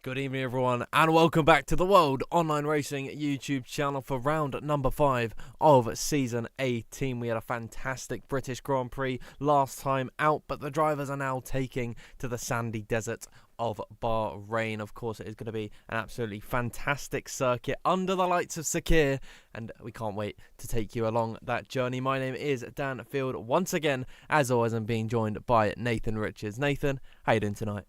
Good evening everyone and welcome back to the World Online Racing YouTube channel for round number 5 of season 18. We had a fantastic British Grand Prix last time out, but the drivers are now taking to the sandy desert of Bahrain. Of course, it is going to be an absolutely fantastic circuit under the lights of Sakir, and we can't wait to take you along that journey. My name is Dan Field. Once again, as always, I'm being joined by Nathan Richards. Nathan, how you doing tonight?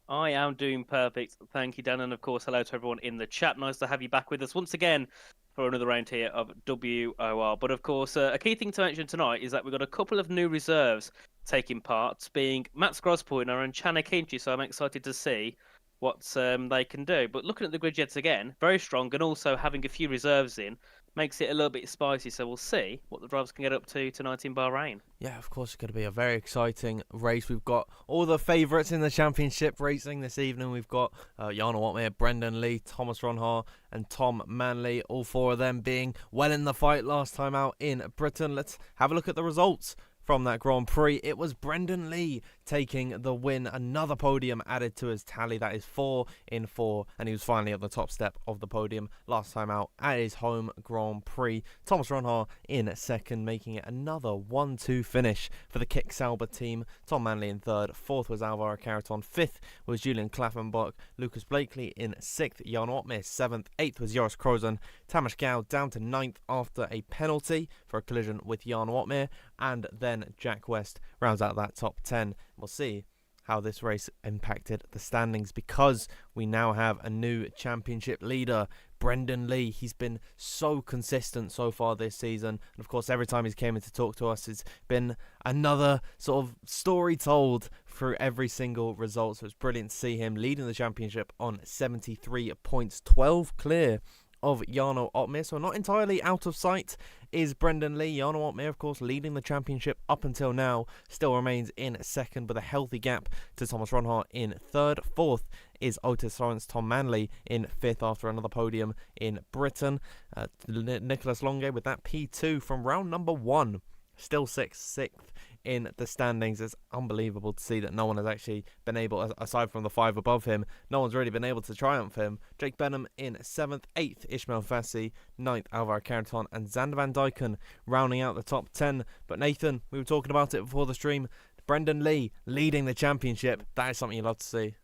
I am doing perfect. Thank you, Dan. And of course, hello to everyone in the chat. Nice to have you back with us once again for another round here of WOR. But of course, a key thing to mention tonight is that we've got a couple of new reserves taking part, being Max Grospoiner and Chana Kinchi. So I'm excited to see what they can do. But looking at the grid yet again, very strong, and also having a few reserves in makes it a little bit spicy. So we'll see what the drivers can get up to tonight in Bahrain. Yeah, of course, it's going to be a very exciting race. We've got all the favourites in the championship racing this evening. We've got Jarno Watmere, Brendan Lee, Thomas Ronhaar and Tom Manley, all four of them being well in the fight last time out in Britain. Let's have a look at the results from that Grand Prix. It was Brendan Lee taking the win. Another podium added to his tally. That is 4 in 4. And he was finally at the top step of the podium last time out at his home Grand Prix. Thomas Ronhaar in second, making it another 1-2 finish for the Kick Sauber team. Tom Manley in third. Fourth was Alvaro Carreton. Fifth was Julian Klaffenbach. Lucas Blakely in sixth. Jan Otmir seventh. Eighth was Joris Krozen. Tamas Gao down to ninth after a penalty for a collision with Jan Otmir. And then Jack West rounds out that top 10. We'll see how this race impacted the standings, because we now have a new championship leader, Brendan Lee. He's been so consistent so far this season, and of course every time he's came in to talk to us, it's been another sort of story told through every single result. So it's brilliant to see him leading the championship on 73 points, 12 clear of Jarno Otmir. So not entirely out of sight is Brendan Lee. Jarno Otmir, of course, leading the championship up until now, still remains in second with a healthy gap to Thomas Ronhaar in third. Fourth is Otis Lawrence. Tom Manley in fifth after another podium in Britain. Nicholas Longe with that P2 from round number 1. Still sixth in the standings. It's unbelievable to see that no one has actually been able, aside from the 5 above him, no one's really been able to triumph him. Jake Benham in 7th, 8th Ismail Fassi, 9th Alvaro Carreton and Xander Van Dyken rounding out the top 10. But Nathan, we were talking about it before the stream, Brendan Lee leading the championship. That is something you love to see.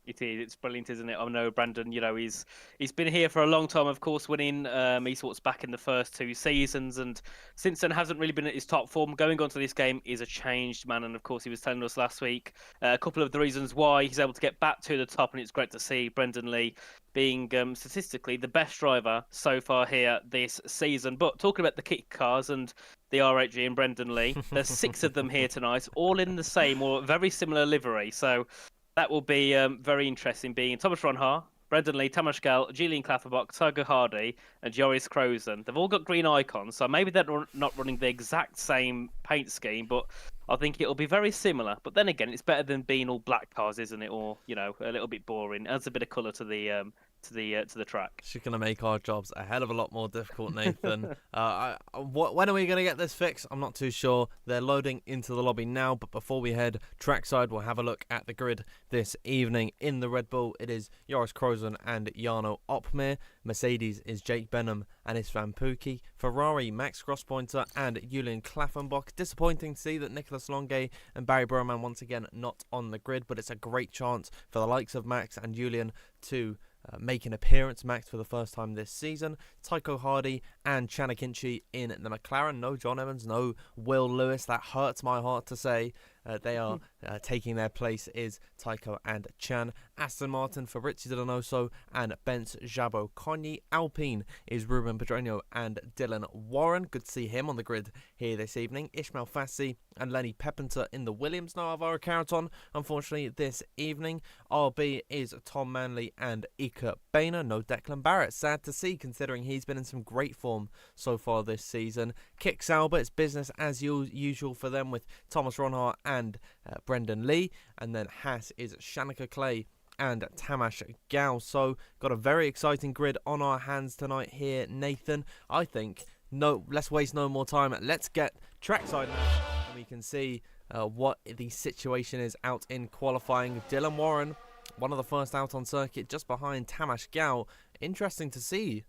It is. It's brilliant, isn't it? I know Brandon, he's been here for a long time, of course, winning esports back in the first 2 seasons, and since then hasn't really been at his top form. Going on to this game is a changed man, and of course he was telling us last week a couple of the reasons why he's able to get back to the top, and it's great to see Brendan Lee being statistically the best driver so far here this season. But talking about the kick cars and the RHG and Brendan Lee, there's 6 of them here tonight, all in the same or very similar livery, so that will be very interesting, being Thomas Ronhaar, Brendan Lee, Tamas Gal, Julian Klaffenbach, Tiger Hardy, and Joris Krozen. They've all got green icons, so maybe they're not running the exact same paint scheme, but I think it'll be very similar. But then again, it's better than being all black cars, isn't it? Or a little bit boring. Adds a bit of colour to the to the track. She's going to make our jobs a hell of a lot more difficult, Nathan. When are we going to get this fixed? I'm not too sure. They're loading into the lobby now, but before we head trackside, we'll have a look at the grid this evening. In the Red Bull, it is Joris Krozen and Jarno Otmir. Mercedes is Jake Benham and Istvan Pukki. Ferrari, Max Grospointer and Julian Klaffenbach. Disappointing to see that Nicholas Longe and Barry Burman once again not on the grid, but it's a great chance for the likes of Max and Julian to make an appearance. Max for the first time this season. Tycho Hardy and Chana Kinchi in the McLaren. No John Evans, no Will Lewis. That hurts my heart to say. They are taking their place is Tycho and Chan. Aston Martin, Fabrizio Dell'Onoso and Benz Jabo Cogni. Alpine is Ruben Pedreño and Dylan Warren. Good to see him on the grid here this evening. Ismail Fassi and Lenny Pepinter in the Williams. No Alvaro Carreton, unfortunately, this evening. RB is Tom Manley and Ika Boehner. No Declan Barrett. Sad to see, considering he's been in some great form so far this season. Kick Sauber, it's business as usual for them with Thomas Ronhaar and Brendan Lee. And then Haas is Shanika Clay and Tamas Gao. So got a very exciting grid on our hands tonight here, Nathan. I think let's waste no more time. Let's get trackside now, and we can see what the situation is out in qualifying. Dylan Warren one of the first out on circuit, just behind Tamas Gal. Interesting to see.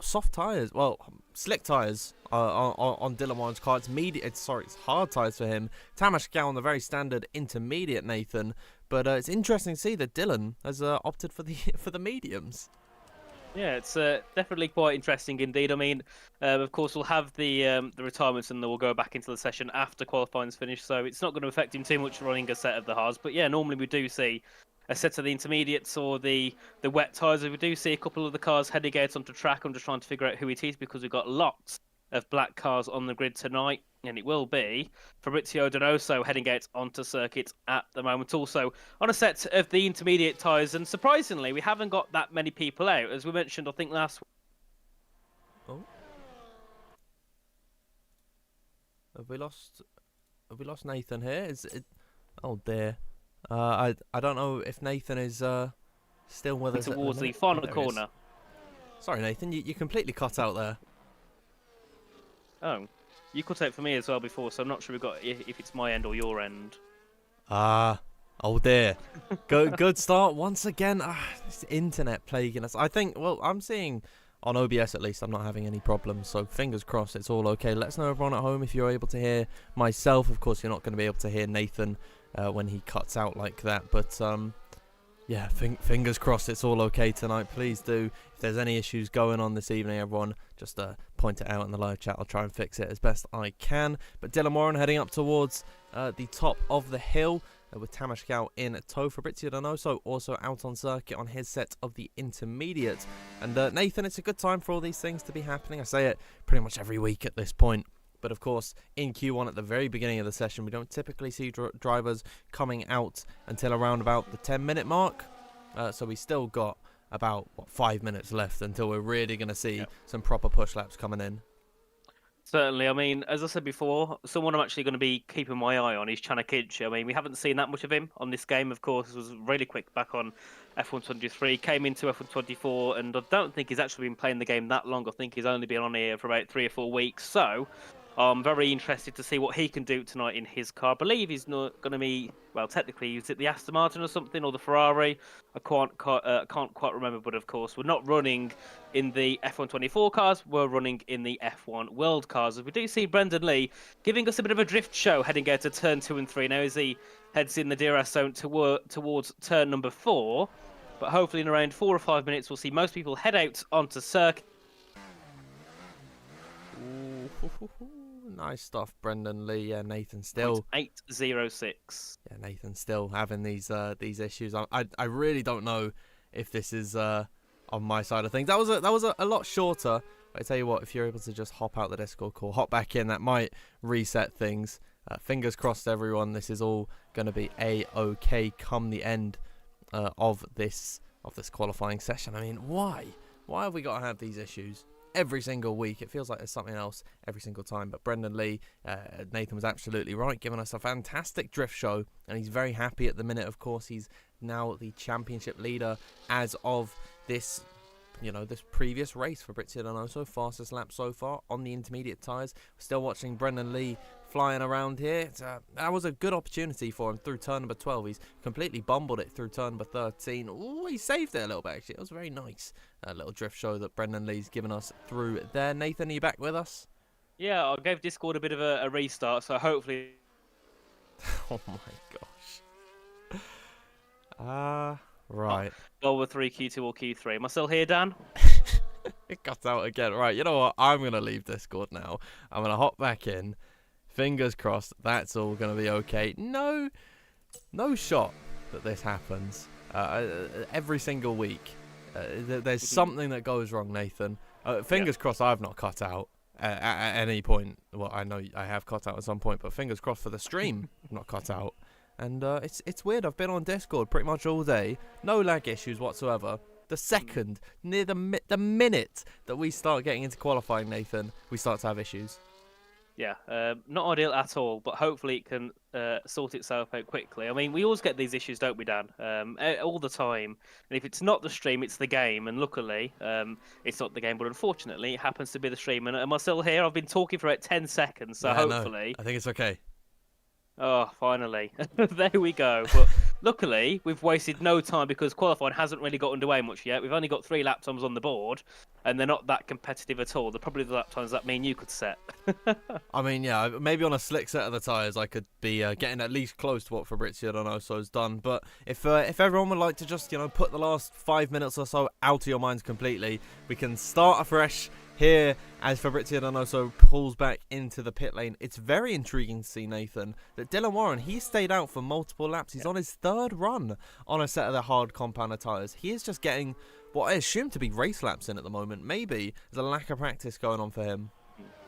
Soft tyres, well, slick tyres on Dylan Warren's car. It's hard tyres for him. Tamas Gal on the very standard intermediate, Nathan. But it's interesting to see that Dylan has opted for the mediums. Yeah, it's definitely quite interesting indeed. I mean, of course, we'll have the retirements and then we'll go back into the session after qualifying's finished, so it's not going to affect him too much running a set of the hards. But yeah, normally we do see a set of the intermediates or the wet tyres. We do see a couple of the cars heading out onto track. I'm just trying to figure out who it is because we've got lots of black cars on the grid tonight, and it will be Fabrizio Donoso heading out onto circuit at the moment, also on a set of the intermediate tyres. And surprisingly, we haven't got that many people out, as we mentioned, I think last week. Oh, have we lost Nathan here? Is it? Oh dear. I don't know if Nathan is still with us towards the final corner. Sorry, Nathan, you completely cut out there. Oh, you cut out for me as well before, so I'm not sure if it's my end or your end. Oh dear. Good start once again. This internet plaguing us. I think, well, I'm seeing on OBS at least I'm not having any problems, so fingers crossed it's all okay. Let us know, everyone at home, if you're able to hear myself. Of course, you're not going to be able to hear Nathan when he cuts out like that, but yeah, fingers crossed it's all okay tonight. Please do. If there's any issues going on this evening, everyone, just point it out in the live chat. I'll try and fix it as best I can. But Dylan Warren heading up towards the top of the hill with Tamas Gal in tow. Fabrizio Donoso also out on circuit on his set of the intermediate. And Nathan, it's a good time for all these things to be happening. I say it pretty much every week at this point. But of course, in Q1 at the very beginning of the session, we don't typically see drivers coming out until around about the 10-minute mark. So we still got about 5 minutes left until we're really going to see some proper push laps coming in. Certainly. I mean, as I said before, someone I'm actually going to be keeping my eye on is Chanakic. I mean, we haven't seen that much of him on this game, of course. It was really quick back on F123, came into F124, and I don't think he's actually been playing the game that long. I think he's only been on here for about 3 or 4 weeks. So I'm very interested to see what he can do tonight in his car. I believe he's not going to be, well, technically, is it the Aston Martin or something, or the Ferrari? I can't quite remember, but of course, we're not running in the F124 cars, we're running in the F1 World cars. As we do see Brendan Lee giving us a bit of a drift show heading out to turn 2 and 3 now as he heads in the DRS zone towards turn number 4. But hopefully in around 4 or 5 minutes, we'll see most people head out onto circuit. Nice stuff, Brendan Lee. Yeah, Nathan still 806. Yeah, Nathan still having these issues. I really don't know if this is on my side of things. That was a lot shorter. But I tell you what, if you're able to just hop out the Discord call, hop back in, that might reset things. Fingers crossed, everyone. This is all going to be a-okay come the end of this qualifying session. I mean, why have we got to have these issues every single week? It feels like there's something else every single time. But Brendan Lee, Nathan was absolutely right, giving us a fantastic drift show, and he's very happy at the minute. Of course, he's now the championship leader as of this previous race. Fabrizio Donoso, fastest lap so far on the intermediate tyres. We're still watching Brendan Lee flying around here. That was a good opportunity for him through turn number 12. He's completely bumbled it through turn number 13. Ooh, he saved it a little bit, actually. It was very nice. A little drift show that Brendan Lee's given us through there. Nathan, are you back with us? Yeah, I gave Discord a bit of a restart, so hopefully... Oh my gosh. Right. Over 3, Q2 or Q3. Am I still here, Dan? It got out again. Right, you know what? I'm going to leave Discord now. I'm going to hop back in. Fingers crossed that's all going to be okay. No shot that this happens. Every single week. There's something that goes wrong, Nathan. Fingers crossed I've not cut out at any point. Well, I know I have cut out at some point, but fingers crossed for the stream, not cut out. And it's weird. I've been on Discord pretty much all day. No lag issues whatsoever. The second, near the minute that we start getting into qualifying, Nathan, we start to have issues. Yeah, not ideal at all, but hopefully it can sort itself out quickly. I mean, we always get these issues, don't we, Dan? All the time. And if it's not the stream, it's the game. And luckily, it's not the game, but unfortunately, it happens to be the stream. And am I still here? I've been talking for about 10 seconds, so hopefully... No, I think it's okay. Oh, finally. There we go. But Luckily, we've wasted no time because qualifying hasn't really got underway much yet. We've only got 3 lap times on the board, and they're not that competitive at all. They're probably the lap times that me and you could set. I mean, yeah, maybe on a slick set of the tyres, I could be getting at least close to what Fabrizio Donoso's done. But if everyone would like to just, put the last 5 minutes or so out of your minds completely, we can start afresh here as Fabrizio Donoso pulls back into the pit lane. It's very intriguing to see, Nathan, that Dylan Warren, he stayed out for multiple laps. He's on his 3rd run on a set of the hard compounder tyres. He is just getting what I assume to be race laps in at the moment. Maybe there's a lack of practice going on for him.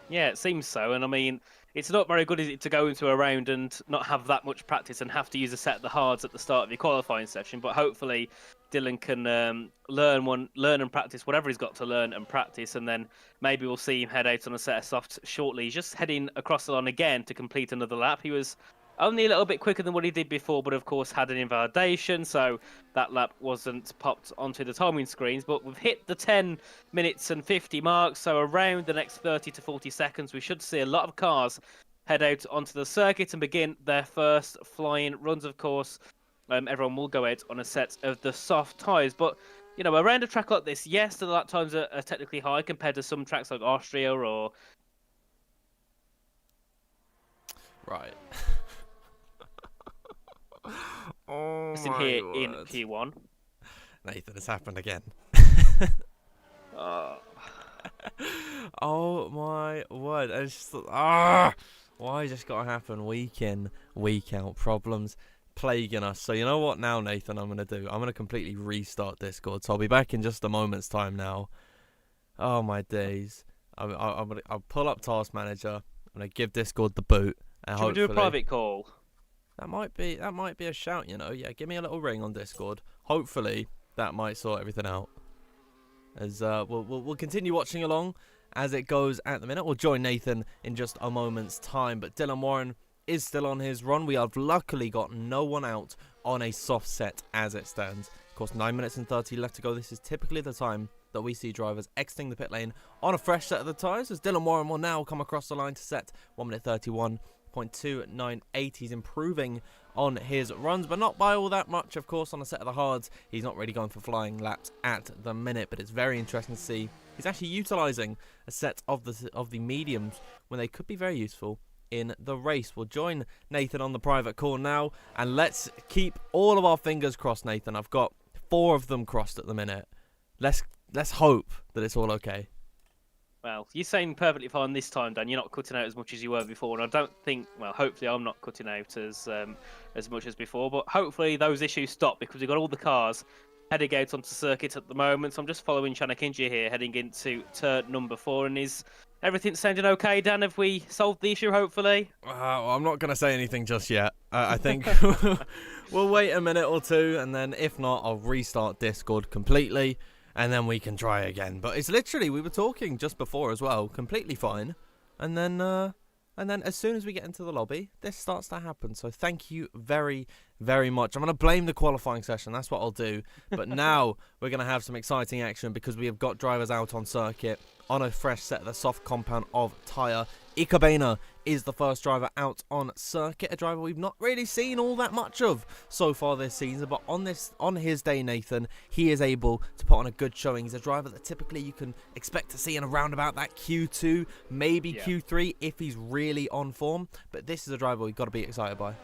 Yeah, it seems so. And I mean, it's not very good, is it, to go into a round and not have that much practice and have to use a set of the hards at the start of your qualifying session. But hopefully, Dylan can learn and practice whatever he's got to learn and practice, and then maybe we'll see him head out on a set of softs shortly. He's just heading across the line again to complete another lap. He was only a little bit quicker than what he did before, but of course had an invalidation, so that lap wasn't popped onto the timing screens. But we've hit the 10 minutes and 50 mark, so around the next 30 to 40 seconds, we should see a lot of cars head out onto the circuit and begin their first flying runs, of course. Everyone will go out on a set of the soft tyres. But, around a track like this, yes, the lap times are technically high compared to some tracks like Austria or... Right. Oh in here in P1. Nathan, it's happened again. Oh. Oh my word. It's just, why just got to happen week in, week out? Problems plaguing us. So you know what now, Nathan, I'm going to do? I'm going to completely restart Discord. So I'll be back in just a moment's time now. Oh my days. I'll pull up Task Manager. I'm going to give Discord the boot. And Should we do a private call? That might be a shout, Yeah, give me a little ring on Discord. Hopefully that might sort everything out. As we'll continue watching along as it goes at the minute. We'll join Nathan in just a moment's time. But Dylan Warren is still on his run. We have luckily got no one out on a soft set as it stands. Of course, 9 minutes and 30 left to go. This is typically the time that we see drivers exiting the pit lane on a fresh set of the tyres, as Dylan Warren will now come across the line to set 1 minute 31.298. He's improving on his runs, but not by all that much, of course. On a set of the hards, he's not really going for flying laps at the minute, but it's very interesting to see he's actually utilising a set of the mediums when they could be very useful in the race. We'll join Nathan on the private call now, and let's keep all of our fingers crossed, Nathan. I've got 4 of them crossed at the minute. Let's hope that it's all okay. Well, you're saying perfectly fine this time, Dan. You're not cutting out as much as you were before, and I don't think. Well, hopefully, I'm not cutting out as much as before. But hopefully, those issues stop because we've got all the cars heading out onto circuit at the moment. So I'm just following Chanakinji here, heading into turn number 4, and is everything sounding okay, Dan? Have we solved the issue? Hopefully. Well, I'm not going to say anything just yet. I think we'll wait a minute or two, and then if not, I'll restart Discord completely. And then we can try again. But it's literally, we were talking just before as well, completely fine. And then as soon as we get into the lobby, this starts to happen. So thank you very, very much. I'm going to blame the qualifying session. That's what I'll do. But now we're going to have some exciting action because we have got drivers out on circuit on a fresh set of the soft compound of tyre. Ikabena is the first driver out on circuit, a driver we've not really seen all that much of so far this season, but on his day, Nathan, he is able to put on a good showing. He's a driver that typically you can expect to see in around about that Q2, maybe Q3 if he's really on form, but this is a driver we've got to be excited by.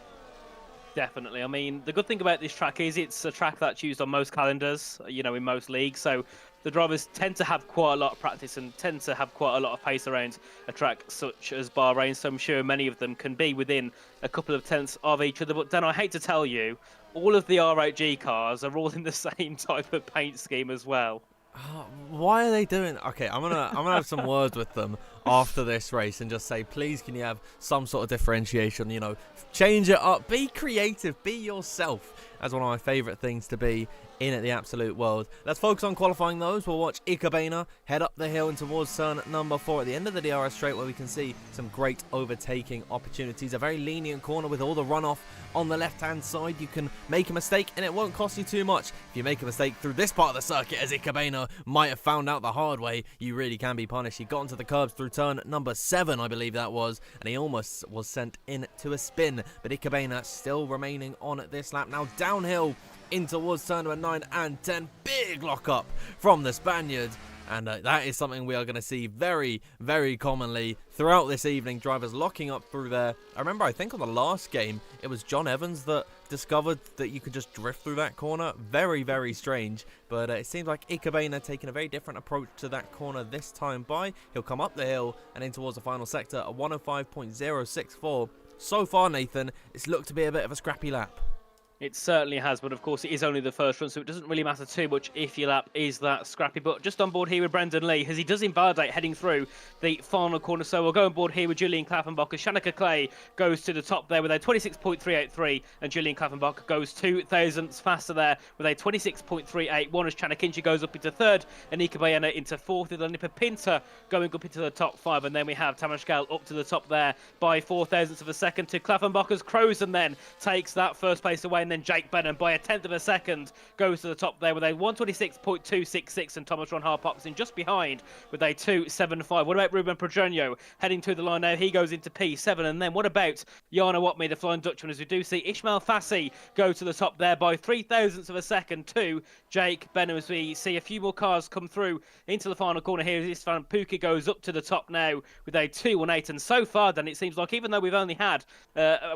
Definitely. I mean, the good thing about this track is it's a track that's used on most calendars, in most leagues. So the drivers tend to have quite a lot of practice and tend to have quite a lot of pace around a track such as Bahrain. So I'm sure many of them can be within a couple of tenths of each other. But Dan, I hate to tell you, all of the R8G cars are all in the same type of paint scheme as well. Why are they doing? Okay, I'm gonna have some words with them after this race and just say, please, can you have some sort of differentiation? Change it up, be creative, be yourself. That's one of my favourite things to be in at the absolute world. Let's focus on qualifying those. We'll watch Ikabena head up the hill and towards turn number 4 at the end of the DRS straight, where we can see some great overtaking opportunities. A very lenient corner with all the runoff on the left-hand side. You can make a mistake and it won't cost you too much. If you make a mistake through this part of the circuit, as Ikabena might have found out the hard way, you really can be punished. He got onto the curbs through turn number 7, I believe that was, and he almost was sent into a spin, but Ikkebana still remaining on this lap. Now downhill in towards turn number 9 and 10. Big lock up from the Spaniard. And that is something we are going to see very, very commonly throughout this evening. Drivers locking up through there. I remember, I think on the last game, it was John Evans that discovered that you could just drift through that corner. Very, very strange. But it seems like Ikkebana taking a very different approach to that corner this time by. He'll come up the hill and in towards the final sector at 105.064. So far, Nathan, it's looked to be a bit of a scrappy lap. It certainly has, but of course it is only the first run, so it doesn't really matter too much if your lap is that scrappy. But just on board here with Brendan Lee, as he does invalidate heading through the final corner. So we'll go on board here with Julian Klaffenbach as Shanika Clay goes to the top there with a 26.383, and Julian Klaffenbach goes 2 thousandths faster there with a 26.381 as Chanakinchi goes up into third, and Ikkebana into fourth, with Nipa Pinter going up into the top 5, and then we have Tamashkal up to the top there by 4 thousandths of a second to Klaffenbach as Crozen then takes that first place away. And then Jake Benham by a 1/10 of a second goes to the top there with a 126.266, and Thomas Ron pops in just behind with a 2.75. What about Ruben Projonio heading to the line now? He goes into P7. And then what about Jarno Watme, the Flying Dutchman, as we do see Ishmael Fassi go to the top there by 3 thousandths of a second to Jake Benham, as we see a few more cars come through into the final corner here. Istvan Puki goes up to the top now with a 2.18. And so far then it seems like even though we've only had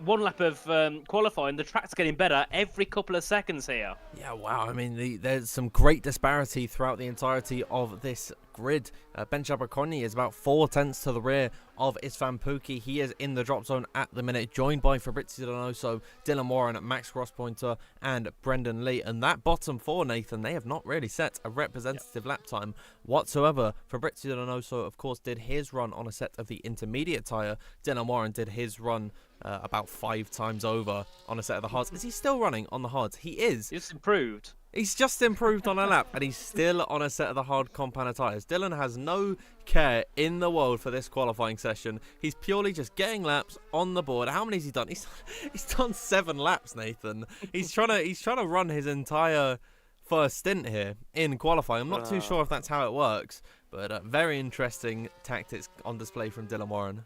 one lap of qualifying, the track's getting better every couple of seconds here. Yeah, wow. I mean, there's some great disparity throughout the entirety of this grid. Ben Chabraconi is about 4 tenths to the rear of Istvan Puki. He is in the drop zone at the minute, joined by Fabrizio Donoso, Dylan Warren, Max Crosspointer, and Brendan Lee. And that bottom 4, Nathan, they have not really set a representative lap time whatsoever. Fabrizio Donoso, of course, did his run on a set of the intermediate tyre. Dylan Warren did his run about 5 times over on a set of the hards. Is he still running on the hards? He is. It's improved. He's just improved on a lap, and he's still on a set of the hard compound tyres. Dylan has no care in the world for this qualifying session. He's purely just getting laps on the board. How many has he done? He's done 7 laps, Nathan. He's trying to run his entire first stint here in qualifying. I'm not too sure if that's how it works, but very interesting tactics on display from Dylan Warren.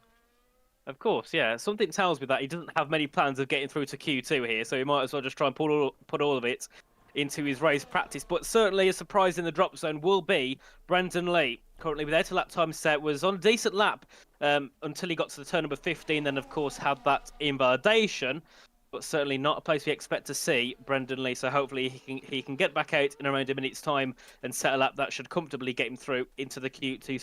Of course, yeah. Something tells me that he doesn't have many plans of getting through to Q2 here, so he might as well just try and put all of it into his race practice. But certainly a surprise in the drop zone will be Brendan Lee. Currently without a lap time set, was on a decent lap until he got to the turn number 15, then of course had that invalidation. But certainly not a place we expect to see Brendan Lee. So hopefully he can get back out in around a minute's time and set a lap that should comfortably get him through into the Q2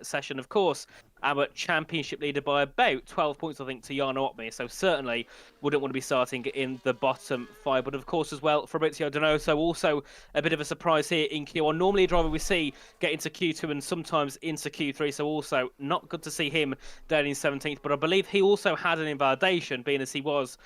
session. Of course, our championship leader by about 12 points, I think, to Jarno Opme. So certainly wouldn't want to be starting in the bottom 5. But of course, as well, Fabrizio Donoso, also a bit of a surprise here in Q1. Normally a driver we see get into Q2 and sometimes into Q3. So also not good to see him down in 17th. But I believe he also had an invalidation, being as he was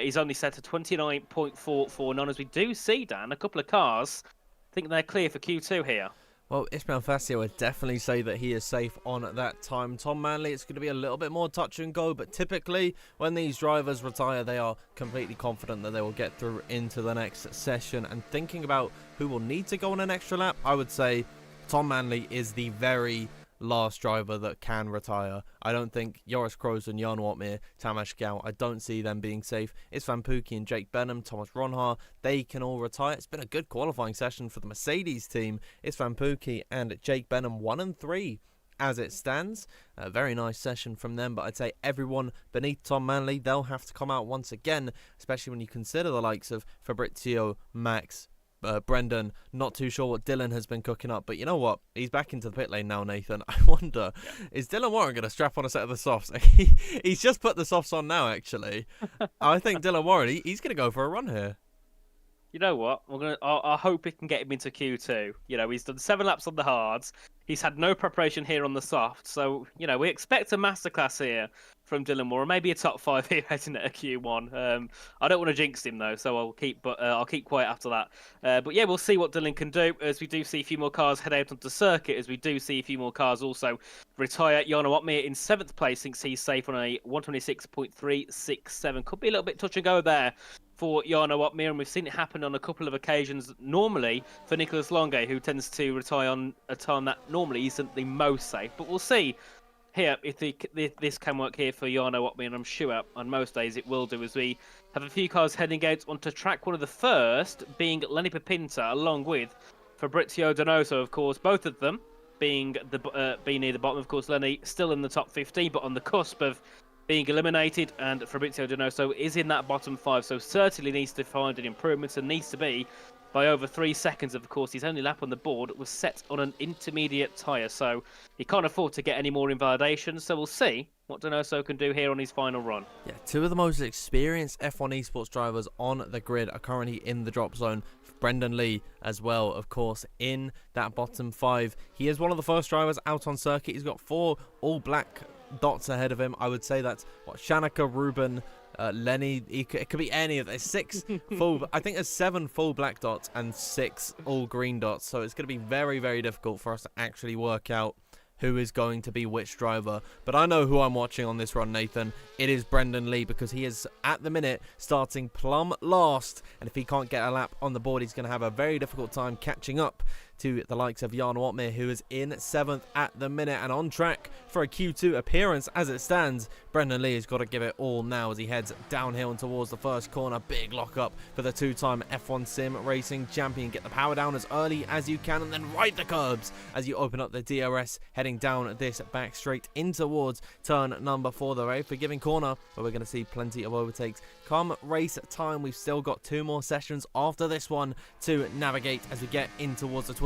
he's only set to 29.449. As we do see, Dan, a couple of cars, I think they're clear for Q2 here. Well, Ishmael Fassi would definitely say that he is safe on that time. Tom Manley, it's going to be a little bit more touch and go, but typically when these drivers retire, they are completely confident that they will get through into the next session. And thinking about who will need to go on an extra lap, I would say Tom Manley is the very last driver that can retire. I don't think Joris Kroos and Jan Watmir, Tamas Gal, I don't see them being safe. Istvan Puki and Jake Benham, Thomas Ronhaar, they can all retire. It's been a good qualifying session for the Mercedes team. Istvan Puki and Jake Benham 1 and 3 as it stands. A very nice session from them, but I'd say everyone beneath Tom Manley, they'll have to come out once again, especially when you consider the likes of Fabrizio, Max, Brendan. Not too sure what Dylan has been cooking up, but you know what? He's back into the pit lane now, Nathan. I wonder, is Dylan Warren going to strap on a set of the softs? He's just put the softs on now, actually. I think Dylan Warren, he's going to go for a run here. You know what? I hope he can get him into Q2. You know, he's done 7 laps on the hards. He's had no preparation here on the soft. So, you know, we expect a masterclass here from Dylan Moore, maybe a top 5 here heading at a Q1. I don't want to jinx him though, so I'll keep quiet after that. But yeah, we'll see what Dylan can do, as we do see a few more cars head out onto circuit, as we do see a few more cars also retire. Jarno Watmir in 7th place thinks he's safe on a 126.367. Could be a little bit touch and go there for Jarno Watmir, and we've seen it happen on a couple of occasions normally for Nicolas Longue, who tends to retire on a time that normally isn't the most safe. But we'll see here, if this can work here for Jarno Watme, and I'm sure on most days it will do, as we have a few cars heading out onto track. One of the first being Lenny Pepinta, along with Fabrizio Donoso, of course, both of them being near the bottom. Of course, Lenny still in the top 15, but on the cusp of being eliminated, and Fabrizio Donoso is in that bottom 5, so certainly needs to find an improvement and needs to be by over 3 seconds. Of course, his only lap on the board was set on an intermediate tyre, so he can't afford to get any more invalidations. So we'll see what Donoso can do here on his final run. Yeah, two of the most experienced F1 esports drivers on the grid are currently in the drop zone. Brendan Lee as well, of course, in that bottom 5. He is one of the first drivers out on circuit. He's got 4 all-black dots ahead of him. I would say that's Shanika, Ruben, Lenny. It could be any of them. 6 full, I think there's 7 full black dots and 6 all green dots, so it's going to be very, very difficult for us to actually work out who is going to be which driver. But I know who I'm watching on this run, Nathan. It is Brendan Lee, because he is at the minute starting plumb last, and if he can't get a lap on the board, he's going to have a very difficult time catching up to the likes of Jarno Watme, who is in 7th at the minute and on track for a Q2 appearance as it stands. Brendan Lee has got to give it all now as he heads downhill and towards the first corner. Big lock-up for the 2-time F1 Sim Racing champion. Get the power down as early as you can and then ride the curbs as you open up the DRS, heading down this back straight in towards turn number 4, the very forgiving corner, where we're going to see plenty of overtakes. Come race time, we've still got 2 more sessions after this one to navigate as we get in towards the twisties.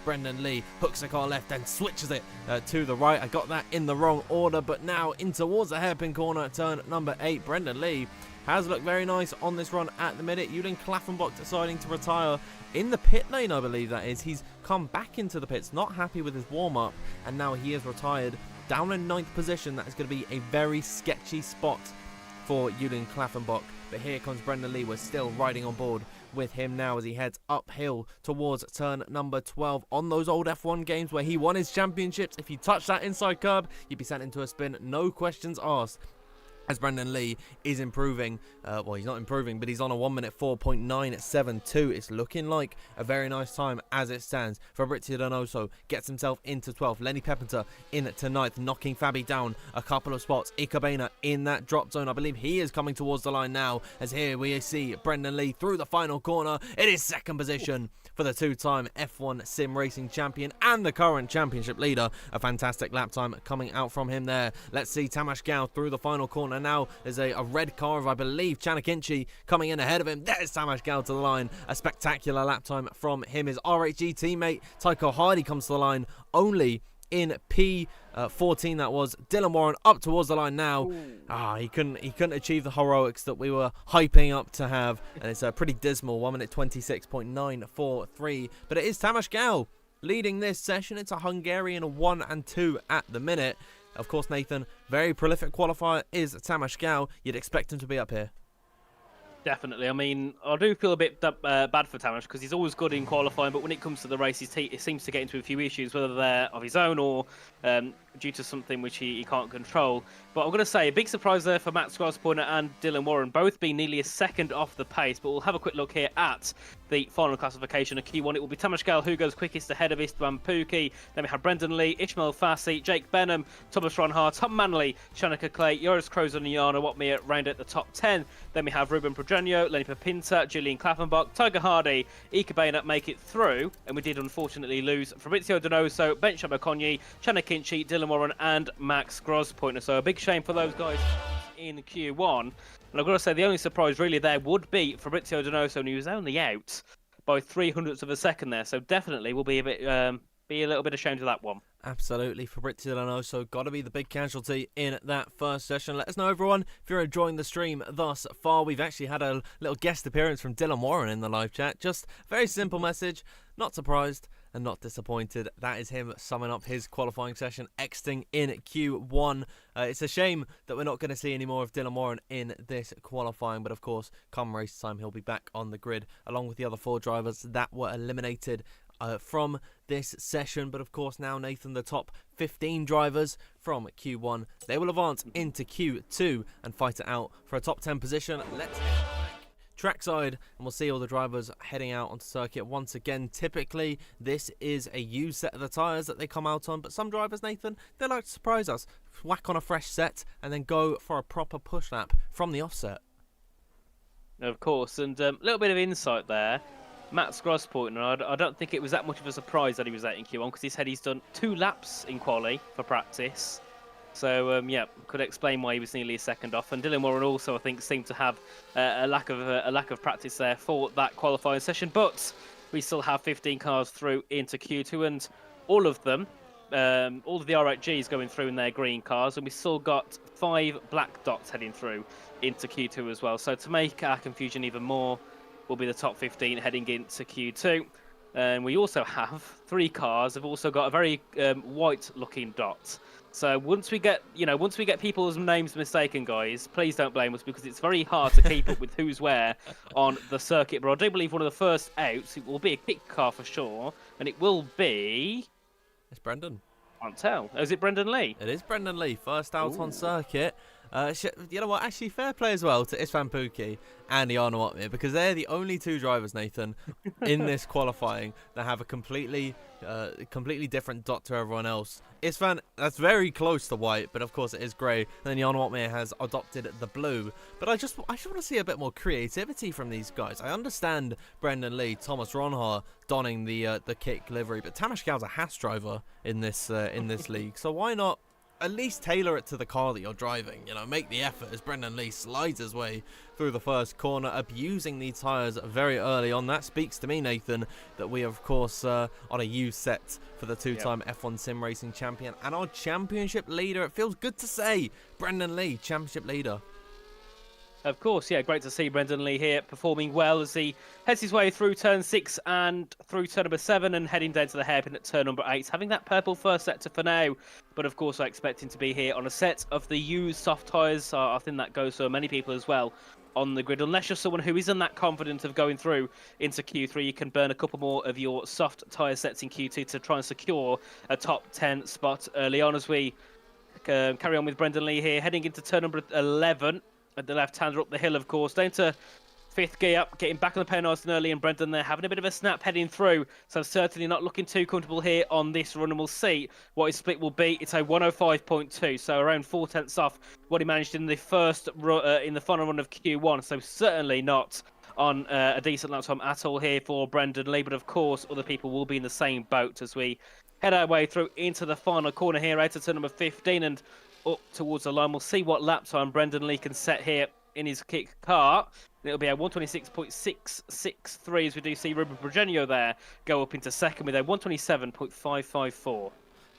Brendan Lee hooks the car left and switches it to the right. I got that in the wrong order, but now in towards the hairpin corner, turn number 8. Brendan Lee has looked very nice on this run at the minute. Julian Klaffenbach deciding to retire in the pit lane, I believe that is. He's come back into the pits, not happy with his warm-up, and now he is retired down in 9th position. That is going to be a very sketchy spot for Julian Klaffenbach. But here comes Brendan Lee. We're still riding on board with him now as he heads uphill towards turn number 12. On those old F1 games where he won his championships, if you touch that inside curb, you'd be sent into a spin, no questions asked. As Brendan Lee is improving, well, he's not improving, but he's on a 1 minute 4.972. It's looking like a very nice time as it stands. Fabrizio Donoso gets himself into 12th. Lenny Pepinta in to 9th, knocking Fabi down a couple of spots. Ikabena in that drop zone. I believe he is coming towards the line now, as here we see Brendan Lee through the final corner. It is 2nd position for the 2-time F1 Sim Racing champion and the current championship leader. A fantastic lap time coming out from him there. Let's see Tamas Gao through the final corner. Now there's a red car of, I believe, Chanakinchi coming in ahead of him. There's Tamas Gao to the line. A spectacular lap time from him. His RHG teammate Tycho Hardy comes to the line only in P14. That was Dylan Warren up towards the line now. He couldn't achieve the heroics that we were hyping up to have, and it's a pretty dismal 1 minute 26.943. But it is Tamas Gao leading this session. It's a Hungarian 1 and 2 at the minute. Of course, Nathan, very prolific qualifier is Tamas Gao. You'd expect him to be up here. Definitely. I mean, I do feel a bit bad for Tamas because he's always good in qualifying, but when it comes to the race, he seems to get into a few issues, whether they're of his own or due to something which he can't control. But I'm going to say a big surprise there for Max Grosspointer and Dylan Warren, both being nearly a second off the pace. But we'll have a quick look here at the final classification. A key one, it will be Tamas Gao who goes quickest ahead of Istvan Pukki. Then we have Brendan Lee, Ishmael Fassi, Jake Benham, Thomas Ronhart, Tom Manley, Shanika Clay, Joris Kroos and Jarno Watme round at the top 10. Then we have Ruben Progenio, Lenny Pepinta, Julian Klaffenbach, Tiger Hardy, Ika Baynut make it through. And we did unfortunately lose Fabrizio Donoso, Benjamin Okonye, Chanakinchi, Dylan Warren and Max Grosspointer. So a big shame for those guys in Q1. And I've got to say, the only surprise really there would be Fabrizio Donoso, and he was only out by 300ths of a second there. So definitely will be a bit, be a little bit ashamed of that one. Absolutely, Fabrizio Donoso got to be the big casualty in that first session. Let us know, everyone, if you're enjoying the stream thus far. We've actually had a little guest appearance from Dylan Warren in the live chat. Just a very simple message. Not surprised and not disappointed. That is him summing up his qualifying session, exiting in Q1. It's a shame that we're not going to see any more of Dylan Warren in this qualifying, but of course, come race time, he'll be back on the grid along with the other 4 drivers that were eliminated from this session. But of course, now, Nathan, the top 15 drivers from Q1, they will advance into Q2 and fight it out for a top 10 position. Let's head back trackside, and we'll see all the drivers heading out onto circuit once again. Typically, this is a used set of the tyres that they come out on, but some drivers, Nathan, they like to surprise us, whack on a fresh set, and then go for a proper push lap from the offset. Of course, and a little bit of insight there. Max Grossportner, I don't think it was that much of a surprise that he was out in Q1 because he said he's done 2 laps in quali for practice. So, yeah, could explain why he was nearly a second off. And Dylan Warren also, I think, seemed to have a lack of practice there for that qualifying session. But we still have 15 cars through into Q2, and all of them, all of the R8Gs going through in their green cars, and we still got 5 black dots heading through into Q2 as well. So to make our confusion even more, will be the top 15 heading into Q2. And we also have 3 cars have also got a very white-looking dot. So once we get people's names mistaken, guys, please don't blame us because it's very hard to keep up with who's where on the circuit. But I do believe one of the first outs, it will be a kick car for sure, and it will be... It's Brendan. Can't tell. Is it Brendan Lee? It is Brendan Lee, first out Ooh. on circuit. You know what? Actually, fair play as well to Istvan Pukki and Jarno Opmeer, because they're the only 2 drivers, Nathan, in this qualifying that have a completely different dot to everyone else. Istvan, that's very close to white, but of course it is grey. And then Jarno Opmeer has adopted the blue. But I just want to see a bit more creativity from these guys. I understand Brendan Lee, Thomas Ronhaar donning the kit livery, but Tamas Gau's a Haas driver in this league, so why not at least tailor it to the car that you're driving? You know, make the effort as Brendan Lee slides his way through the first corner, abusing the tyres very early on. That speaks to me, Nathan, that we are, of course, on a used set for the 2-time F1 Sim Racing champion and our championship leader. It feels good to say, Brendan Lee, championship leader. Of course, yeah, great to see Brendan Lee here performing well as he heads his way through turn 6 and through turn number 7 and heading down to the hairpin at turn number 8, having that purple first sector for now. But of course, I expect him to be here on a set of the used soft tyres. I think that goes for many people as well on the grid. Unless you're someone who isn't that confident of going through into Q3, you can burn a couple more of your soft tyre sets in Q2 to try and secure a top 10 spot early on as we carry on with Brendan Lee here, heading into turn number 11. At the left-hander up the hill, of course, down to 5th gear up, getting back on the power nice and early, and Brendan there having a bit of a snap heading through, so certainly not looking too comfortable here on this run, and we'll see what his split will be. It's a 105.2, so around 4/10 off what he managed in the final run of Q1, so certainly not on a decent lap time at all here for Brendan Lee, but of course other people will be in the same boat as we head our way through into the final corner here, out to turn number 15, and up towards the line. We'll see what lap time Brendan Lee can set here in his kick car. It'll be a 126.663 as we do see Ruben Progenio there go up into second with a 127.554.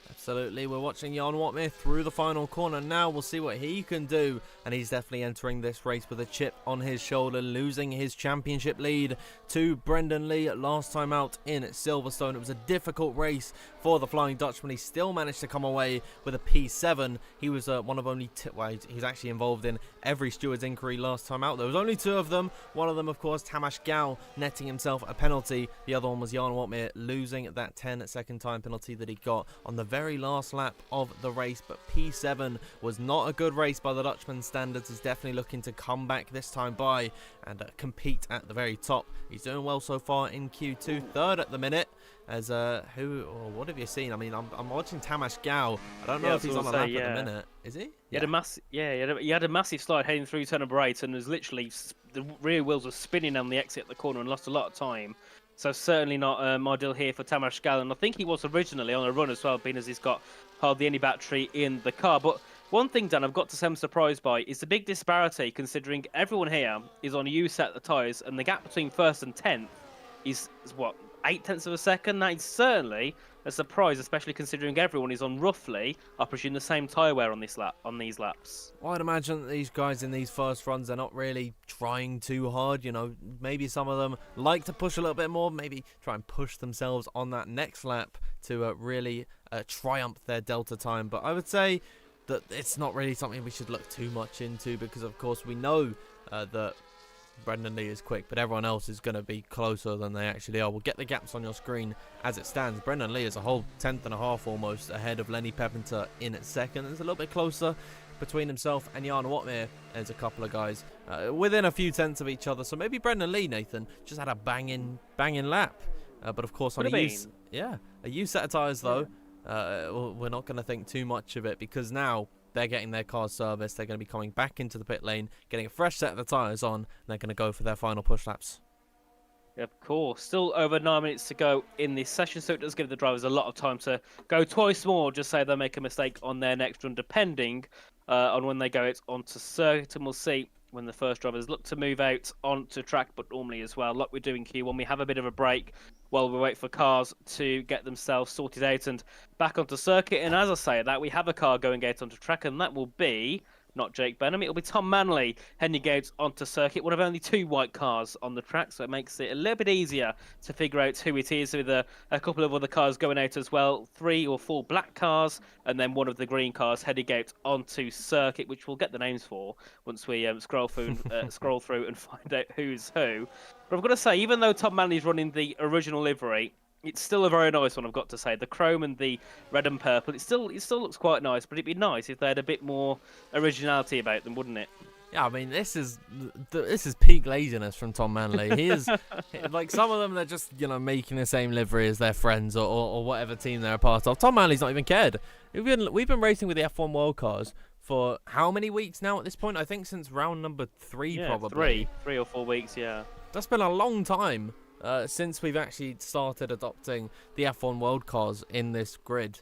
Absolutely, we're watching Jarno Opmeer through the final corner now. We'll see what he can do, and he's definitely entering this race with a chip on his shoulder, losing his championship lead to Brendan Lee last time out in Silverstone. It was a difficult race for the Flying Dutchman. He still managed to come away with a P7. He was one of only he was actually involved in every steward's inquiry last time out. There was only 2 of them. One of them, of course, Tamas Gau netting himself a penalty. The other one was Jarno Opmeer losing that 10-second time penalty that he got on the very last lap of the race. But P7 was not a good race by the Dutchman's standards. He's definitely looking to come back this time by and compete at the very top. He's doing well so far in Q2, 3rd at the minute. As what have you seen? I mean, I'm watching Tamas Gau. I don't know if he's on the lap at the minute. Is he? He had a massive slide heading through turn number 8, and was literally the rear wheels were spinning on the exit at the corner and lost a lot of time. So certainly not ideal here for Tamas Gau, and I think he was originally on a run as well, being as he's got hardly any battery in the car. But one thing, Dan, I've got to say I'm surprised by is the big disparity, considering everyone here is on a U set the tyres, and the gap between 1st and 10th is what, 0.8 of a second? That is certainly a surprise, especially considering everyone is on roughly, I presume, the same tyre wear on these laps. Well, I'd imagine that these guys in these first runs, they're not really trying too hard. You know, maybe some of them like to push a little bit more, maybe try and push themselves on that next lap to really triumph their delta time. But I would say that it's not really something we should look too much into, because of course we know that Brendan Lee is quick, but everyone else is going to be closer than they actually are. We'll get the gaps on your screen as it stands. Brendan Lee is a whole 10th and a half almost ahead of Lenny Pepinter in second. It's a little bit closer between himself and Jan Watmere. There's a couple of guys within a few tenths of each other. So maybe Brendan Lee, Nathan, just had a banging lap. But of course, on a used set of tyres though, we're not going to think too much of it, because now they're getting their cars serviced. They're going to be coming back into the pit lane, getting a fresh set of the tyres on, and they're going to go for their final push laps. Of course, still over 9 minutes to go in this session, so it does give the drivers a lot of time to go twice more, just say they make a mistake on their next run, depending on when they go out onto circuit. And we'll see when the first drivers look to move out onto track, but normally as well, like we do in Q1, we have a bit of a break while we wait for cars to get themselves sorted out and back onto circuit. And as I say that, we have a car going out onto track, and that will be not Jake Benham, it'll be Tom Manley heading out onto circuit, one of only 2 white cars on the track, so it makes it a little bit easier to figure out who it is, with a couple of other cars going out as well, 3 or 4 black cars, and then one of the green cars heading out onto circuit, which we'll get the names for once we scroll through and find out who's who. But I've got to say, even though Tom Manley's running the original livery, it's still a very nice one, I've got to say. The chrome and the red and purple, it still looks quite nice, but it'd be nice if they had a bit more originality about them, wouldn't it? Yeah, I mean, this is peak laziness from Tom Manley. He is like, some of them, they're just, making the same livery as their friends or whatever team they're a part of. Tom Manley's not even cared. We've been racing with the F1 World Cars for how many weeks now at this point? I think since round number 3, probably. 3 or 4 weeks, yeah. That's been a long time. Since we've actually started adopting the F1 World Cars in this grid.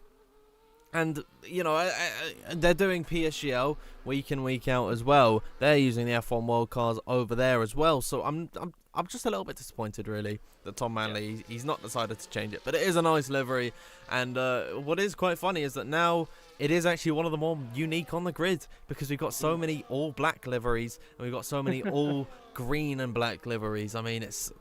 And, they're doing PSGL week in, week out as well. They're using the F1 World Cars over there as well. So I'm just a little bit disappointed, really, that Tom Manley, he's not decided to change it. But it is a nice livery. And what is quite funny is that now it is actually one of the more unique on the grid, because we've got so many all black liveries and we've got so many all green and black liveries. I mean, it's...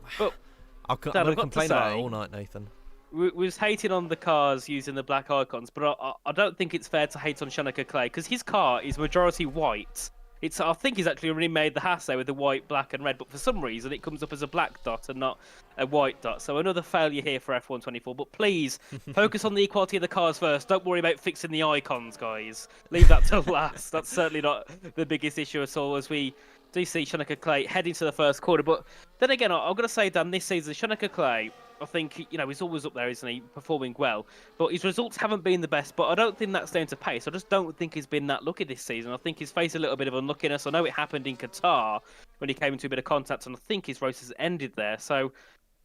I'm going to complain about it all night, Nathan. We was hating on the cars using the black icons, but I don't think it's fair to hate on Shanaka Clay, because his car is majority white. I think he's actually already made the Hasse with the white, black and red, but for some reason it comes up as a black dot and not a white dot. So another failure here for F124, but please focus on the equality of the cars first. Don't worry about fixing the icons, guys. Leave that till last. That's certainly not the biggest issue at all, as we do see Shanaka Clay heading to the first quarter. But then again, I'm going to say, Dan, this season, Shanaka Clay, I think, he's always up there, isn't he, performing well. But his results haven't been the best, but I don't think that's down to pace. I just don't think he's been that lucky this season. I think he's faced a little bit of unluckiness. I know it happened in Qatar when he came into a bit of contact, and I think his race has ended there. So,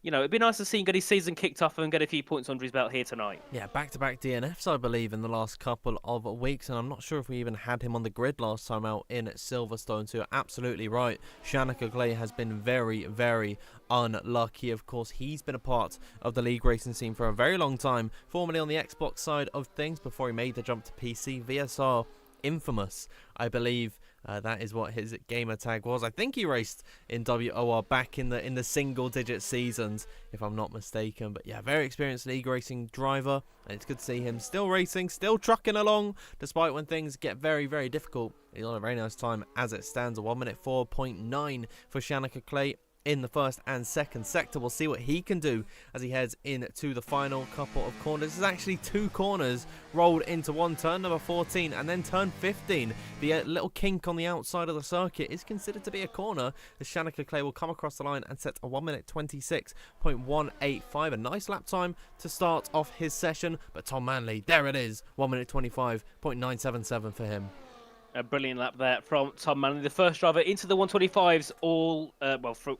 it'd be nice to see him get his season kicked off and get a few points under his belt here tonight. Yeah, back-to-back DNFs, I believe, in the last couple of weeks, and I'm not sure if we even had him on the grid last time out in Silverstone, so you're absolutely right. Shanaka Clay has been very, very unlucky. Of course, he's been a part of the league racing scene for a very long time, formerly on the Xbox side of things before he made the jump to PC. VSR Infamous, I believe. That is what his gamer tag was. I think he raced in WOR back in the single-digit seasons, if I'm not mistaken. But yeah, very experienced league racing driver, and it's good to see him still racing, still trucking along, despite when things get very, very difficult. He's on a very nice time as it stands, a 1 minute 4.9 for Shanaka Clay in the first and second sector. We'll see what he can do as he heads into the final couple of corners. This is actually 2 corners rolled into one. Turn number 14 and then turn 15. The little kink on the outside of the circuit is considered to be a corner, as Shanaka Clay will come across the line and set a 1 minute 26.185. A nice lap time to start off his session, but Tom Manley, there it is, 1 minute 25.977 for him. A brilliant lap there from Tom Manley, the first driver into the 125s all, for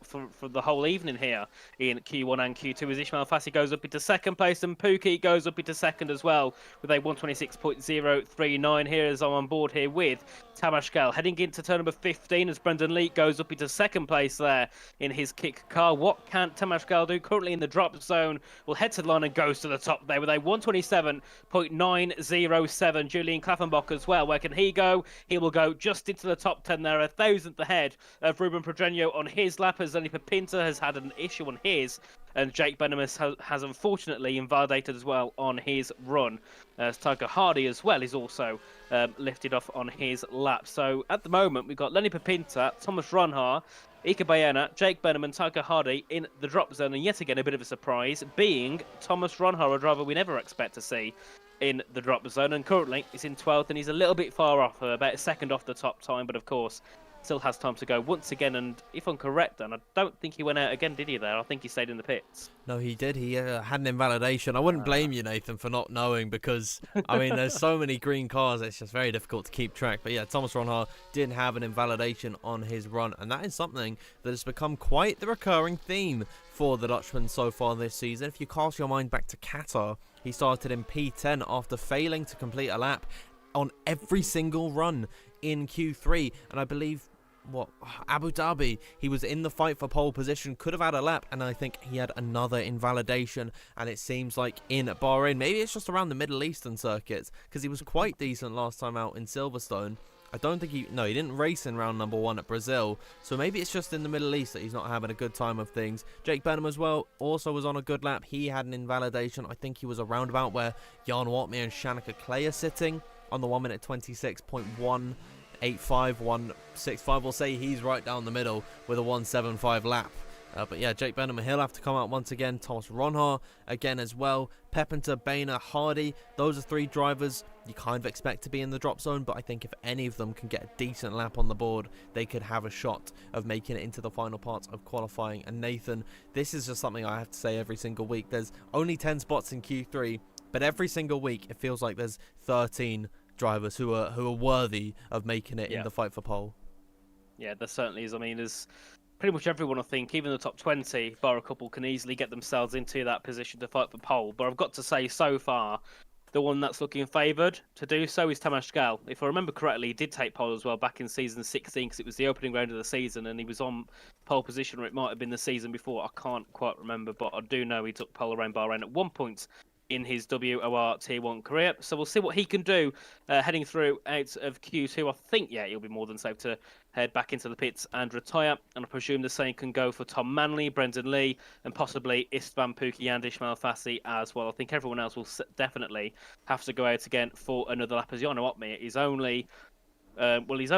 the whole evening here in Q1 and Q2, as Ismail Fassi goes up into second place and Pookie goes up into second as well with a 126.039. Here as I'm on board here with Tamas Gal heading into turn number 15 as Brendan Lee goes up into second place there in his kick car. What can Tamas Gal do? Currently in the drop zone, will head to the line and goes to the top there with a 127.907. Julian Klaffenbach as well. Where can he go? He will go just into the top 10 there, a thousandth ahead of Ruben Pedreño on his lap, as Lenny Pinta has had an issue on his, and Jake Benham has unfortunately invalidated as well on his run, as Tiger Hardy as well is also lifted off on his lap. So at the moment we've got Lenny Pinta, Thomas Ronhar, Ika Bayana, Jake Benham and Tiger Hardy in the drop zone, and yet again a bit of a surprise being Thomas Ronhar, a driver we never expect to see in the drop zone, and currently he's in 12th, and he's a little bit far off, about a second off the top time, but of course still has time to go once again. And if I'm correct, and I don't think he went out again, did he? There, I think he stayed in the pits. No, he did. He had an invalidation. I wouldn't blame you, Nathan, for not knowing because, I mean, there's so many green cars. It's just very difficult to keep track. But yeah, Thomas Ronhaar did have an invalidation on his run. And that is something that has become quite the recurring theme for the Dutchman so far this season. If you cast your mind back to Qatar, he started in P10 after failing to complete a lap on every single run in Q3. And I believe Abu Dhabi, he was in the fight for pole position, could have had a lap, and I think he had another invalidation. And it seems like in Bahrain, maybe it's just around the Middle Eastern circuits, because he was quite decent last time out in Silverstone. I don't think he didn't race in round number 1 at Brazil, so maybe it's just in the Middle East that he's not having a good time of things. Jake Benham as well also was on a good lap. He had an invalidation. I think he was around about where Jan Watmir and Shanika Clay are sitting on the 1 minute 26.1. 1.85, 1.65. We'll say he's right down the middle with a 1.75 lap. But yeah, Jake Benham, he'll have to come out once again. Thomas Ronhaar again as well. Pepinter, Boehner, Hardy. Those are 3 drivers you kind of expect to be in the drop zone. But I think if any of them can get a decent lap on the board, they could have a shot of making it into the final parts of qualifying. And Nathan, this is just something I have to say every single week. There's only 10 spots in Q3, but every single week it feels like there's 13 drivers who are worthy of making it in the fight for pole. Yeah, there certainly is. I mean, there's pretty much everyone, I think, even the top 20, bar a couple, can easily get themselves into that position to fight for pole. But I've got to say, so far, the one that's looking favoured to do so is Tamas Gal. If I remember correctly, he did take pole as well back in season 16, because it was the opening round of the season, and he was on pole position, or it might have been the season before. I can't quite remember, but I do know he took pole around Bahrain at one point in his WOR Tier 1 career. So we'll see what he can do heading through out of Q2. I think, he'll be more than safe to head back into the pits and retire. And I presume the same can go for Tom Manley, Brendan Lee, and possibly Istvan Pookie and Ismail Fassi as well. I think everyone else will definitely have to go out again for another lap, as Jan Watmir is only... he's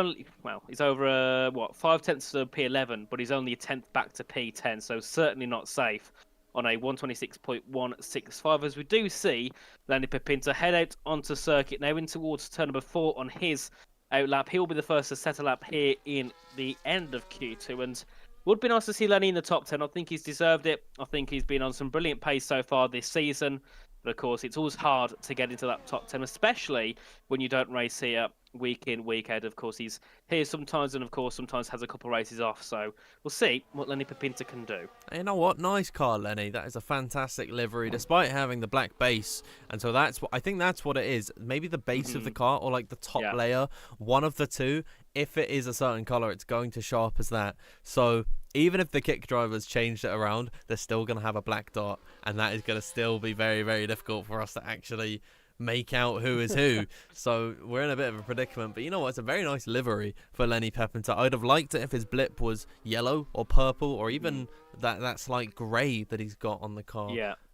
over 5 tenths to P11, but he's only a tenth back to P10, so certainly not safe on a 126.165, as we do see Lenny Pepinter head out onto circuit now in towards turn number 4 on his out lap. He'll be the first to set a lap here in the end of Q2, and would be nice to see Lenny in the top 10. I think he's deserved it. I think he's been on some brilliant pace so far this season, but of course it's always hard to get into that top 10, especially when you don't race here week in, week out. Of course, he's here sometimes, and of course sometimes has a couple of races off, so we'll see what Lenny Pepinter can do. You know what? Nice car, Lenny. That is a fantastic livery, despite having the black base. And so I think that's what it is. Maybe the base of the car, or like the top layer, one of the two. If it is a certain color, it's going to show up as that. So even if the kick drivers changed it around, they're still going to have a black dot, and that is going to still be very, very difficult for us to actually make out who is who. So we're in a bit of a predicament, but you know what, it's a very nice livery for Lenny Pepinter. I'd have liked it if his blip was yellow or purple, or even that slight grey that he's got on the car.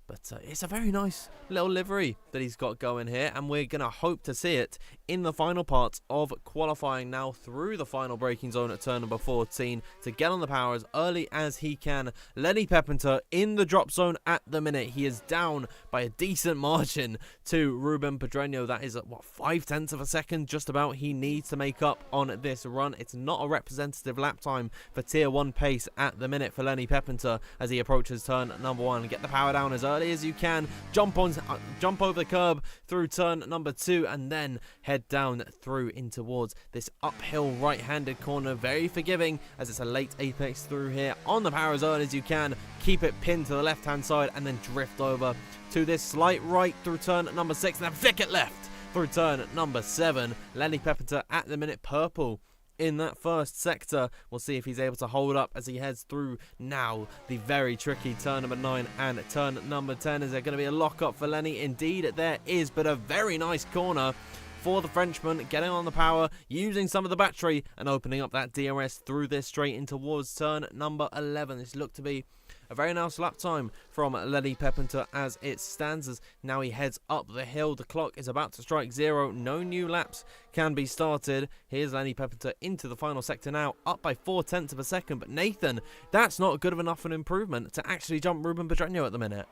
But it's a very nice little livery that he's got going here, and we're going to hope to see it in the final parts of qualifying now through the final braking zone at turn number 14 to get on the power as early as he can. Lenny Pepinter in the drop zone at the minute. He is down by a decent margin to Ruben Pedreño. That is, 5/10 of a second just about he needs to make up on this run. It's not a representative lap time for Tier 1 pace at the minute for Lenny Pepinter as he approaches turn number 1. Get the power down as early as you can, jump over the curb through turn number 2, and then head down through in towards this uphill right-handed corner. Very forgiving as it's a late apex through here. On the power as early as you can, keep it pinned to the left-hand side, and then drift over to this slight right through turn number 6, and then flick it left through turn number 7. Lenny Pepinter at the minute purple in that first sector. We'll see if he's able to hold up as he heads through now the very tricky turn number 9 and turn number 10. Is there going to be a lock-up for Lenny? Indeed there is, but a very nice corner for the Frenchman, getting on the power, using some of the battery, and opening up that DRS through this straight in towards turn number 11. This looked to be a very nice lap time from Lenny Pepinter as it stands, as now he heads up the hill. The clock is about to strike 0. No new laps can be started. Here's Lenny Pepinter into the final sector now, up by 4/10 of a second. But Nathan, that's not good enough an improvement to actually jump Ruben Pedreño at the minute.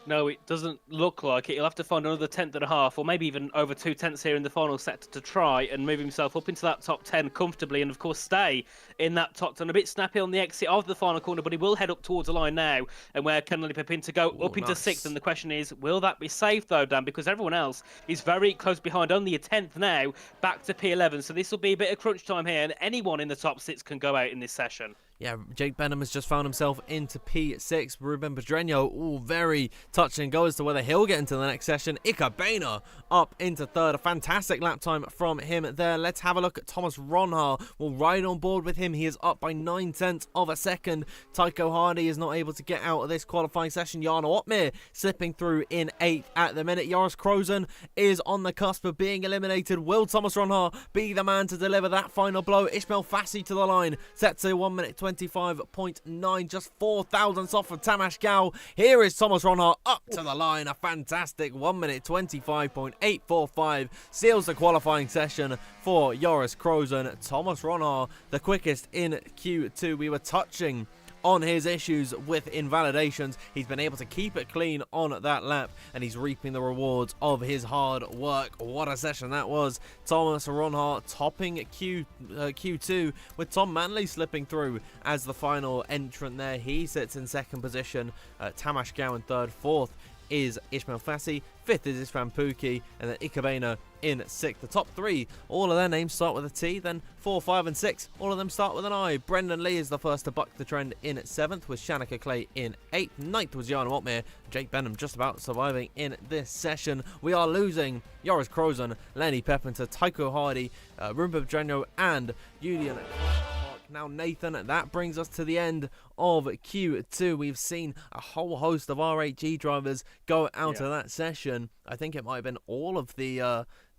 No, it doesn't look like it. He'll have to find another tenth and a half, or maybe even over 2 tenths here in the final sector to try and move himself up into that top 10 comfortably, and of course stay in that top 10. A bit snappy on the exit of the final corner, but he will head up towards the line now, and where can Pepin to go Oh, up into sixth. nice. And the question is, will that be safe though, Dan? Because everyone else is very close behind, only a tenth now, back to P11. So this will be a bit of crunch time here, and anyone in the top six can go out in this session. Yeah, Jake Benham has just found himself into P6. Ruben Pedreño, all very touch and go as to whether he'll get into the next session. Ikkebana up into third. A fantastic lap time from him there. Let's have a look at Thomas Ronhar. We'll ride on board with him. He is up by 9/10 of a second. Tycho Hardy is not able to get out of this qualifying session. Jarno Opmeer slipping through in 8th at the minute. Joris Krozen is on the cusp of being eliminated. Will Thomas Ronhar be the man to deliver that final blow? Ishmael Fassi to the line. Set to 1 minute 25.9, just 4 thousandths off of Tamas Gal. Here is Thomas Ronhar up to the line. A fantastic 1 minute 25.845 seals the qualifying session for Joris Krozen. Thomas Ronhar, the quickest in Q2. We were touching on his issues with invalidations. He's been able to keep it clean on that lap, and he's reaping the rewards of his hard work. What a session that was. Thomas Ronhar topping Q2 with Tom Manley slipping through as the final entrant there. He sits in second position. Tamas Gal in third. Fourth is Ishmael Fassi. Fifth is Isfan Pookie, and then Ikkebana in sixth. The top three, all of their names start with a T. Then 4, 5, and 6, all of them start with an I. Brendan Lee is the first to buck the trend in 7th, with Shanika Clay in 8th. 9th was Jarno Opmeer. Jake Benham just about surviving in this session. We are losing Joris Krozen, Lenny Pepin, Tycho Hardy, Ruben Pedreño, and Julian. Now, Nathan, that brings us to the end of Q2. We've seen a whole host of RHG drivers go out of that session. I think it might have been all of the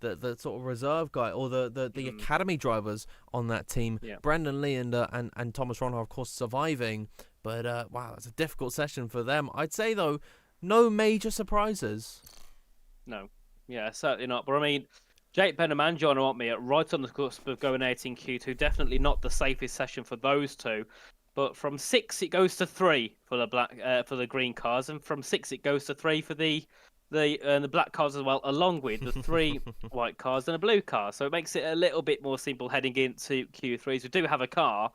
sort of reserve guy or the academy drivers on that team. Yeah. Brendan Lee and Thomas Ronhar, of course, surviving. But wow, it's a difficult session for them. I'd say though, no major surprises. No, yeah, certainly not. But I mean, Jake Benham and John Otmey right on the cusp of going out in Q2. Definitely not the safest session for those two. But from 6 it goes to 3 for the green cars, and from 6 it goes to 3 for the black cars as well, along with the 3 white cars and a blue car. So it makes it a little bit more simple heading into Q3s. We do have a car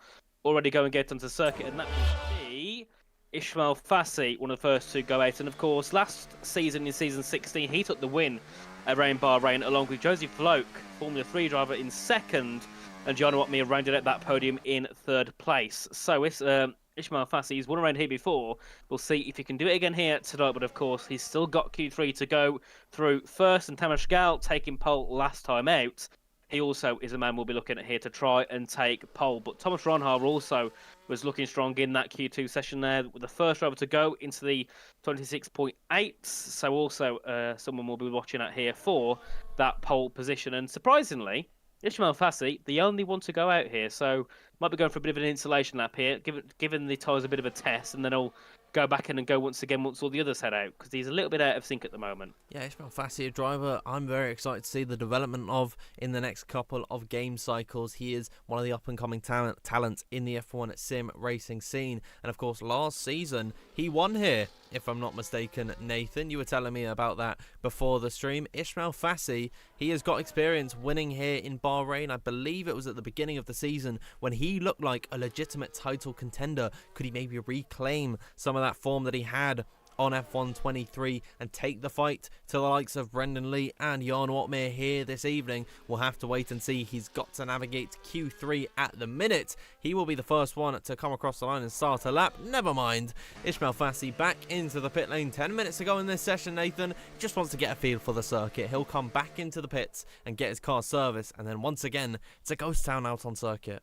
already go and get onto circuit, and that will be Ishmael Fassi, one of the first to go out. And of course, last season in season 16, he took the win around Bahrain, along with Josie Floke, Formula 3 driver, in second, and Jarno Opmeer rounded out that podium in third place. So Ishmael Fassi, he's won around here before. We'll see if he can do it again here tonight, but of course, he's still got Q3 to go through first, and Tamas Gal taking pole last time out. He also is a man we'll be looking at here to try and take pole. But Thomas Ronhar also was looking strong in that Q2 session there, with the first driver to go into the 26.8. So also someone we'll be watching at here for that pole position. And surprisingly, Ishmael Fassi, the only one to go out here. So might be going for a bit of an insulation lap here, giving the tyres a bit of a test, and then he'll go back in and go once again once all the others head out, because he's a little bit out of sync at the moment. Yeah, Ishmael Fassi, a driver I'm very excited to see the development of in the next couple of game cycles. He is one of the up-and-coming talents in the F1 sim racing scene. And of course, last season, he won here, if I'm not mistaken. Nathan, you were telling me about that before the stream. Ishmael Fassi, he has got experience winning here in Bahrain. I believe it was at the beginning of the season when he looked like a legitimate title contender. Could he maybe reclaim some of that form that he had on F1 23 and take the fight to the likes of Brendan Lee and Jarno Opmeer here this evening? We'll have to wait and see. He's got to navigate Q3 at the minute. He will be the first one to come across the line and start a lap. Never mind. Ishmael Fassi back into the pit lane. 10 minutes to go in this session, Nathan. Just wants to get a feel for the circuit. He'll come back into the pits and get his car serviced, and then once again, it's a ghost town out on circuit.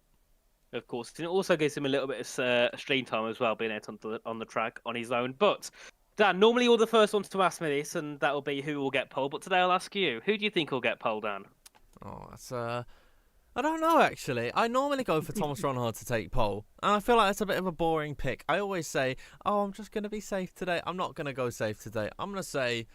Of course, it also gives him a little bit of stream time as well, being out on the track on his own. But Dan, normally you're the first ones to ask me this, and that will be who will get pole. But today I'll ask you, who do you think will get pole, Dan? Oh, that's I don't know, actually. I normally go for Thomas Ronhard to take pole, and I feel like it's a bit of a boring pick. I always say, oh, I'm just going to be safe today. I'm not going to go safe today. I'm going to say,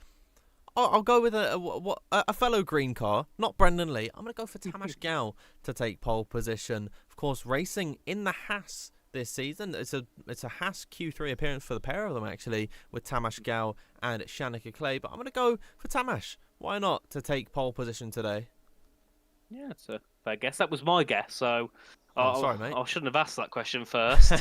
I'll go with a fellow green car, not Brendan Lee. I'm going to go for Tamas Gal to take pole position. Of course, racing in the Haas this season. It's a Haas Q3 appearance for the pair of them, actually, with Tamas Gal and Shanika Clay. But I'm going to go for Tamas. Why not, to take pole position today? Yeah, it's a fair guess. That was my guess, so Sorry, mate. I shouldn't have asked that question first.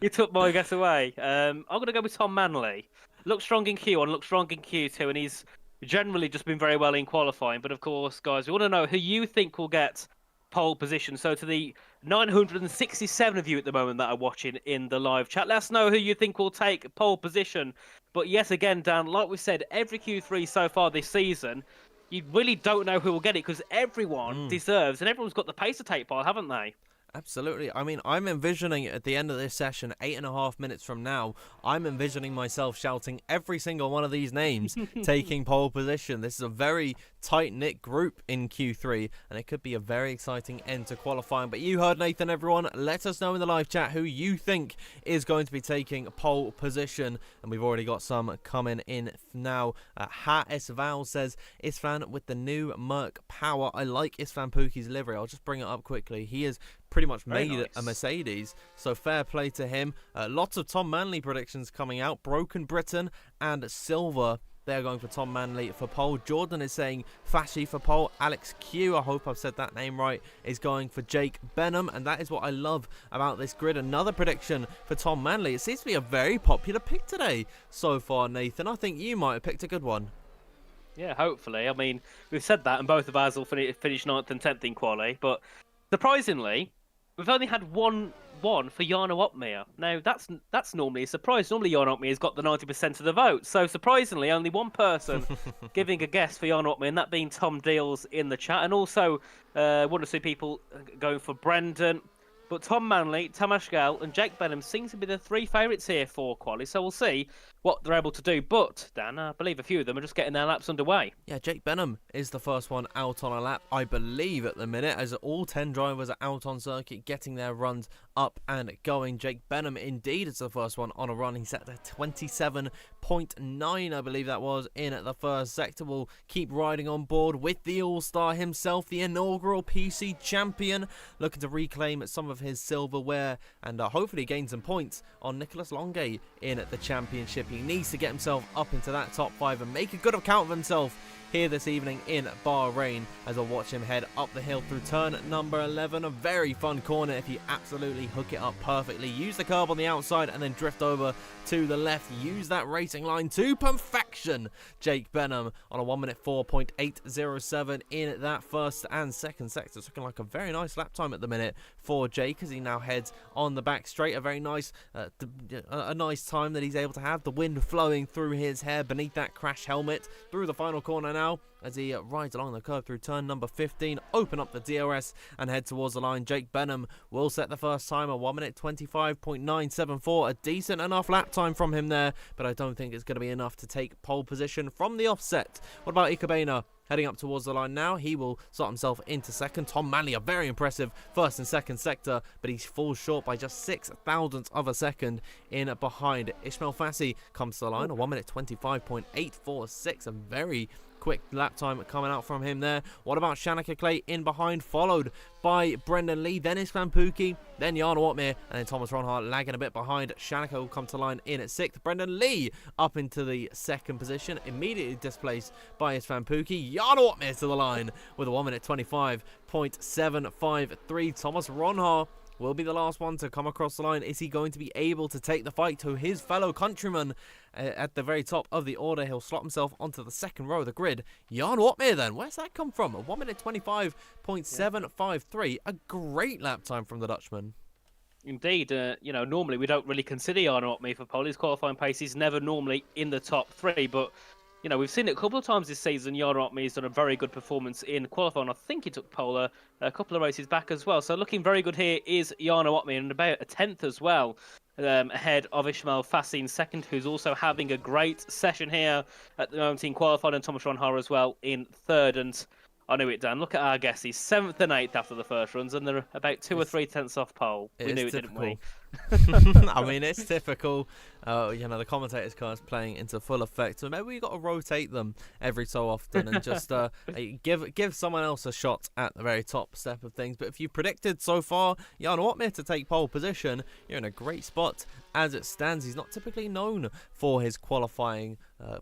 You took my guess away. I'm going to go with Tom Manley. Looks strong in Q1, looks strong in Q2, and he's generally just been very well in qualifying. But of course, guys, we want to know who you think will get pole position. So to the 967 of you at the moment that are watching in the live chat, let us know who you think will take pole position. But yes, again, Dan, like we said, every Q3 so far this season, you really don't know who will get it because everyone deserves, and everyone's got the pace to take part, haven't they? Absolutely. I mean, I'm envisioning at the end of this session, 8.5 minutes from now, I'm envisioning myself shouting every single one of these names taking pole position. This is a very tight-knit group in Q3, and it could be a very exciting end to qualifying. But you heard Nathan, everyone. Let us know in the live chat who you think is going to be taking pole position, and we've already got some coming in now. Ha Isval says, Isfan with the new Merc power. I like Isfan Pookie's livery. I'll just bring it up quickly. He is pretty much made a Mercedes, so fair play to him. Lots of Tom Manley predictions coming out. Broken Britain and Silver, they're going for Tom Manley for pole. Jordan is saying Fashy for pole. Alex Q, I hope I've said that name right, is going for Jake Benham, and that is what I love about this grid. Another prediction for Tom Manley. It seems to be a very popular pick today so far, Nathan. I think you might have picked a good one. Yeah, hopefully. I mean, we've said that, and both of ours will finish 9th and 10th in quali, but surprisingly, we've only had one for Jarno Opmeer. Now, that's normally a surprise. Normally, Jarno Opmeer has got the 90% of the vote. So, surprisingly, only one person giving a guess for Jarno Opmeer, and that being Tom Deals in the chat. And also, one or two people going for Brendan. But Tom Manley, Tamas Gal, and Jake Benham seem to be the three favourites here for quali. So, we'll see what they're able to do. But, Dan, I believe a few of them are just getting their laps underway. Yeah, Jake Benham is the first one out on a lap, I believe, at the minute, as all 10 drivers are out on circuit, getting their runs up and going. Jake Benham, indeed, is the first one on a run. He set at 27.9, I believe that was, in the first sector. Will keep riding on board with the All-Star himself, the inaugural PC champion, looking to reclaim some of his silverware and hopefully gain some points on Nicholas Longe in the championship. He needs to get himself up into that top 5 and make a good account of himself here this evening in Bahrain, as I watch him head up the hill through turn number 11. A very fun corner if you absolutely hook it up perfectly. Use the curb on the outside and then drift over to the left. Use that racing line to perfection. Jake Benham on a 1:04 4.807 in that first and second sector. It's looking like a very nice lap time at the minute for Jake as he now heads on the back straight. A very nice a nice time that he's able to have. The wind flowing through his hair beneath that crash helmet through the final corner now as he rides along the curve through turn number 15. Open up the DRS and head towards the line. Jake Benham will set the first time, a 1:25.974. A decent enough lap time from him there, but I don't think it's going to be enough to take pole position from the offset. What about Ikebana? Heading up towards the line now, he will slot himself into second. Tom Manley, a very impressive first and second sector, but he falls short by just 0.06 of a second in behind. Ismail Fassi comes to the line, a 1:25.846, a very quick lap time coming out from him there. What about Shanika Clay in behind, followed by Brendan Lee, then Isfan Pookie, then Jarno Opmeer, and then Thomas Ronhart lagging a bit behind. Shanika will come to the line in at 6th. Brendan Lee up into the second position, immediately displaced by Isfan Pookie. Jarno Opmeer to the line with a 1:25.753. Thomas Ronhart will be the last one to come across the line. Is he going to be able to take the fight to his fellow countryman at the very top of the order? He'll slot himself onto the second row of the grid. Jarno Opmeer then, where's that come from? A 1:25.753, a great lap time from the Dutchman. Indeed, normally we don't really consider Jarno Opmeer for pole. His qualifying pace is never normally in the top 3, but we've seen it a couple of times this season. Jarno Opmeer's done a very good performance in qualifying. I think he took pole a couple of races back as well. So looking very good here is Jarno Opmeer, and about a 10th as well, ahead of Ismail Fassi in second, who's also having a great session here at the moment in qualifying, and Thomas Ronhart as well in third. And I knew it, Dan. Look at our guess. He's 7th and 8th after the first runs, and they're about 2 or 3 tenths off pole. We knew it, didn't we? I mean, it's typical. The commentators' cards playing into full effect. So maybe we got to rotate them every so often and just give someone else a shot at the very top step of things. But if you predicted so far Jan Watmir to take pole position, you're in a great spot. As it stands, he's not typically known for his qualifying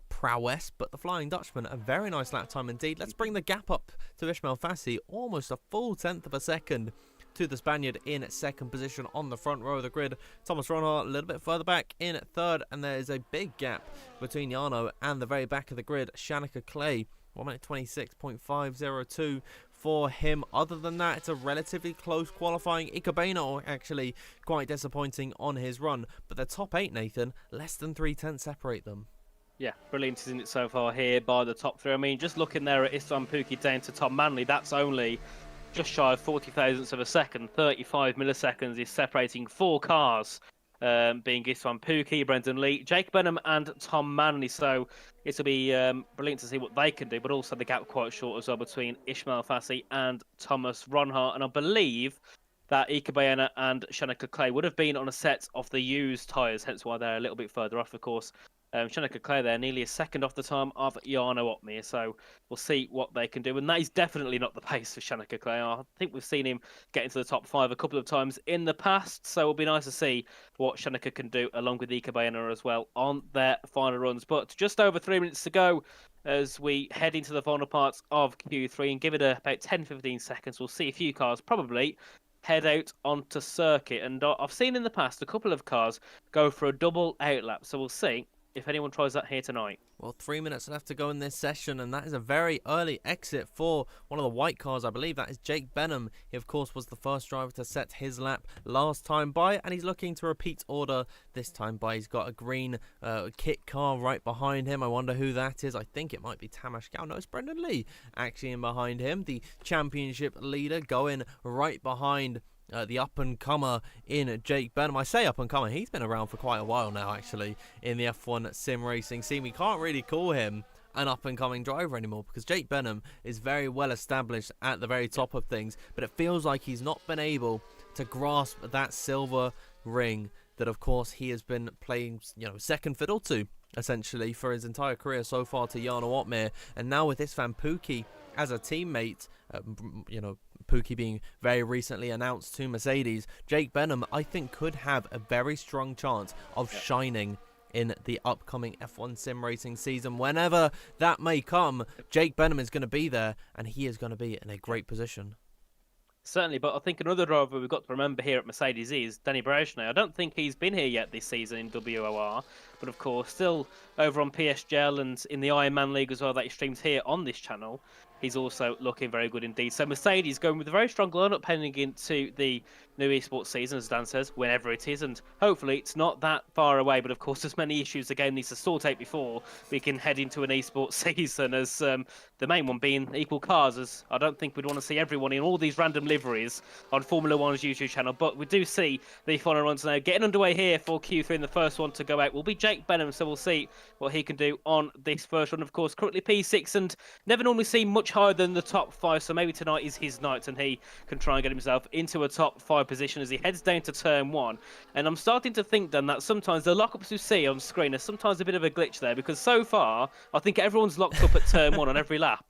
prowess, but the Flying Dutchman, a very nice lap time indeed. Let's bring the gap up to Ismail Fassi, almost a full 10th of a second to the Spaniard in second position on the front row of the grid. Thomas Ronhart a little bit further back in third, and there is a big gap between Jarno and the very back of the grid, Shanika Clay, 1 minute 26.502 for him. Other than that, it's a relatively close qualifying. Ikebana actually quite disappointing on his run, but the top 8, Nathan, less than 3 tenths separate them. Yeah, brilliant, isn't it, so far here by the top 3? I mean, just looking there at Istvan Pukki down to Tom Manley, that's only just shy of 40 thousandths of a second. 35 milliseconds is separating 4 cars, being Istvan Pukki, Brendan Lee, Jake Benham and Tom Manley. So it'll be brilliant to see what they can do, but also the gap quite short as well between Ismail Fassi and Thomas Ronhart. And I believe that Ikebana and Shanika Clay would have been on a set of the used tyres, hence why they're a little bit further off, of course. Shanika Clay there, nearly a second off the time of Jarno Opmeer, so we'll see what they can do. And that is definitely not the pace for Shanika Clay. I think we've seen him get into the top 5 a couple of times in the past, so it'll be nice to see what Shanika can do along with Ikebana as well on their final runs. But just over 3 minutes to go as we head into the final parts of Q3 and give it about 10-15 seconds. We'll see a few cars probably head out onto circuit. And I've seen in the past a couple of cars go for a double outlap, so we'll see if anyone tries that here tonight. Well, 3 minutes left to go in this session, and that is a very early exit for one of the white cars. I believe that is Jake Benham. He, of course, was the first driver to set his lap last time by, and he's looking to repeat order this time by. He's got a green kit car right behind him. I wonder who that is. I think it might be Tamas Gal. No, it's Brendan Lee actually in behind him. The championship leader going right behind the up-and-comer in Jake Benham. I say up-and-comer, he's been around for quite a while now, actually, in the F1 sim racing scene. We can't really call him an up-and-coming driver anymore because Jake Benham is very well established at the very top of things, but it feels like he's not been able to grasp that silver ring that, of course, he has been playing, second fiddle to, essentially, for his entire career so far to Jarno Opmeer. And now with Istvan Pukki as a teammate, Pukki being very recently announced to Mercedes, Jake Benham, I think, could have a very strong chance of shining in the upcoming F1 sim racing season. Whenever that may come, Jake Benham is going to be there, and he is going to be in a great position. Certainly, but I think another driver we've got to remember here at Mercedes is Danny Brezhnev. I don't think he's been here yet this season in WOR, but of course, still over on PSGL and in the Ironman League as well that he streams here on this channel. He's also looking very good indeed. So Mercedes going with a very strong lineup heading into the new esports season, as Dan says, whenever it is, and hopefully it's not that far away. But of course, there's many issues the game needs to sort out before we can head into an esports season. As the main one being equal cars, as I don't think we'd want to see everyone in all these random liveries on Formula One's YouTube channel. But we do see the final runs now getting underway here for Q3, and the first one to go out will be Jake Benham. So we'll see what he can do on this first run. Of course, currently P6 and never normally seen much higher than the top 5, so maybe tonight is his night and he can try and get himself into a top 5 position as he heads down to turn 1. And I'm starting to think then that sometimes the lockups you see on screen are sometimes a bit of a glitch there, because so far I think everyone's locked up at turn 1 on every lap.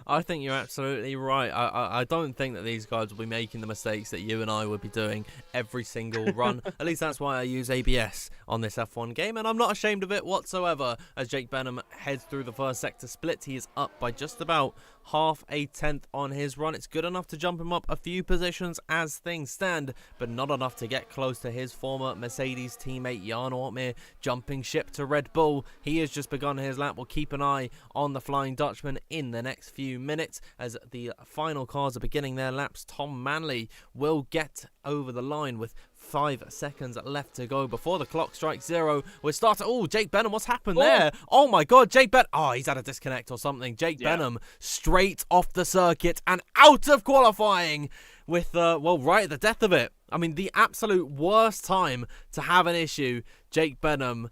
I think you're absolutely right. I don't think that these guys will be making the mistakes that you and I would be doing every single run. At least that's why I use ABS on this F1 game, and I'm not ashamed of it whatsoever. As Jake Benham heads through the first sector split, he is up by just about half a tenth on his run. It's good enough to jump him up a few positions as things stand, but not enough to get close to his former Mercedes teammate Jarno Opmeer jumping ship to Red Bull. He has just begun his lap. We'll keep an eye on the Flying Dutchman in the next few minutes as the final cars are beginning their laps. Tom Manley will get over the line with 5 seconds left to go before the clock strikes 0. We're starting. Oh, Jake Benham, what's happened there? Oh my God, Jake Benham. Oh, he's had a disconnect or something. Jake Benham straight off the circuit and out of qualifying with, right at the death of it. I mean, the absolute worst time to have an issue. Jake Benham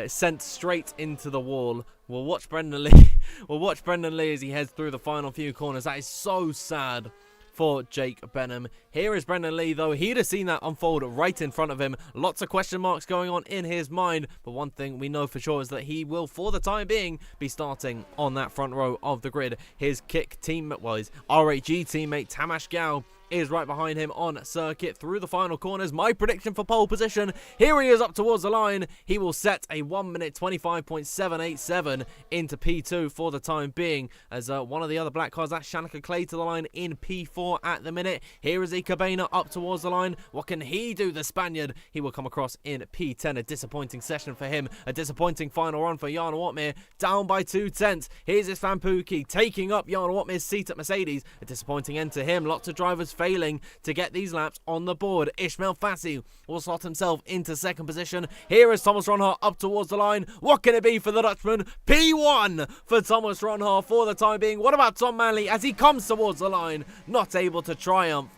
sent straight into the wall We'll watch Brendan Lee. We'll watch Brendan Lee as he heads through the final few corners. That is so sad for Jake Benham. Here is Brendan Lee, though. He'd have seen that unfold right in front of him. Lots of question marks going on in his mind, but one thing we know for sure is that he will, for the time being, be starting on that front row of the grid. His kick teammate, well, his RHG teammate, Tamas Gal, is right behind him on circuit through the final corners. My prediction for pole position, here he is up towards the line. He will set a 1 minute 25.787 into P2 for the time being, as one of the other black cars, that's Shanika Clay, to the line in P4 at the minute. Here is Cabana up towards the line. What can he do, the Spaniard? He will come across in P10. A disappointing session for him, a disappointing final run for Jarno Watmere, down by 2/10. Here's his Fampuki taking up Jarno Watmere's seat at Mercedes. A disappointing end to him. Lots of drivers failing to get these laps on the board. Ismail Fassi will slot himself into second position. Here is Thomas Ronhaar up towards the line. What can it be for the Dutchman? P1 for Thomas Ronhaar for the time being. What about Tom Manley as he comes towards the line? Not able to triumph.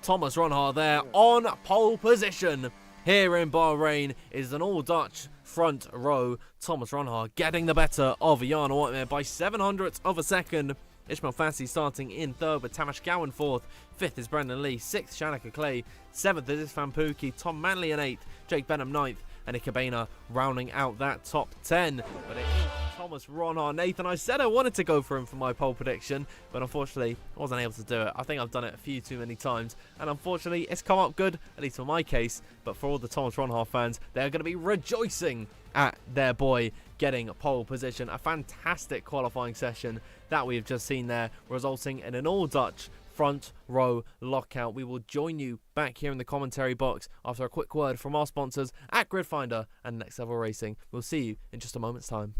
Thomas Ronhaar there on pole position. Here in Bahrain is an all-Dutch front row. Thomas Ronhaar getting the better of Jarno Watmere by 700ths of a second. Ismail Fassi starting in third with Tamas Gowan fourth. Fifth is Brendan Lee. Sixth, Shanika Clay. Seventh is Fampuki. Tom Manley in eighth. Jake Benham ninth. And Ikebana rounding out that top 10. But it is Thomas Ronhaar. Nathan, I said I wanted to go for him for my pole prediction, but unfortunately I wasn't able to do it. I think I've done it a few too many times, and unfortunately it's come up good, at least for my case. But for all the Thomas Ronhaar fans, they're going to be rejoicing at their boy getting pole position. A fantastic qualifying session that we've just seen there, resulting in an all-Dutch front row lockout. We will join you back here in the commentary box after a quick word from our sponsors at Gridfinder and Next Level Racing. We'll see you in just a moment's time.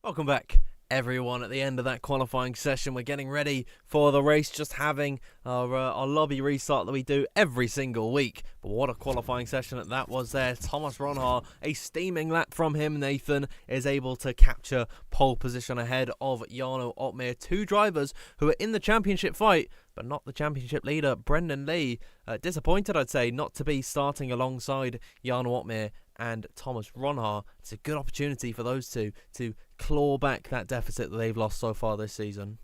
Welcome back, everyone. At the end of that qualifying session, we're getting ready for the race, just having our lobby restart that we do every single week. But what a qualifying session that was there. Thomas Ronhaar, a steaming lap from him, Nathan, is able to capture pole position ahead of Jarno Watmere. Two drivers who are in the championship fight, but not the championship leader, Brendan Lee. Disappointed, I'd say, not to be starting alongside Jarno Watmere and Thomas Ronhaar. It's a good opportunity for those two to claw back that deficit that they've lost so far this season.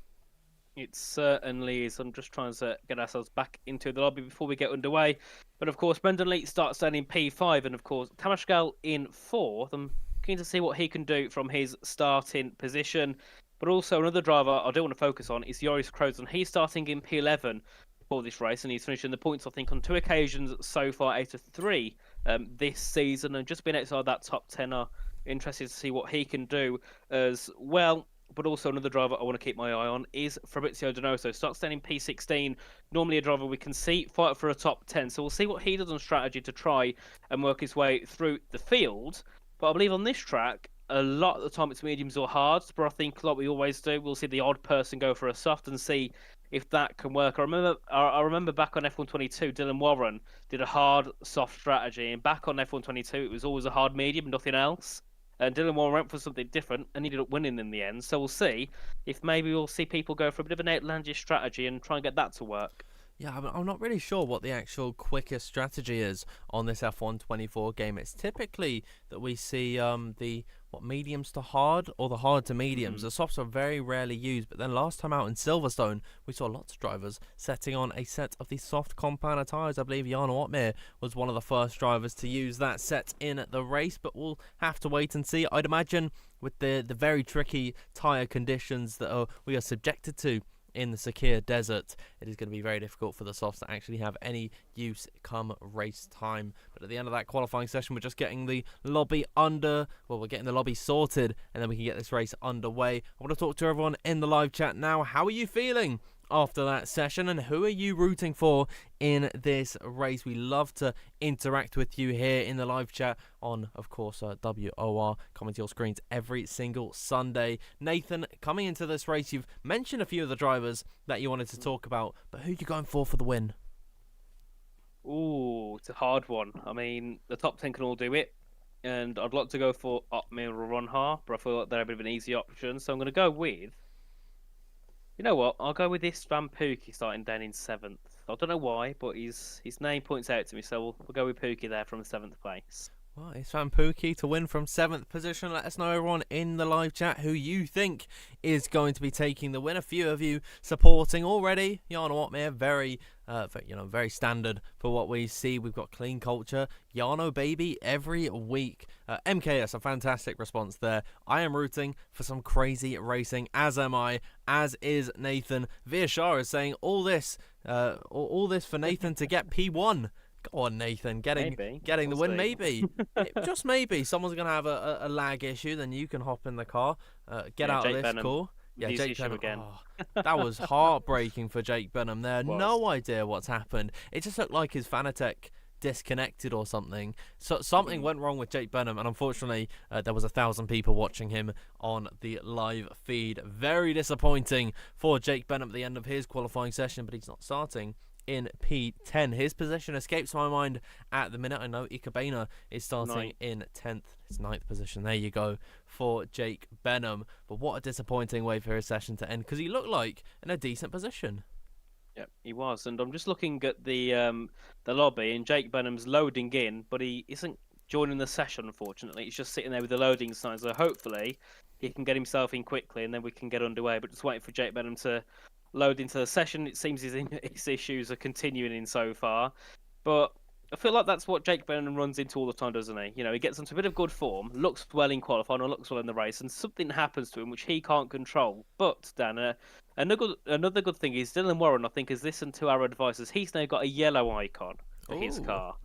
It certainly is. I'm just trying to get ourselves back into the lobby before we get underway. But of course, Brendan Lee starts down in P5, and of course, Tamashgal in 4th. I'm keen to see what he can do from his starting position. But also, another driver I do want to focus on is Joris Krozen. He's starting in P11 for this race, and he's finishing the points, I think, on 2 occasions so far out of 3 this season, and just being outside that top 10 are interested to see what he can do as well. But also another driver I want to keep my eye on is Fabrizio Donoso. Starts down in P16. Normally a driver we can see fight for a top 10. So we'll see what he does on strategy to try and work his way through the field. But I believe on this track, a lot of the time it's mediums or hards. But I think, like we always do, we'll see the odd person go for a soft and see if that can work. I remember back on F122, Dylan Warren did a hard, soft strategy. And back on F122, it was always a hard medium, nothing else. And Dylan Warren went for something different and ended up winning in the end. So we'll see if maybe we'll see people go for a bit of an outlandish strategy and try and get that to work. Yeah, I'm not really sure what the actual quickest strategy is on this F1 24 game. It's typically that we see the mediums to hard or the hard to mediums. Hmm. The softs are very rarely used, but then last time out in Silverstone, we saw lots of drivers setting on a set of the soft compound tyres. I believe Jarno Opmeer was one of the first drivers to use that set in the race, but we'll have to wait and see. I'd imagine with the very tricky tyre conditions that we are subjected to in the Sakir Desert, it is going to be very difficult for the softs to actually have any use come race time. But at the end of that qualifying session, we're just getting the lobby we're getting the lobby sorted, and then we can get this race underway. I want to talk to everyone in the live chat now. How are you feeling after that session, and who are you rooting for in this race? We love to interact with you here in the live chat on, of course, WOR, coming to your screens every single Sunday. Nathan, coming into this race, you've mentioned a few of the drivers that you wanted to talk about, but who are you going for the win? Ooh, it's a hard one. I mean, the top 10 can all do it, and I'd like to go for Otmir or Ronha, but I feel like they're a bit of an easy option, so I'm going to go with. You know what? I'll go with this Van Pookie starting down in 7th. I don't know why, but his name points out to me, so we'll go with Pookie there from 7th place. Well, it's Van Pookie to win from 7th position. Let us know, everyone, in the live chat who you think is going to be taking the win. A few of you supporting already. Jarno Opmeer, very standard for what we see. We've got clean culture. Jarno, baby, every week. MKS, a fantastic response there. I am rooting for some crazy racing, as am I, as is Nathan. Viashar is saying all this for Nathan to get P1. Go on, Nathan, getting the win. See. Maybe, just maybe, someone's gonna have a lag issue. Then you can hop in the car, get out Jake of this Benham. call. Yeah, His Jake issue Benham again. Oh, that was heartbreaking for Jake Benham. There, Was. no idea what's happened. It just looked like his Fanatec disconnected or something. So something went wrong with Jake Benham, and unfortunately, there was 1,000 people watching him on the live feed. Very disappointing for Jake Benham at the end of his qualifying session, but he's not starting in P10. His position escapes my mind at the minute. I know Ikebana is starting in 10th. His 9th position. There you go for Jake Benham. But what a disappointing way for his session to end, because he looked like in a decent position. Yeah, he was. And I'm just looking at the lobby, and Jake Benham's loading in, but he isn't joining the session, unfortunately. He's just sitting there with the loading sign. So hopefully he can get himself in quickly, and then we can get underway. But just waiting for Jake Benham to load into the session. It seems his issues are continuing in so far, but I feel like that's what Jake Benham runs into all the time, doesn't he? You know, he gets into a bit of good form, looks well in qualifying, or looks well in the race, and something happens to him which he can't control. But Dan, another good thing is Dylan Warren, I think, has listened to our advices. He's now got a yellow icon for his car.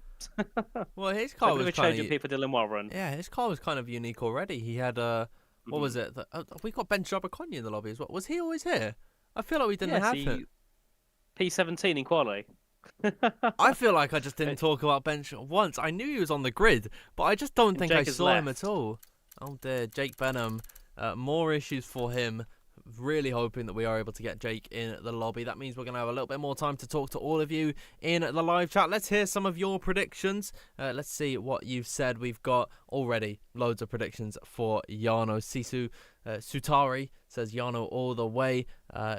Well, his So car a bit was of a change kind of people, Dylan Warren. yeah, his car was kind of unique already. He had what was it? We got Ben Jabberconny in the lobby as well. Was he always here? I feel like we didn't have him. P17 in quali. I feel like I just didn't talk about Bench once. I knew he was on the grid, but I just don't think I saw him at all. Oh dear, Jake Benham. More issues for him. Really hoping that we are able to get Jake in the lobby. That means we're going to have a little bit more time to talk to all of you in the live chat. Let's hear some of your predictions. Let's see what you've said. We've got already loads of predictions for Jarno. Sisu Sutari says Jarno all the way.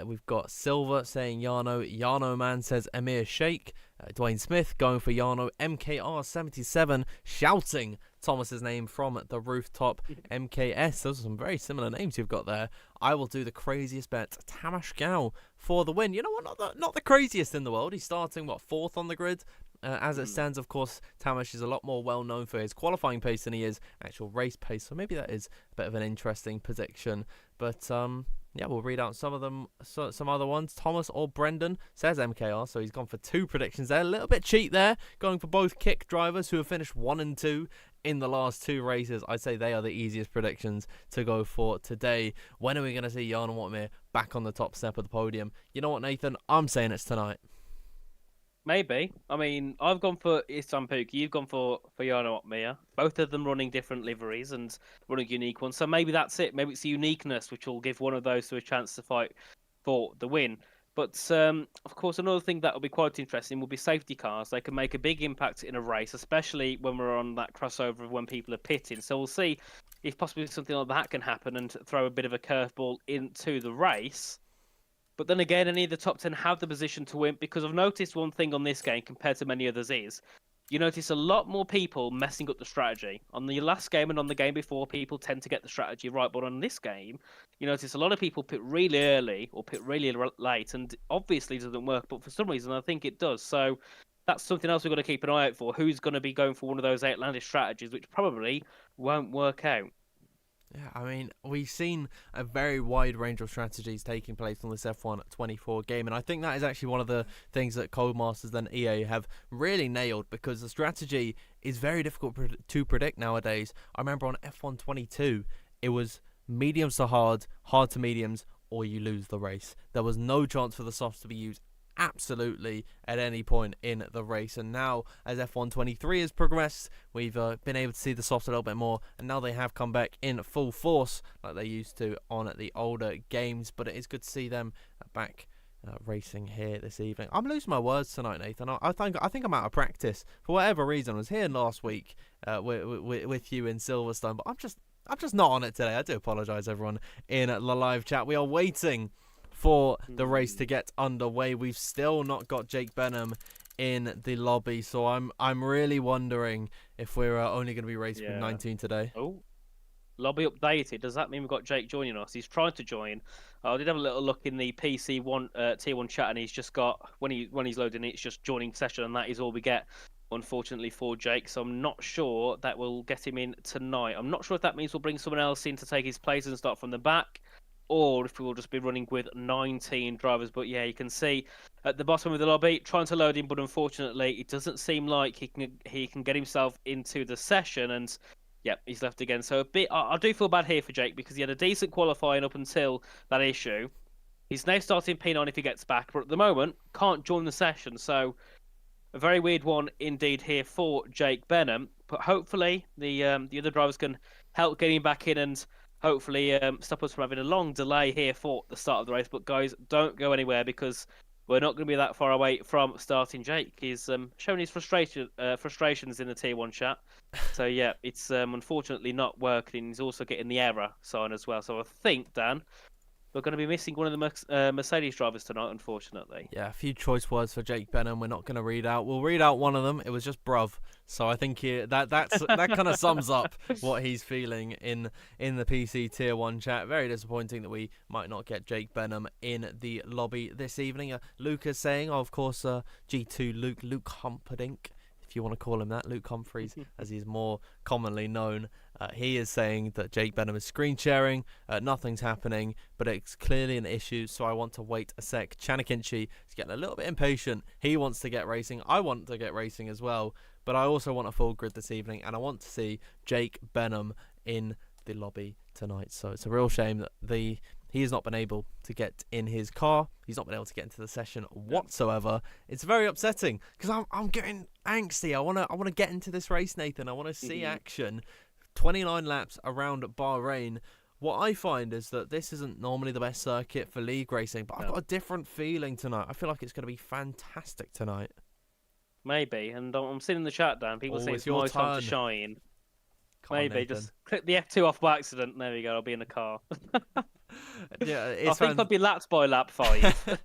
We've got Silver saying Jarno. Jarno Man says Amir Sheikh. Dwayne Smith going for Jarno. MKR77 shouting Thomas's name from the rooftop. MKS, those are some very similar names you've got there. I will do the craziest bet. Tamash Gao for the win. You know what? Not the craziest in the world. He's starting, 4th on the grid. As it stands, of course, Tamash is a lot more well known for his qualifying pace than he is actual race pace. So maybe that is a bit of an interesting prediction. But yeah, we'll read out some of them, some other ones. Thomas or Brendan says MKR, so he's gone for 2 predictions there. A little bit cheat there, going for both kick drivers who have finished 1 and 2 in the last 2 races. I'd say they are the easiest predictions to go for today. When are we going to see Jarno Opmeer back on the top step of the podium? You know what, Nathan? I'm saying it's tonight. Maybe. I mean, I've gone for Istan Pookie. You've gone for Jarno Opmeer. Both of them running different liveries and running unique ones. So maybe that's it. Maybe it's the uniqueness which will give one of those to a chance to fight for the win. But of course, another thing that will be quite interesting will be safety cars. They can make a big impact in a race, especially when we're on that crossover of when people are pitting. So we'll see if possibly something like that can happen and throw a bit of a curveball into the race. But then again, any of the top 10 have the position to win because I've noticed one thing on this game compared to many others is you notice a lot more people messing up the strategy. On the last game and on the game before, people tend to get the strategy right. But on this game, you notice a lot of people pick really early or pick really late, and obviously it doesn't work. But for some reason, I think it does. So that's something else we've got to keep an eye out for. Who's going to be going for one of those outlandish strategies, which probably won't work out. Yeah, I mean, we've seen a very wide range of strategies taking place on this F1 24 game, and I think that is actually one of the things that Codemasters and EA have really nailed, because the strategy is very difficult to predict nowadays. I remember on F1 22, it was mediums to hard, hard to mediums, or you lose the race. There was no chance for the softs to be used absolutely at any point in the race, and now as F1 23 has progressed, we've been able to see the softs a little bit more, and now they have come back in full force like they used to on the older games. But it is good to see them back racing here this evening. I'm losing my words tonight, Nathan. I think I'm out of practice for whatever reason. I was here last week with you in Silverstone, but I'm just not on it today. I do apologise, everyone in the live chat. We are waiting for the race to get underway. We've still not got Jake Benham in the lobby, so I'm really wondering if we're only going to be racing with 19 today. Oh, lobby updated. Does that mean we've got Jake joining us? He's trying to join. I did have a little look in the PC1 tier 1 chat, and he's just got when he's loading it, it's just joining session, and that is all we get, unfortunately, for Jake. So I'm not sure that we'll get him in tonight. I'm not sure if that means we'll bring someone else in to take his place and start from the back, or if we will just be running with 19 drivers. But yeah, you can see at the bottom of the lobby trying to load in, but unfortunately it doesn't seem like he can get himself into the session, and yeah, he's left again. So a bit, I do feel bad here for Jake, because he had a decent qualifying up until that issue. He's now starting P9 if he gets back, but at the moment can't join the session. So a very weird one indeed here for Jake Benham. But hopefully the other drivers can help get him back in, and hopefully stop us from having a long delay here for the start of the race. But guys, don't go anywhere, because we're not going to be that far away from starting. Jake is showing his frustrations in the Tier 1 chat. So yeah, it's unfortunately not working. He's also getting the error sign as well. So I think, Dan, we're going to be missing one of the Mercedes drivers tonight, unfortunately. Yeah, a few choice words for Jake Benham we're not going to read out. We'll read out one of them. It was just bruv. So I think that kind of sums up what he's feeling in the PC Tier 1 chat. Very disappointing that we might not get Jake Benham in the lobby this evening. Luke is saying, of course, G2 Luke Humperdinck, if you want to call him that, Luke Humphreys, as he's more commonly known. He is saying that Jake Benham is screen sharing, nothing's happening, but it's clearly an issue, so I want to wait a sec. Chanakinchi is getting a little bit impatient. He wants to get racing. I want to get racing as well, but I also want a full grid this evening, and I want to see Jake Benham in the lobby tonight. So it's a real shame that he has not been able to get in his car. He's not been able to get into the session whatsoever. It's very upsetting, because I'm getting angsty. I want to get into this race, Nathan. I want to see action. 29 laps around Bahrain. What I find is that this isn't normally the best circuit for league racing, but I've got a different feeling tonight. I feel like it's going to be fantastic tonight. Maybe, and I'm seeing in the chat, Dan, people say it's my time to shine. Maybe, just click the F2 off by accident. There we go, I'll be in the car. Yeah, I think I'd be lapped by lap 5.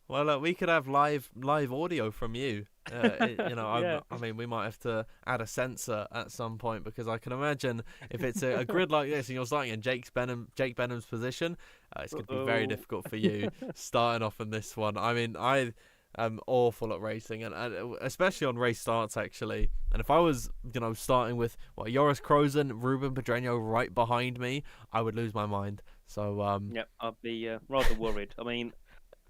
Well, we could have live audio from you. Yeah. I mean, we might have to add a sensor at some point, because I can imagine if it's a grid like this and you're starting in Jake Benham's position, it's going to be very difficult for you starting off in this one. I mean, I'm awful at racing, and especially on race starts, actually. And if I was, starting with Joris Krozen, Ruben Pedreño right behind me, I would lose my mind. So yep, I'd be rather worried. I mean,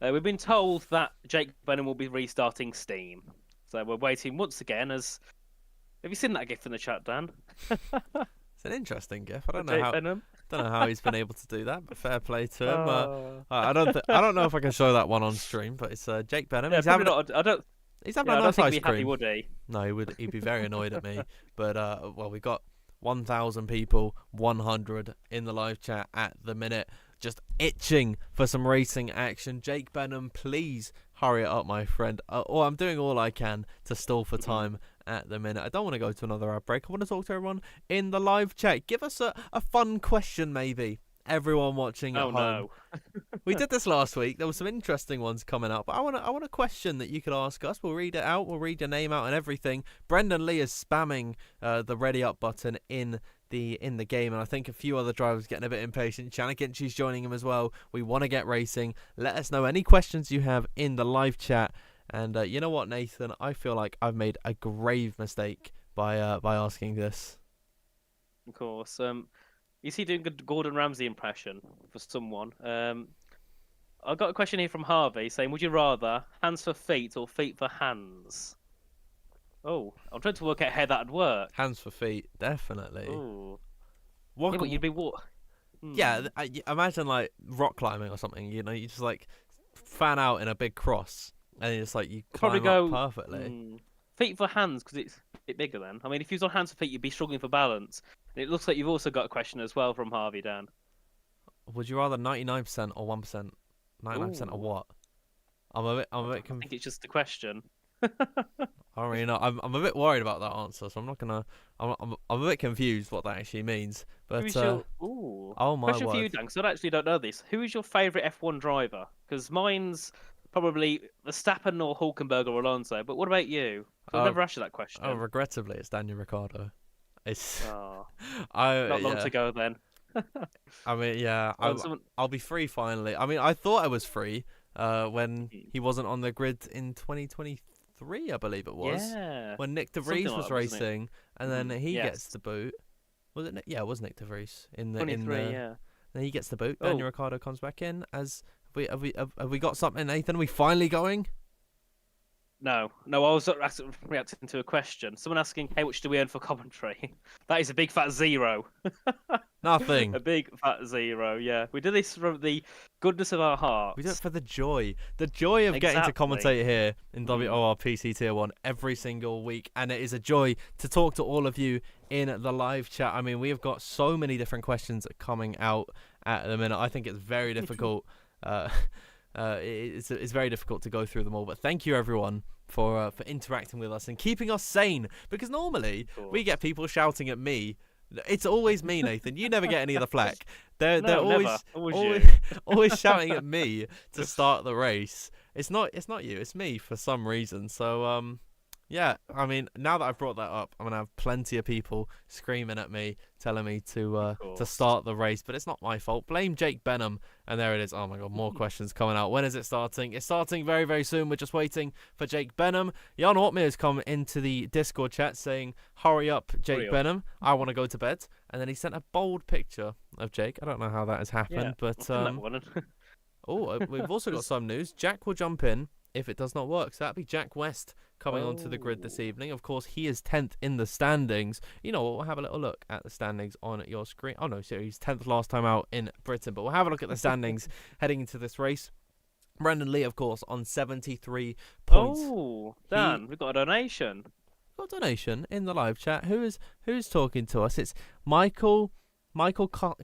we've been told that Jake Benham will be restarting Steam, so we're waiting once again. Have you seen that GIF in the chat, Dan? It's an interesting GIF. I don't know how he's been able to do that, but fair play to him. I don't know if I can show that one on stream, but it's Jake Benham. Yeah, he's having a nice ice cream. Happy, would he? No, he'd be very annoyed at me. But we got 1,000 people, 100 in the live chat at the minute, just itching for some racing action. Jake Benham, please hurry it up, my friend. I'm doing all I can to stall for time at the minute. I don't want to go to another ad break. I want to talk to everyone in the live chat. Give us a fun question, maybe. Everyone watching at home. No. we did this last week. There were some interesting ones coming up, but I want a question that you could ask us. We'll read it out. We'll read your name out and everything. Brendan Lee is spamming the ready up button in the game, and I think a few other drivers getting a bit impatient. Chanakinchi's joining him as well. We want to get racing. Let us know any questions you have in the live chat. And you know what, Nathan? I feel like I've made a grave mistake by asking this. Of course. Is he doing a Gordon Ramsay impression for someone? I've got a question here from Harvey saying, would you rather hands for feet or feet for hands? Oh, I'm trying to work out how that'd work. Hands for feet, definitely. Ooh. What? Yeah, but you'd be what? Yeah, imagine like rock climbing or something. You know, you just like fan out in a big cross, and it's like you Probably climb go up perfectly. Feet for hands because it's a bit bigger then. I mean, if you was on hands for feet, you'd be struggling for balance. And it looks like you've also got a question as well from Harvey, Dan. Would you rather 99% or 1%? 99% of what? I'm a bit I think it's just a question. I don't really know. I'm a bit worried about that answer, so I'm not gonna. I'm a bit confused what that actually means. But oh my question word. for you, Dan, because I actually don't know this. Who is your favourite F1 driver? Because mine's probably Verstappen or Hulkenberg or Alonso. But what about you? I've never asked you that question. Oh, regrettably, it's Daniel Ricciardo. It's not not long to go then. I mean, yeah, I'll be free finally. I mean, I thought I was free when he wasn't on the grid in 2023, I believe it was. Yeah. When Nick de Vries was racing, and then he gets the boot. Was it? Yeah, it was Nick de Vries in the 23. Yeah. Then he gets the boot. Daniel Ricciardo comes back in. Have we got something, Nathan? Are we finally going? No, I was reacting to a question. Someone asking, how much do we earn for commentary? That is a big fat zero. Nothing. A big fat zero, yeah. We do this from the goodness of our hearts. We do it for the joy of getting to commentate here in WOR PC Tier 1 every single week. And it is a joy to talk to all of you in the live chat. I mean, we have got so many different questions coming out at the minute. I think it's very difficult. It's very difficult to go through them all, but thank you everyone for interacting with us and keeping us sane, because normally we get people shouting at me. It's always me, Nathan. You never get any of the flack. They're always shouting at me to start the race. It's not you, it's me for some reason. So yeah, I mean, now that I've brought that up, I'm gonna have plenty of people screaming at me, telling me to start the race, but it's not my fault. Blame Jake Benham, and there it is. Oh my god, more questions coming out. When is it starting? It's starting very, very soon. We're just waiting for Jake Benham. Jan Watmir has come into the Discord chat saying, "Hurry up, Jake Benham. I want to go to bed." And then he sent a bold picture of Jake. I don't know how that has happened, but we've also got some news. Jack will jump in if it does not work. So that'd be Jack West coming onto the grid this evening. Of course, he is 10th in the standings. You know what? We'll have a little look at the standings on your screen. Oh, no, so he's 10th last time out in Britain. But we'll have a look at the standings heading into this race. Brendan Lee, of course, on 73 points. Oh, Dan, we've got a donation. Got a donation in the live chat. Who's talking to us? It's Michael Katasiak.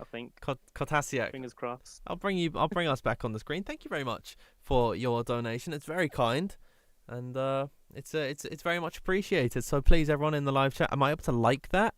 I think. Kotasiak. Fingers crossed. I'll bring us back on the screen. Thank you very much for your donation. It's very kind, and it's very much appreciated. So please, everyone in the live chat, am I able to like that?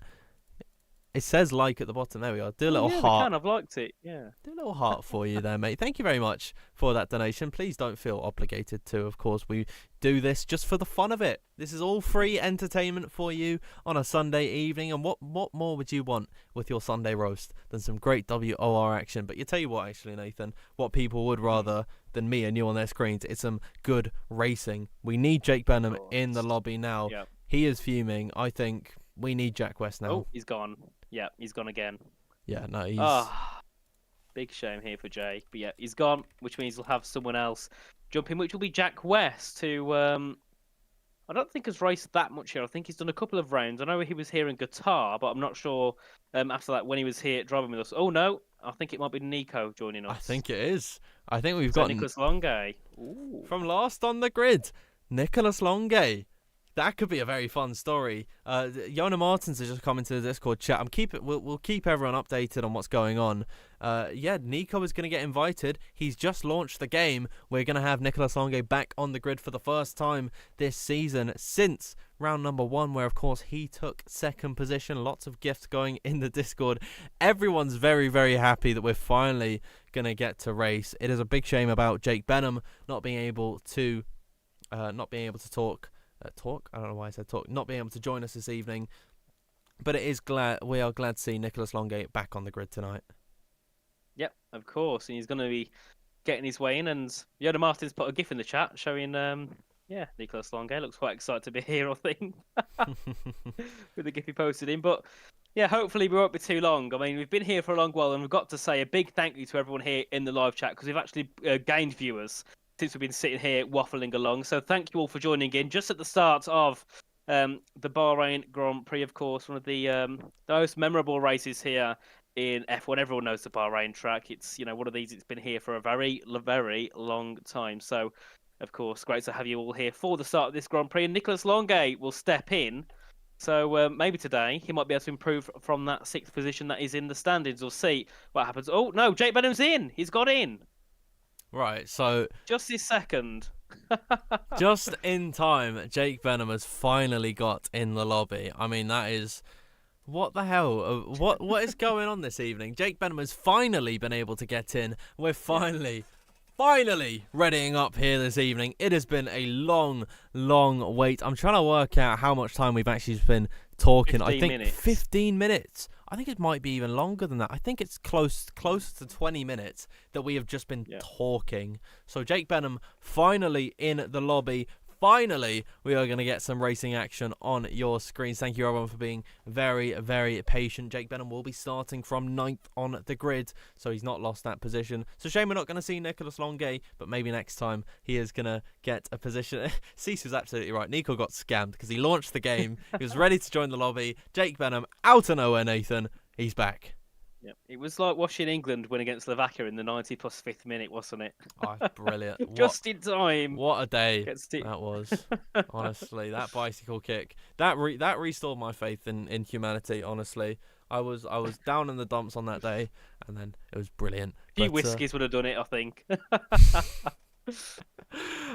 It says like at the bottom. There we are. Do a little heart. I've liked it. Yeah. Do a little heart for you there, mate. Thank you very much for that donation. Please don't feel obligated to. Of course, we do this just for the fun of it. This is all free entertainment for you on a Sunday evening. And what more would you want with your Sunday roast than some great WOR action? But you tell you what, actually, Nathan, what people would rather than me and you on their screens, it's some good racing. We need Jake Benham in the lobby now. Yep. He is fuming. I think we need Jack West now. Oh, he's gone. Yeah, he's gone again. Yeah, no, he's... big shame here for Jay. But yeah, he's gone, which means we'll have someone else jump in, which will be Jack West, who I don't think has raced that much here. I think he's done a couple of rounds. I know he was here in Qatar, but I'm not sure after that when he was here driving with us. Oh, no, I think it might be Nico joining us. I think it is. I think we've got... Nicholas Longe. Ooh. From last on the grid, Nicholas Longe. That could be a very fun story. Yona Martins has just come into the Discord chat. We'll keep everyone updated on what's going on. Yeah, Nico is going to get invited. He's just launched the game. We're going to have Nicolas Longue back on the grid for the first time this season since round number 1, where of course he took second position. Lots of gifts going in the Discord. Everyone's very, very happy that we're finally going to get to race. It is a big shame about Jake Benham not being able to talk. I don't know why I said talk. Not being able to join us this evening, but we are glad to see Nicolas Longue back on the grid tonight. Yep, of course, and he's going to be getting his way in. And Yoda Martin's put a gif in the chat showing, Nicolas Longue looks quite excited to be here, I think, with the gif he posted in. But yeah, hopefully we won't be too long. I mean, we've been here for a long while, and we've got to say a big thank you to everyone here in the live chat because we've actually gained viewers since we've been sitting here waffling along. So thank you all for joining in just at the start of the Bahrain Grand Prix, of course, one of the most memorable races here in F1. Everyone knows the Bahrain track. It's, one of these, it's been here for a very, very long time. So, of course, great to have you all here for the start of this Grand Prix. And Nicolas Longue will step in. So maybe today he might be able to improve from that 6th position that is in the standings. We'll see what happens. Oh, no, Jake Benham's in. He's got in. Right, so just this second. Just in time, Jake Benham has finally got in the lobby. I mean, that is... What the hell? What is going on this evening? Jake Benham has finally been able to get in. We're finally readying up here this evening. It has been a long wait. I'm trying to work out how much time we've actually been talking. I think 15 minutes. I think it might be even longer than that. I think it's close to 20 minutes that we have just been talking. So Jake Benham finally in the lobby. Finally, we are going to get some racing action on your screens. Thank you, everyone, for being very, very patient. Jake Benham will be starting from 9th on the grid, so he's not lost that position. So shame we're not going to see Nicolas Longue, but maybe next time he is going to get a position. Cease was absolutely right. Nico got scammed because he launched the game. He was ready to join the lobby. Jake Benham, out of nowhere, Nathan. He's back. Yeah, it was like watching England win against Slovakia in the 90 plus 5th minute, wasn't it? Oh, brilliant. Just in time. What a day that was. Honestly, that bicycle kick. That restored my faith in humanity, honestly. I was down in the dumps on that day, and then it was brilliant. A few whiskies would have done it, I think.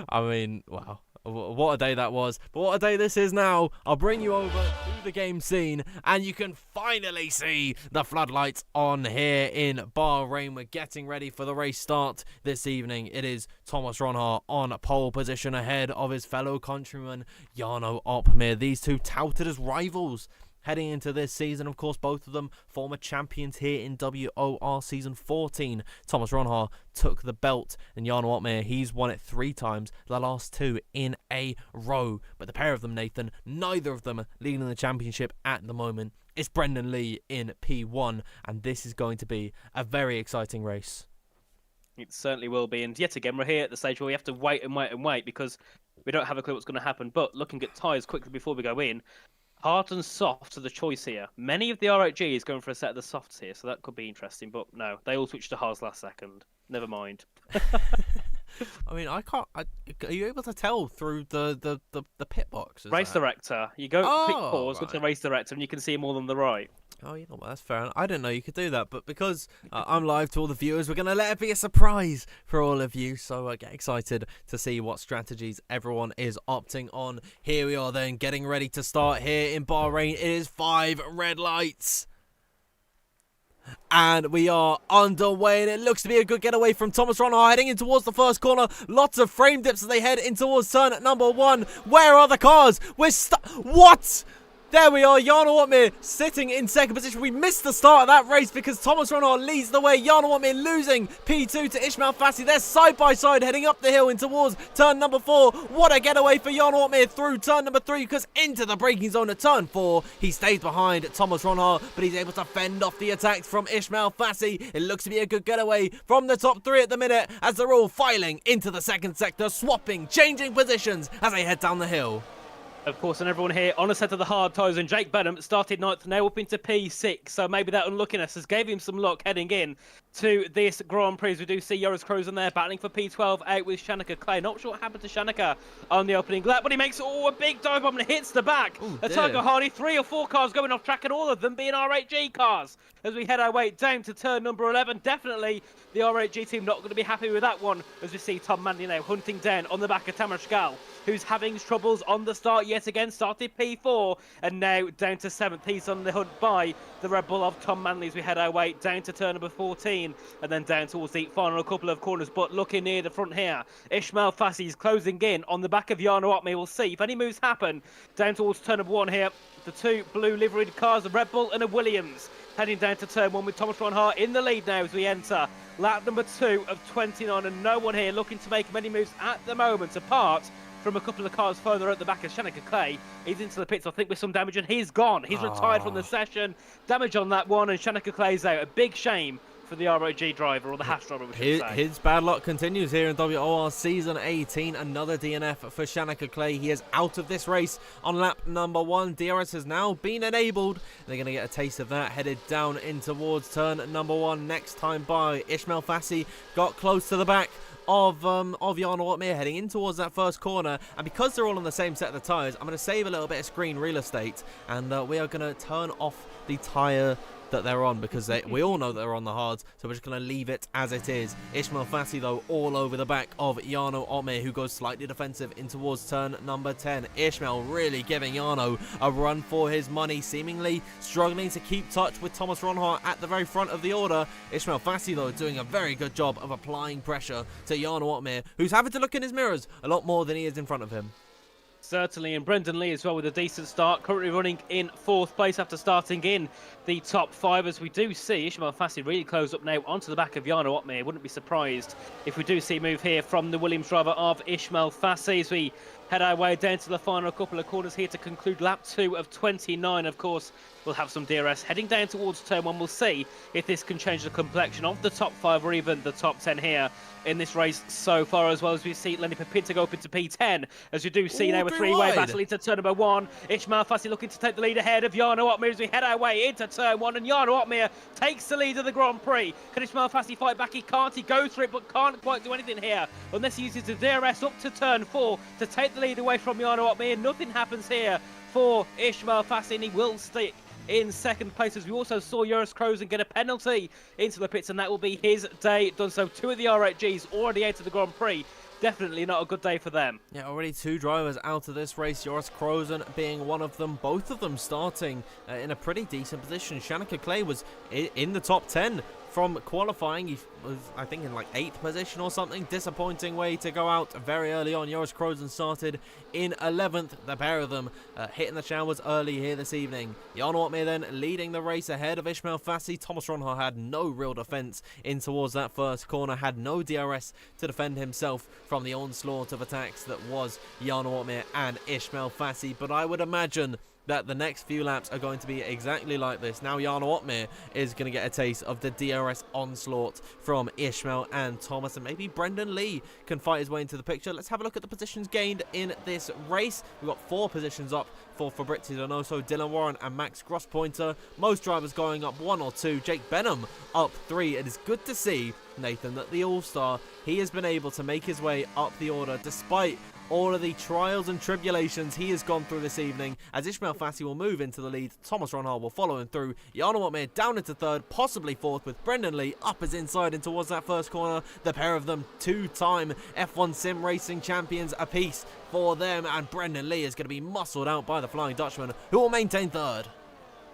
I mean, wow. What a day that was. But what a day this is now. I'll bring you over to the game scene, and you can finally see the floodlights on here in Bahrain. We're getting ready for the race start this evening. It is Thomas Ronhaar on pole position ahead of his fellow countryman Jarno Opmeer. These two touted as rivals heading into this season. Of course, both of them former champions here in WOR Season 14. Thomas Ronhaar took the belt, and Jarno Opmeer, he's won it 3 times, the last 2 in a row. But the pair of them, Nathan, neither of them are leading the championship at the moment. It's Brendan Lee in P1, and this is going to be a very exciting race. It certainly will be, and yet again, we're here at the stage where we have to wait because we don't have a clue what's going to happen. But looking at tyres quickly before we go in, hard and soft are the choice here. Many of the R8G is going for a set of the softs here, so that could be interesting. But no, they all switched to hards last second. Never mind. I mean, I can't. Are you able to tell through the pit box? Race director. You go click pause, go to race director, and you can see them all on the right. Oh, you know what? That's fair enough. I didn't know you could do that, but because I'm live to all the viewers, we're going to let it be a surprise for all of you. So get excited to see what strategies everyone is opting on. Here we are then, getting ready to start here in Bahrain. It is 5 red lights. And we are underway, and it looks to be a good getaway from Thomas Ronhaar heading in towards the first corner. Lots of frame dips as they head in towards turn number 1. Where are the cars? We're stuck. What? There we are, Jarno Opmeer sitting in second position. We missed the start of that race because Thomas Ronhaar leads the way. Jarno Opmeer losing P2 to Ismail Fassi. They're side by side heading up the hill in towards turn number 4. What a getaway for Jarno Opmeer through turn number 3 because into the braking zone at turn 4. He stays behind Thomas Ronhaar, but he's able to fend off the attacks from Ismail Fassi. It looks to be a good getaway from the top 3 at the minute as they're all filing into the second sector, swapping, changing positions as they head down the hill. Of course, and everyone here on a set of the hard tyres, and Jake Benham started 9th, now up into P6, so maybe that unluckiness has gave him some luck heading in. to this Grand Prix. We do see Joris Krozen there battling for P12 out with Shanika Clay. Not sure what happened to Shanika on the opening lap, but he makes a big dive bomb and hits the back. A Tiger Hardy, 3 or 4 cars going off track, and all of them being R8G cars. As we head our way down to turn number 11, definitely the R8G team not going to be happy with that one, as we see Tom Manley now hunting down on the back of Tamara Shkal, who's having troubles on the start yet again. Started P4 and now down to 7th. He's on the hunt by the Red Bull of Tom Manley as we head our way down to turn number 14 and then down towards the final couple of corners. But looking near the front here, Ismail Fassi's closing in on the back of Jarno Otme. We'll see if any moves happen down towards turn number 1 here. The 2 blue liveried cars, a Red Bull and a Williams, heading down to turn 1 with Thomas Ronhart in the lead now as we enter lap number 2 of 29, and no one here looking to make many moves at the moment apart from a couple of cars further at the back of Shanika Clay. He's into the pits, I think, with some damage, and he's gone. He's retired from the session. Damage on that one, and Shanika Clay's out. A big shame for the ROG driver, or the Haas driver, we should say. His bad luck continues here in WOR Season 18. Another DNF for Shanika Clay. He is out of this race on lap number 1. DRS has now been enabled. They're going to get a taste of that, headed down in towards turn number 1. Next time by, Ismail Fassi got close to the back of Jarno Otmir heading in towards that first corner, and because they're all on the same set of the tyres, I'm going to save a little bit of screen real estate, and we are going to turn off the tyre that they're on, because we all know that they're on the hards, so we're just going to leave it as it is. Ismail Fassi, though, all over the back of Jarno Otmir, who goes slightly defensive in towards turn number 10. Ismail really giving Jarno a run for his money, seemingly struggling to keep touch with Thomas Ronhart at the very front of the order. Ismail Fassi, though, doing a very good job of applying pressure to Jarno Otmir, who's having to look in his mirrors a lot more than he is in front of him. Certainly, and Brendan Lee as well with a decent start, currently running in 4th place after starting in the top 5, as we do see Ismail Fassi really close up now onto the back of Jarno Otmir. Wouldn't be surprised if we do see a move here from the Williams driver of Ismail Fassi as we head our way down to the final couple of corners here to conclude lap 2 of 29. Of course, we'll have some DRS heading down towards turn 1. We'll see if this can change the complexion of the top 5 or even the top 10 here in this race so far, as well as we see Lenny Pepinto go up into P10, as we do see now a 3-way battle into turn number 1. Ismail Fassi looking to take the lead ahead of Jarno Otmir as we head our way into turn 1, and Jarno Otmir takes the lead of the Grand Prix. Can Ismail Fassi fight back? He can't. He goes for it, but can't quite do anything here unless he uses the DRS up to turn 4 to take the lead away from Jarno Otmir. Nothing happens here for Ismail Fassi, and he will stick in 2nd place, as we also saw Joris Krozen get a penalty into the pits, and that will be his day done. So 2 of the R8Gs already out of the Grand Prix. Definitely not a good day for them. Yeah, already 2 drivers out of this race, Joris Krozen being one of them, both of them starting in a pretty decent position. Shanika Clay was in the top 10 from qualifying. He was, I think, in like 8th position or something. Disappointing way to go out very early on. Joris Krozen started in 11th. The pair of them hitting the showers early here this evening. Jarno Otmir then leading the race ahead of Ismail Fassi. Thomas Ronhart had no real defence in towards that first corner, had no DRS to defend himself from the onslaught of attacks that was Jarno Otmir and Ismail Fassi. But I would imagine that the next few laps are going to be exactly like this. Now Jarno Otmir is going to get a taste of the DRS onslaught from Ismail and Thomas, and maybe Brendan Lee can fight his way into the picture. Let's have a look at the positions gained in this race. We've got 4 positions up for Fabrizio Donoso, Dylan Warren and Max Grosspointer. Most drivers going up 1 or 2. Jake Benham up 3. It is good to see, Nathan, that the All-Star, he has been able to make his way up the order despite all of the trials and tribulations he has gone through this evening, as Ismail Fassi will move into the lead. Thomas Ronhart will follow him through. Jarno Otmir down into 3rd, possibly 4th, with Brendan Lee up his inside in towards that first corner. The pair of them 2-time F1 Sim Racing champions apiece for them, and Brendan Lee is going to be muscled out by the Flying Dutchman, who will maintain 3rd.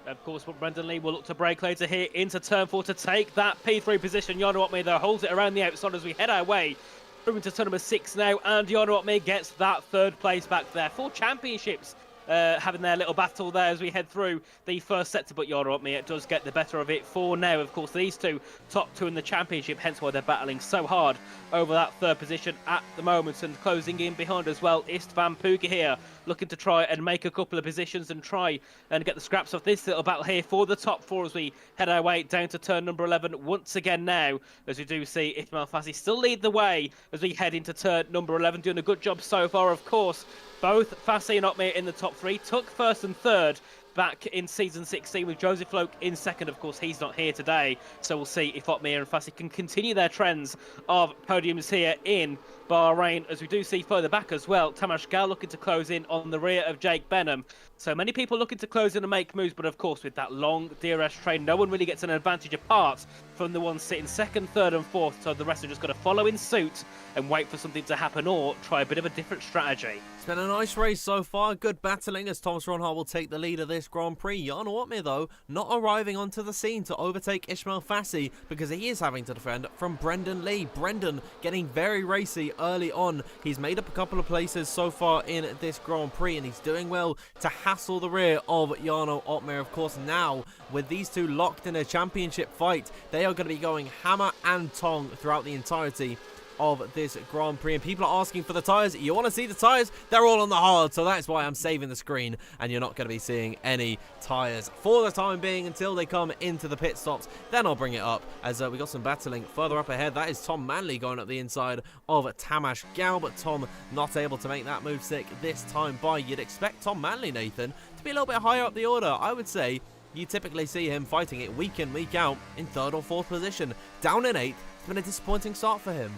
Of course, but Brendan Lee will look to brake later here into turn 4 to take that P3 position. Jarno Otmir, though, holds it around the outside as we head our way through into turn number 6 now, and Jarno Otmir gets that 3rd place back there. 4 championships having their little battle there as we head through the first sector, but Jarno Otmir does get the better of it for now. Of course, these 2 top 2 in the championship, hence why they're battling so hard over that 3rd position at the moment. And closing in behind as well, Istvan Puga here, looking to try and make a couple of positions and try and get the scraps of this little battle here for the top 4 as we head our way down to turn number 11 once again now, as we do see Ismail Fassi still lead the way as we head into turn number 11, doing a good job so far. Of course, both Fassi and Otmir in the top 3, took 1st and 3rd back in season 16 with Joseph Loke in second. Of course, he's not here today, so we'll see if Otmir and Fassi can continue their trends of podiums here in Bahrain, as we do see further back as well. Tamas Gal looking to close in on the rear of Jake Benham. So many people looking to close in and make moves, but of course with that long DRS train, no one really gets an advantage apart from the ones sitting second, third and fourth. So the rest are just going to follow in suit and wait for something to happen or try a bit of a different strategy. It's been a nice race so far, good battling as Thomas Ronhart will take the lead of this Grand Prix. Jarno Opmeer though, not arriving onto the scene to overtake Ismail Fassi because he is having to defend from Brendan Lee. Brendan getting very racy early on. He's made up a couple of places so far in this Grand Prix and he's doing well to hassle the rear of Jarno Opmeer. Of course, now with these two locked in a championship fight, they are going to be going hammer and tong throughout the entirety of this Grand Prix, and people are asking for the tyres. You want to see the tyres? They're all on the hard, so that's why I'm saving the screen and you're not going to be seeing any tyres for the time being until they come into the pit stops. Then I'll bring it up as we got some battling further up ahead. That is Tom Manley going up the inside of Tamas Gal, but Tom not able to make that move stick this time by. You'd expect Tom Manley, Nathan, to be a little bit higher up the order. I would say you typically see him fighting it week in, week out in third or fourth position. Down in eighth, it's been a disappointing start for him.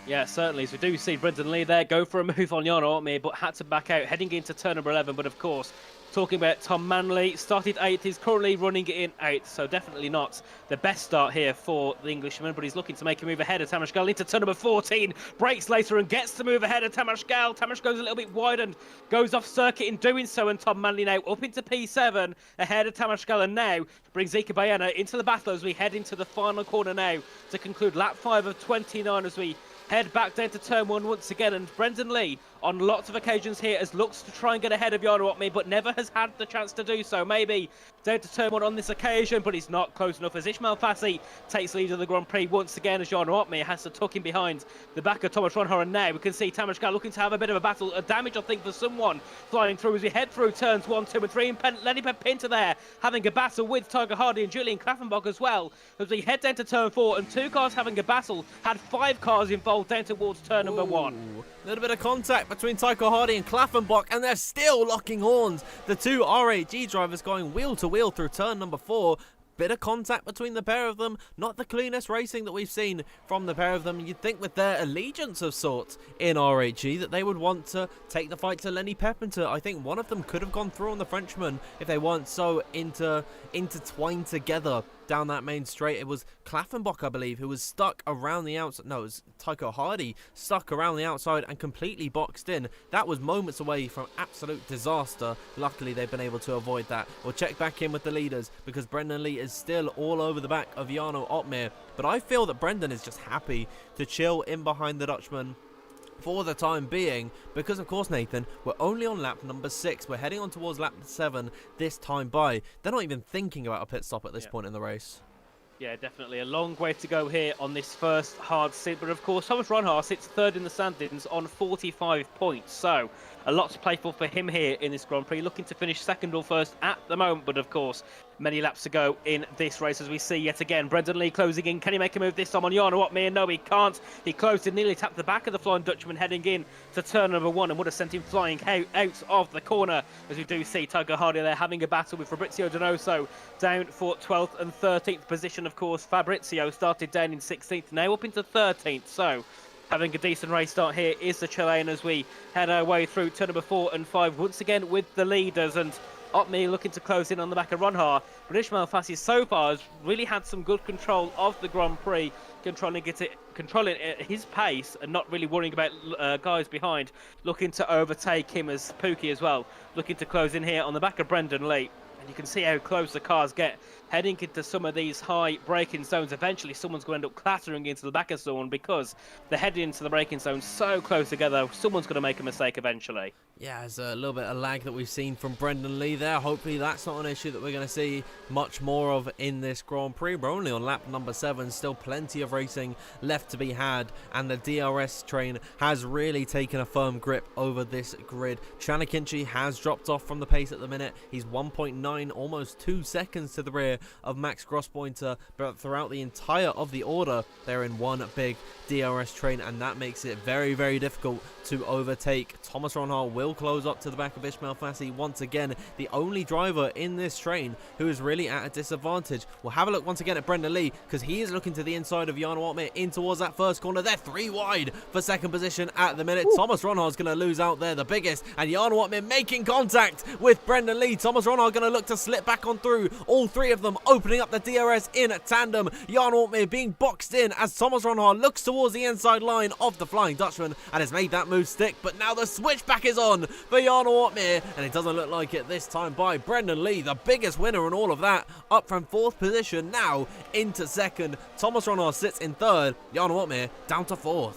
Yeah, certainly. So we do see Brendan Lee there go for a move on Jarno Opmeer, but had to back out heading into turn number 11. But of course, talking about Tom Manley, started 8th, he's currently running in 8th, so definitely not the best start here for the Englishman, but he's looking to make a move ahead of Tamas Gal into turn number 14, breaks later and gets the move ahead of Tamas Gal. Tamas goes a little bit wide and goes off circuit in doing so, and Tom Manley now up into P7 ahead of Tamas Gal, and now brings Zika Bayana into the battle as we head into the final corner now to conclude lap 5 of 29 as we head back down to turn 1 once again. And Brendan Lee on lots of occasions here has looked to try and get ahead of Jarno Opmeer, but never has had the chance to do so. Maybe down to turn 1 on this occasion, but he's not close enough as Ismail Fassi takes lead of the Grand Prix once again as Jarno Opmeer has to tuck in behind the back of Thomas Ronhart. And now we can see Tamas Gal looking to have a bit of a battle, a damage I think for someone flying through as we head through turns 1, 2 and 3, and Lenny Pinter there having a battle with Tiger Hardy and Julian Klaffenbach as well as we head down to turn 4, and 2 cars having a battle, had 5 cars involved down towards turn number 1. A little bit of contact between Tycho Hardy and Klaffenbach, and they're still locking horns. The two R8G drivers going wheel to wheel through turn number 4. Bit of contact between the pair of them. Not the cleanest racing that we've seen from the pair of them. You'd think with their allegiance of sorts in RHG that they would want to take the fight to Lenny Pepinter. I think one of them could have gone through on the Frenchman if they weren't so intertwined together down that main straight. It was Klaffenbach, I believe, who was stuck around the outside. No, it was Tycho Hardy stuck around the outside and completely boxed in. That was moments away from absolute disaster. Luckily, they've been able to avoid that. We'll check back in with the leaders because Brendan Lee is still all over the back of Jarno Opmeer. But I feel that Brendan is just happy to chill in behind the Dutchman for the time being, because of course, Nathan, we're only on lap number 6. We're heading on towards lap 7 this time by. They're not even thinking about a pit stop at this point in the race. Yeah, definitely a long way to go here on this first hard sit, but of course Thomas Ronhart sits 3rd in the standings on 45 points, so a lot to play for him here in this Grand Prix, looking to finish 2nd or 1st at the moment, but of course many laps to go in this race as we see yet again Brendan Lee closing in. Can he make a move this time on Jarno Opmeer? No, he can't. He closed and nearly tapped the back of the Flying Dutchman heading in to turn number 1 and would have sent him flying out of the corner, as we do see Tiger Hardy there having a battle with Fabrizio Donoso down for 12th and 13th position. Of course, Fabrizio started down in 16th, now up into 13th, so having a decent race start here is the Chilean as we head our way through turn number 4 and 5 once again with the leaders, and Opmeer looking to close in on the back of Ronhart. But Ismail Fassi so far has really had some good control of the Grand Prix, controlling it at his pace and not really worrying about guys behind looking to overtake him, as Pookie as well looking to close in here on the back of Brendan Lee. And you can see how close the cars get heading into some of these high braking zones. Eventually someone's going to end up clattering into the back of someone because they're heading into the braking zone so close together. Someone's going to make a mistake eventually. Yeah, there's a little bit of lag that we've seen from Brendan Lee there. Hopefully that's not an issue that we're going to see much more of in this Grand Prix. We're only on lap number 7, still plenty of racing left to be had, and the DRS train has really taken a firm grip over this grid. Chanakinchi has dropped off from the pace at the minute. He's 1.9, almost 2 seconds to the rear of Max Grosspointer, but throughout the entire of the order, they're in one big DRS train, and that makes it very, very difficult to overtake. Thomas Ronhart will will close up to the back of Ismail Fassi once again, the only driver in this train who is really at a disadvantage. We'll have a look once again at Brendan Lee, because he is looking to the inside of Jan Watmir in towards that first corner. They're 3 wide for second position at the minute. Thomas Ronhard's going to lose out there, the biggest, and Jan Watmir making contact with Brendan Lee. Thomas Ronhard going to look to slip back on through. All 3 of them opening up the DRS in tandem. Jan Watmir being boxed in as Thomas Ronhard looks towards the inside line of the Flying Dutchman and has made that move stick, but now the switchback is on for Jan Watmir, and it doesn't look like it this time by Brendan Lee, the biggest winner in all of that, up from 4th position now into 2nd. Thomas Ronhard sits in 3rd, Jan Watmir down to 4th.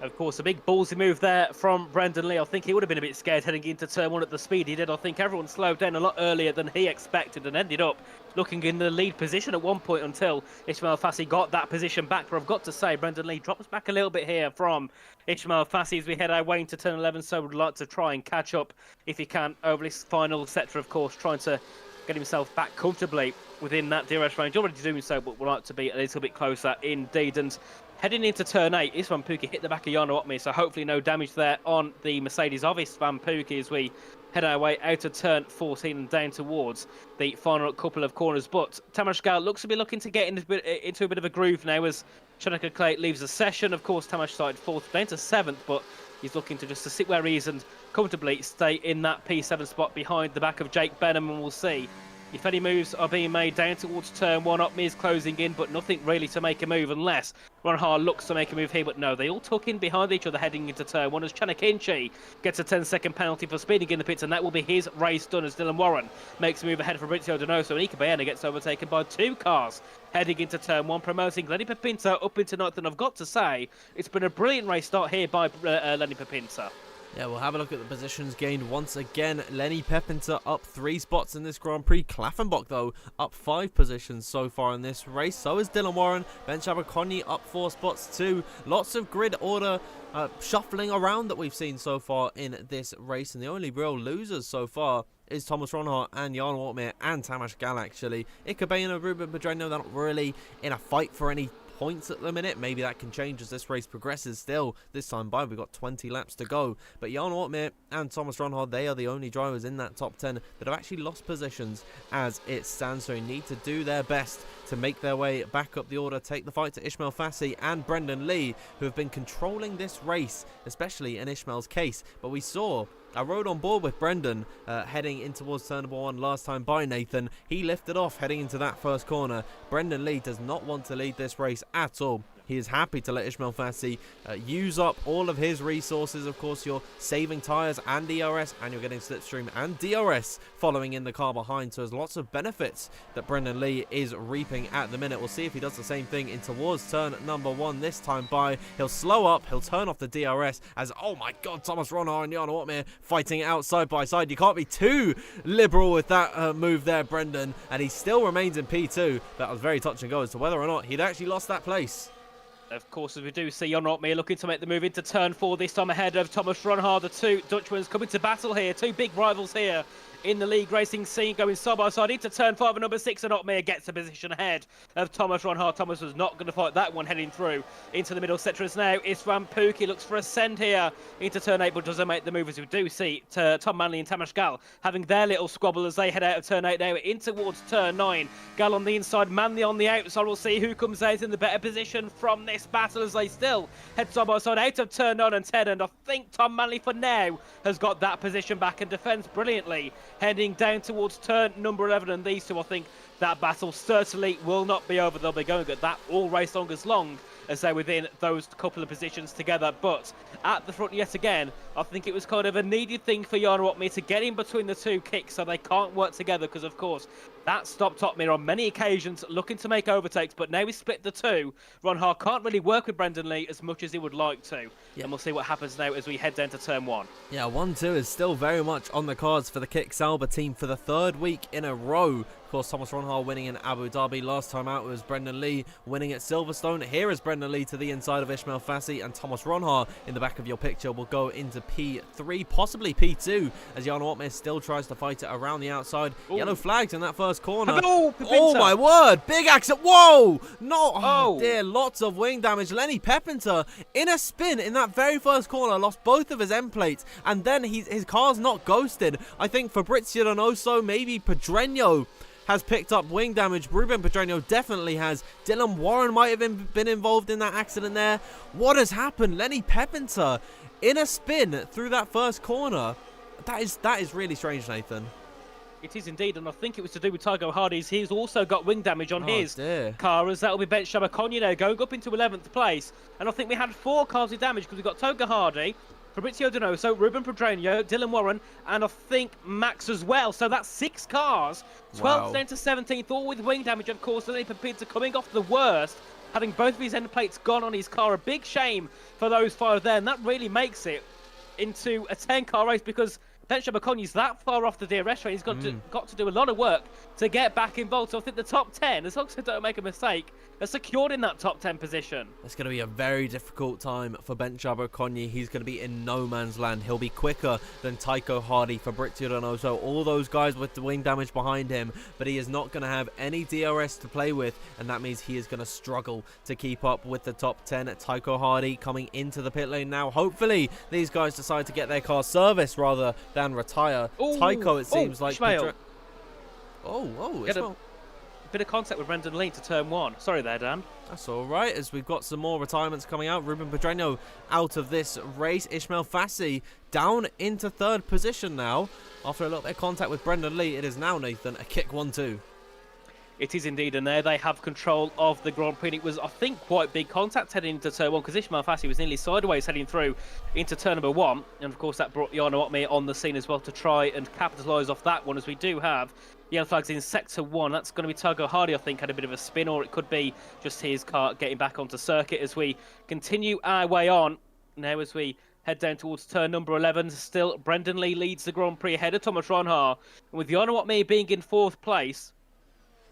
Of course, a big ballsy move there from Brendan Lee. I think he would have been a bit scared heading into turn 1 at the speed he did. I think everyone slowed down a lot earlier than he expected and ended up looking in the lead position at one point until Ismail Fassi got that position back. But I've got to say, Brendan Lee drops back a little bit here from Ismail Fassi as we head our way into turn 11. So would like to try and catch up if he can over this final sector, of course, trying to get himself back comfortably within that DRS range. Already doing so, but would like to be a little bit closer indeed. And heading into turn 8, Istvan Pukki hit the back of Jan Watmir, so hopefully no damage there on the Mercedes of Istvan Pukki as we head our way out of turn 14 and down towards the final couple of corners. But Tamás Gál looks to be looking to get into a bit of a groove now as Shanika Clay leaves the session. Of course, Tamás started 4th, down to 7th, but he's looking to just to sit where he is and comfortably stay in that P7 spot behind the back of Jake Benham, and we'll see if any moves are being made down towards turn 1. Opmir's closing in, but nothing really to make a move unless Ronhard looks to make a move here. But no, they all tuck in behind each other heading into turn 1 as Chanakinchi gets a 10-second penalty for speeding in the pits, and that will be his race done as Dylan Warren makes a move ahead for Fabrizio Donoso, and Ika Baena gets overtaken by 2 cars heading into turn 1, promoting Lenny Pepinta up into 9th. And I've got to say, it's been a brilliant race start here by Lenny Pepinta. Yeah, we'll have a look at the positions gained once again. Lenny Pepinter up 3 spots in this Grand Prix. Klaffenbach, though, up 5 positions so far in this race. So is Dylan Warren. Ben Abercrombie up 4 spots too. Lots of grid order shuffling around that we've seen so far in this race. And the only real losers so far is Thomas Ronhard and Jan Watmir and Tamás Gál, actually. Ika Baena, Ruben Pedreno, they're not really in a fight for any points at the minute. Maybe that can change as this race progresses. Still, this time by, we've got 20 laps to go. But Jan Watmir and Thomas Ronhard, they are the only drivers in that top 10 that have actually lost positions as it stands. So they need to do their best to make their way back up the order, take the fight to Ismail Fassi and Brendan Lee, who have been controlling this race, especially in Ishmael's case. But we saw, I rode on board with Brendan heading in towards turn number 1 last time by Nathan. He lifted off heading into that first corner. Brendan Lee does not want to lead this race at all. He is happy to let Ismail Fassi use up all of his resources. Of course, you're saving tyres and DRS, and you're getting slipstream and DRS following in the car behind. So there's lots of benefits that Brendan Lee is reaping at the minute. We'll see if he does the same thing in towards turn number 1 this time by. He'll slow up, he'll turn off the DRS as, oh my god, Thomas Ronhard and Jan Watmir fighting it out side by side. You can't be too liberal with that move there, Brendan, and he still remains in P2. That was very touch and go as to whether or not he'd actually lost that place. Of course, as we do see Jan Watmir looking to make the move into turn 4, this time ahead of Thomas Ronhard. The 2 Dutchmans coming to battle here, 2 big rivals here in the league racing scene, going side by side into turn 5 and number 6, and Otmir gets a position ahead of Thomas Ronhard. Thomas was not going to fight that one heading through into the middle sector as now Istvan Pukki looks for a send here into turn 8, but doesn't make the move, as we do see Tom Manley and Tamás Gál having their little squabble as they head out of turn 8 now in towards turn 9. Gál on the inside, Manley on the outside. We'll see who comes out in the better position from this battle as they still head side by side out of turn 9 and 10, and I think Tom Manley for now has got that position back and defends brilliantly heading down towards turn number 11, and these two, I think that battle certainly will not be over. They'll be going at that all race long as they're within those couple of positions together. But at the front yet again, I think it was kind of a needed thing for Jan Watmir to get in between the 2 kicks so they can't work together, because of course that stopped Otmir on many occasions looking to make overtakes, but now we split the 2. Ronhard can't really work with Brendan Lee as much as he would like to. Yeah. And we'll see what happens now as we head down to turn 1. Yeah, 1-2 is still very much on the cards for the Kick Sauber team for the 3rd week in a row. Of course, Thomas Ronhar winning in Abu Dhabi. Last time out, it was Brendan Lee winning at Silverstone. Here is Brendan Lee to the inside of Ismail Fassi, and Thomas Ronhar in the back of your picture will go into P3, possibly P2, as Jan Watmir still tries to fight it around the outside. Ooh. Yellow flags in that first corner. Oh, my word! Big accident. Whoa! No, Oh. dear, lots of wing damage. Lenny Pepinter in a spin in that very first corner lost both of his end plates, and then his car's not ghosted. I think Fabrizio Donoso, maybe Pedreño has picked up wing damage. Ruben Pedreño definitely has. Dylan Warren might have been involved in that accident there. What has happened? Lenny Pepinter in a spin through that first corner. That is really strange, Nathan. It is indeed, and I think it was to do with Tygo Hardy's. He's also got wing damage on his car, as that will be Ben Shabakonya now going up into 11th place. And I think we had 4 cars with damage because we've got Toga Hardy, Fabrizio Donoso, Ruben Pedreño, Dylan Warren, and I think Max as well. So that's 6 cars, 12th down to 17th, all with wing damage, of course. Lenny Pepinter coming off the worst, having both of his end plates gone on his car. A big shame for those 5 there, and that really makes it into a 10-car race because Ben Shabakonya's that far off the DRS train. He's got to do a lot of work to get back involved. So I think the top 10, as long as they don't make a mistake, are secured in that top 10 position. It's going to be a very difficult time for Ben Shabakonya. He's going to be in no man's land. He'll be quicker than Tycho Hardy, Fabrizio Donoso, all those guys with the wing damage behind him, but he is not going to have any DRS to play with, and that means he is going to struggle to keep up with the top 10. Tycho Hardy coming into the pit lane now. Hopefully, these guys decide to get their car serviced rather than retire. Ooh. Tycho, it seems like... Ishmael. Ishmael. Bit of contact with Brendan Lee to turn 1. Sorry there, Dan. That's all right, as we've got some more retirements coming out. Ruben Pedreño out of this race. Ismail Fassi down into 3rd position now. After a little bit of contact with Brendan Lee, it is now, Nathan, a kick 1-2. It is indeed, and there they have control of the Grand Prix. It was, I think, quite big contact heading into turn 1 because Ismail Fassi was nearly sideways heading through into turn number 1. And of course, that brought Jan Watmir on the scene as well to try and capitalise off that one, as we do have yellow flags in sector 1. That's going to be Tygo Hardy, I think, had a bit of a spin, or it could be just his car getting back onto circuit as we continue our way on. Now, as we head down towards turn number 11, still Brendan Lee leads the Grand Prix ahead of Thomas Ronhar. And with Jan Watmir being in 4th place,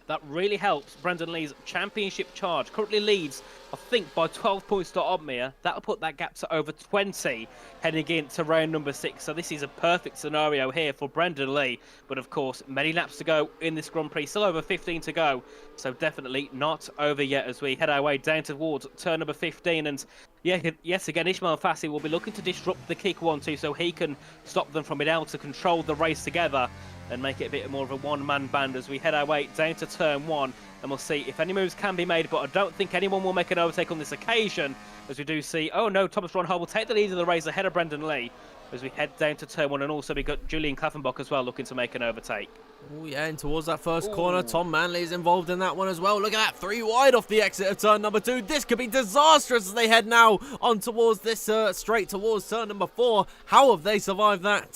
that really helps Brendan Lee's championship charge. Currently leads, I think, by 12 points to Uppbeat. That'll put that gap to over 20 heading into round number 6. So this is a perfect scenario here for Brendan Lee. But of course, many laps to go in this Grand Prix. Still over 15 to go. So definitely not over yet as we head our way down towards turn number 15. And yeah, yes, again, Ismail Fassi will be looking to disrupt the kick 1-2 so he can stop them from being able to control the race together and make it a bit more of a one-man band as we head our way down to turn 1. And we'll see if any moves can be made, but I don't think anyone will make an overtake on this occasion, as we do see, oh no, Thomas Ronhar will take the lead of the race ahead of Brendan Lee as we head down to turn 1. And also we've got Julian Klaffenbach as well looking to make an overtake. Oh yeah, and towards that first corner, Tom Manley is involved in that one as well. Look at that, 3 wide off the exit of turn number 2. This could be disastrous as they head now on towards this straight towards turn number 4. How have they survived that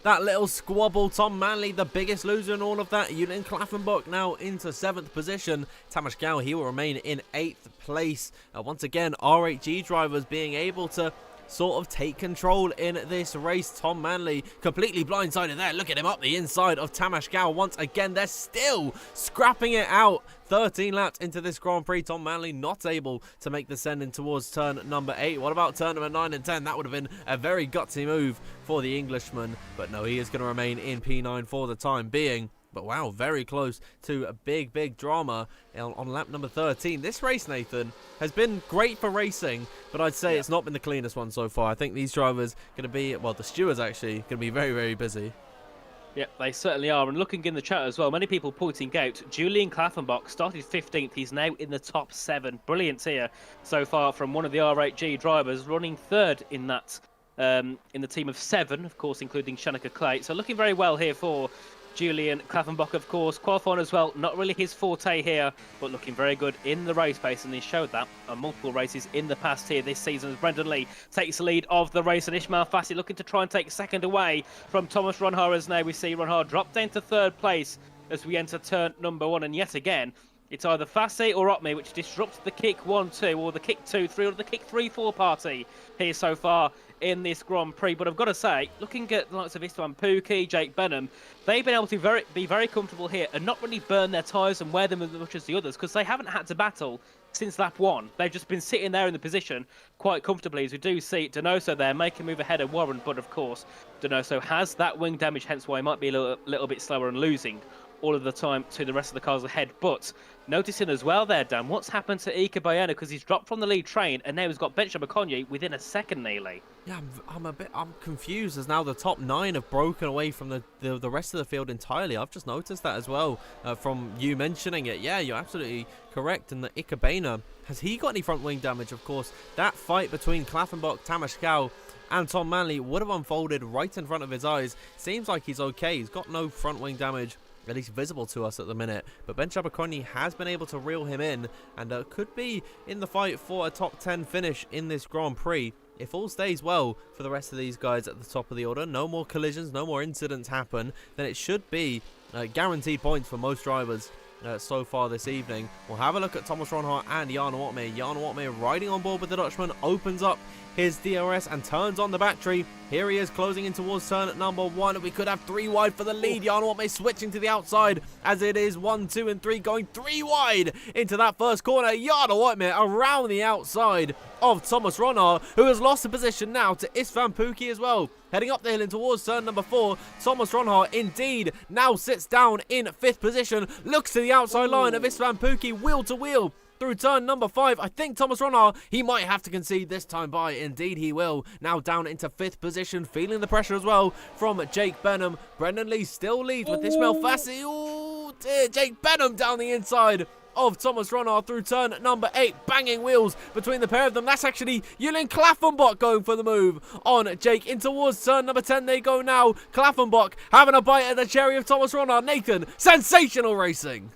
that little squabble? Tom Manley, the biggest loser in all of that. Julian Klaffenbach now into 7th position. Tamas Gao, he will remain in 8th place. Once again, RHG drivers being able to sort of take control in this race. Tom Manley completely blindsided there. Look at him up the inside of Tamas Gao once again. They're still scrapping it out. 13 laps into this Grand Prix. Tom Manley not able to make the send in towards turn number 8. What about turn number 9 and 10? That would have been a very gutsy move for the Englishman. But no, he is going to remain in P9 for the time being. But wow, very close to a big drama on lap number 13. This race, Nathan, has been great for racing, but I'd say it's not been the cleanest one so far. I think these drivers going to be, well, the stewards actually, going to be very busy. Yeah, they certainly are. And looking in the chat as well, many people pointing out Julian Klaffenbach started 15th. He's now in the top 7. Brilliant here so far from one of the R8G drivers, running 3rd in that in the team of 7, of course, including Shanika Clay. So looking very well here for Julian Klaffenbach, of course. Qualifying as well, not really his forte here, but looking very good in the race pace, and he showed that on multiple races in the past here this season as Brendan Lee takes the lead of the race, and Ismail Fassi looking to try and take 2nd away from Thomas Ronhar, as now we see Ronhar drop down to 3rd place as we enter turn number 1, and yet again It's either Fassi or Opme, which disrupts the kick 1-2, or the kick 2-3, or the kick 3-4 party here so far in this Grand Prix. But I've got to say, looking at the likes of Istvan Pookie, Jake Benham, they've been able to be very comfortable here and not really burn their tyres and wear them as much as the others, because they haven't had to battle since lap 1. They've just been sitting there in the position quite comfortably, as we do see Donoso there make a move ahead of Warren. But of course, Donoso has that wing damage, hence why he might be a little bit slower and losing all of the time to the rest of the cars ahead. But noticing as well there, Dan, what's happened to Ika Bayana, because he's dropped from the lead train and now he's got Benjamin McConaughey within a second nearly. Yeah, I'm confused as now the top 9 have broken away from the rest of the field entirely. I've just noticed that as well from you mentioning it. Yeah, you're absolutely correct. And the Ikebana, has he got any front wing damage? Of course, that fight between Klaffenbach, Tamashkau and Tom Manley would have unfolded right in front of his eyes. Seems like he's okay. He's got no front wing damage, at least visible to us at the minute. But Ben Chabaconi has been able to reel him in and could be in the fight for a top 10 finish in this Grand Prix. If all stays well for the rest of these guys at the top of the order, no more collisions, no more incidents happen, then it should be guaranteed points for most drivers so far this evening. We'll have a look at Thomas Ronhart and Jan Watme. Jan Watme riding on board with the Dutchman, opens up his DRS and turns on the battery. Here he is closing in towards turn number 1. We could have 3 wide for the lead. Jan Watme switching to the outside as it is 1, 2 and 3 going 3 wide into that first corner. Jan Watme around the outside of Thomas Ronhart, who has lost the position now to Istvan Pookie as well. Heading up the hill in towards turn number 4, Thomas Ronhart indeed now sits down in 5th position, looks to the outside line of Istvan Pookie, wheel to wheel through turn number 5. I think Thomas Ronhart, he might have to concede this time by. Indeed he will. Now down into 5th position, feeling the pressure as well from Jake Benham. Brendan Lee still leads with Ismail Fassi. Oh dear, Jake Benham down the inside of Thomas Ronhart through turn number 8, banging wheels between the pair of them. That's actually Julian Klaffenbach going for the move on Jake. In towards turn number 10 they go now. Klaffenbach having a bite at the cherry of Thomas Ronhart. Nathan, sensational racing.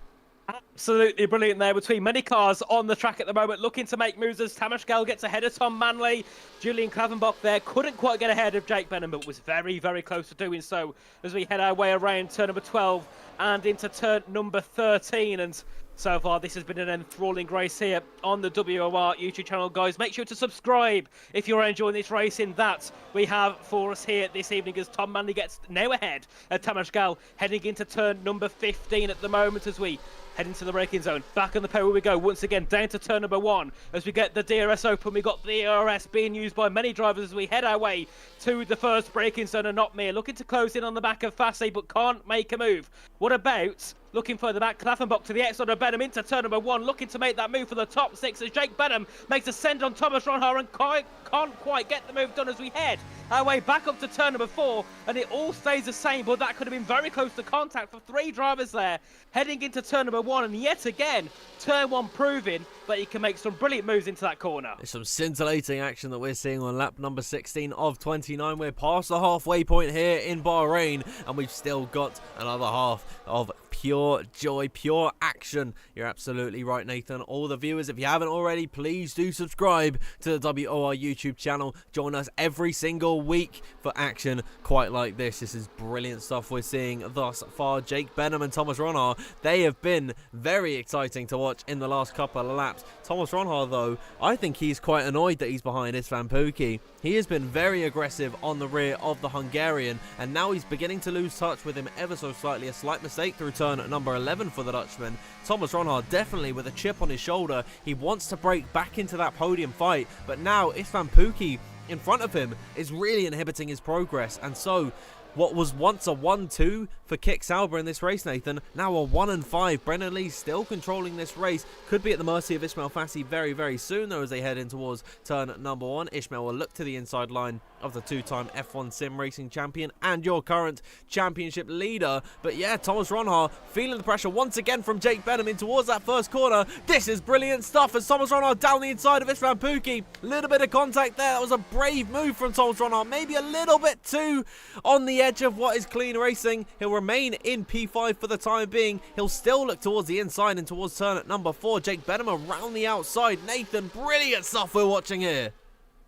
Absolutely brilliant there between many cars on the track at the moment, looking to make moves as Tamashkal gets ahead of Tom Manley. Julian Klavenbach there couldn't quite get ahead of Jake Benham, but was very, very close to doing so as we head our way around turn number 12 and into turn number 13. And so far, this has been an enthralling race here on the WOR YouTube channel, guys. Make sure to subscribe if you're enjoying this racing that we have for us here this evening, as Tom Manley gets now ahead of Tamashkal, heading into turn number 15 at the moment as we head into the braking zone. Back on the pole we go once again, down to turn number 1 as we get the DRS open. We got the DRS being used by many drivers as we head our way to the first braking zone, and not me looking to close in on the back of Fassi but can't make a move. What about looking further back, Klaffenbach to the outside of Benham into turn number 1, looking to make that move for the top 6 as Jake Benham makes a send on Thomas Ronhart and can't quite get the move done as we head our way back up to turn number 4, and it all stays the same, but that could have been very close to contact for 3 drivers there heading into turn number 1, and yet again turn 1 proving that he can make some brilliant moves into that corner. There's some scintillating action that we're seeing on lap number 16 of 29. We're past the halfway point here in Bahrain, and we've still got another half of pure joy, pure action. You're absolutely right, Nathan. All the viewers, if you haven't already, please do subscribe to the WOR YouTube channel. Join us every single week for action quite like this. This is brilliant stuff we're seeing thus far. Jake Benham and Thomas Ronhart, they have been very exciting to watch in the last couple of laps. Thomas Ronhart, though, I think he's quite annoyed that he's behind Istvan Pookie. He has been very aggressive on the rear of the Hungarian, and now he's beginning to lose touch with him ever so slightly. A slight mistake through turn number 11 for the Dutchman. Thomas Ronhart definitely with a chip on his shoulder. He wants to break back into that podium fight, but now Istvan Pookie in front of him is really inhibiting his progress, and so what was once a 1-2 for Kik Sauber in this race, Nathan, now a 1-5. Brendan Lee still controlling this race. Could be at the mercy of Ismail Fassi very, very soon, though, as they head in towards turn number 1. Ishmael will look to the inside line of the 2-time F1 Sim Racing champion and your current championship leader. But yeah, Thomas Ronhart feeling the pressure once again from Jake Benham in towards that first corner. This is brilliant stuff as Thomas Ronhart down the inside of Istvan Pookie. Little bit of contact there. That was a brave move from Thomas Ronhart. Maybe a little bit too on the edge of what is clean racing. He'll remain in P5 for the time being. He'll still look towards the inside and towards turn at number 4. Jake Benham around the outside. Nathan, brilliant stuff we're watching here.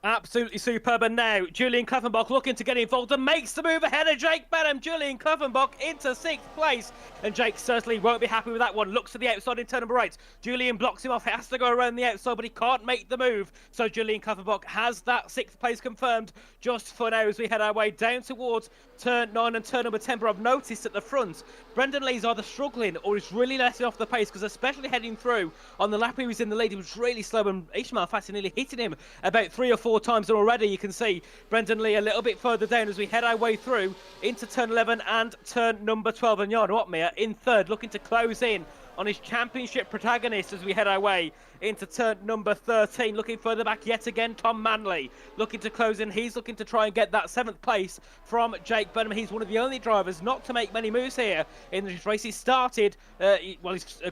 Absolutely superb. And now Julian Kleffenbach looking to get involved and makes the move ahead of Jake Benham. Julian Kleffenbach into 6th place. And Jake certainly won't be happy with that one. Looks to the outside in turn number 8. Julian blocks him off. He has to go around the outside, but he can't make the move. So Julian Kleffenbach has that 6th place confirmed just for now as we head our way down towards turn 9 and turn number 10. But I've noticed at the front, Brendan Lee's either struggling or is really letting off the pace, because especially heading through on the lap he was in the lead, he was really slow, and Ishmael Fassi nearly hitting him about 3 or 4 times. And already you can see Brendan Lee a little bit further down as we head our way through into turn 11 and turn number 12. And Jan Watmere in 3rd, looking to close in on his championship protagonist as we head our way into turn number 13. Looking further back yet again, Tom Manley looking to close in. He's looking to try and get that 7th place from Jake Benham. He's one of the only drivers not to make many moves here in this race. He started, he's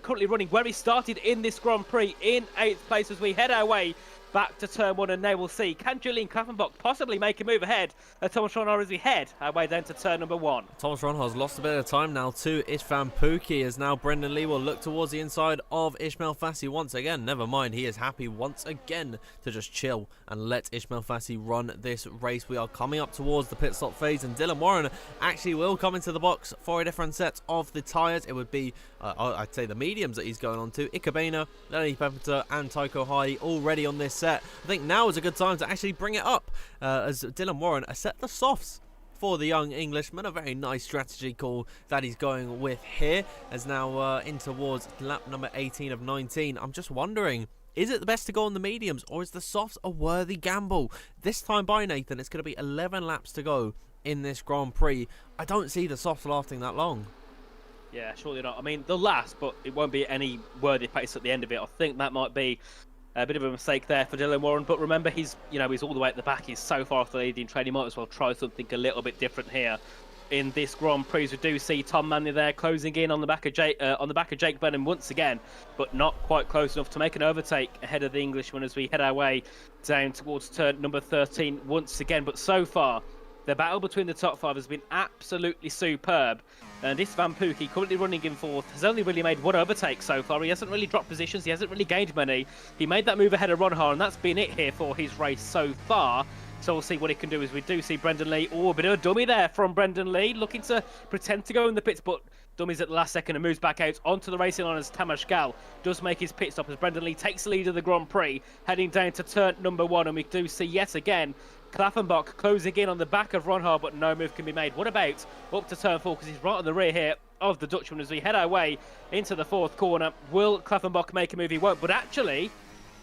currently running where he started in this Grand Prix in 8th place as we head our way back to turn 1, and now we'll see, can Julian Kleffenbach possibly make a move ahead of Thomas Ronhar as we head our way down to turn number 1. Thomas Ronhar's lost a bit of time now to Istvan Pukki, as now Brendan Lee will look towards the inside of Ismail Fassi once again. Never mind, he is happy once again to just chill and let Ismail Fassi run this race. We are coming up towards the pit stop phase, and Dylan Warren actually will come into the box for a different set of the tyres. It would be, I'd say, the mediums that he's going on to. Ikebana, Lenny Pepper and Tycho Hardy already on this set. I think now is a good time to actually bring it up, as Dylan Warren has set the softs for the young Englishman. A very nice strategy call that he's going with here, as now in towards lap number 18 of 19. I'm just wondering, is it the best to go on the mediums, or is the softs a worthy gamble? This time by Nathan, it's going to be 11 laps to go in this Grand Prix. I don't see the softs lasting that long. Yeah, surely not. I mean, they'll last, but it won't be any worthy pace at the end of it. I think that might be a bit of a mistake there for Dylan Warren, but remember, he's all the way at the back. He's so far off the leading train. He might as well try something a little bit different here in this Grand Prix. We do see Tom Manley there closing in on the back of Jake Benham once again, but not quite close enough to make an overtake ahead of the Englishman as we head our way down towards turn number 13 once again. But so far, the battle between the top 5 has been absolutely superb. And Istvan Pukki, currently running in 4th, has only really made 1 overtake so far. He hasn't really dropped positions. He hasn't really gained many. He made that move ahead of Ronhar, and that's been it here for his race so far. So we'll see what he can do, as we do see Brendan Lee. Oh, a bit of a dummy there from Brendan Lee, looking to pretend to go in the pits, but dummies at the last second and moves back out onto the racing line as Tamas Gal does make his pit stop as Brendan Lee takes the lead of the Grand Prix, heading down to turn number 1. And we do see yet again Kleffenbach closing in on the back of Ronhar, but no move can be made. What about up to turn 4, because he's right on the rear here of the Dutchman as we head our way into the 4th corner. Will Kleffenbach make a move? He won't, but actually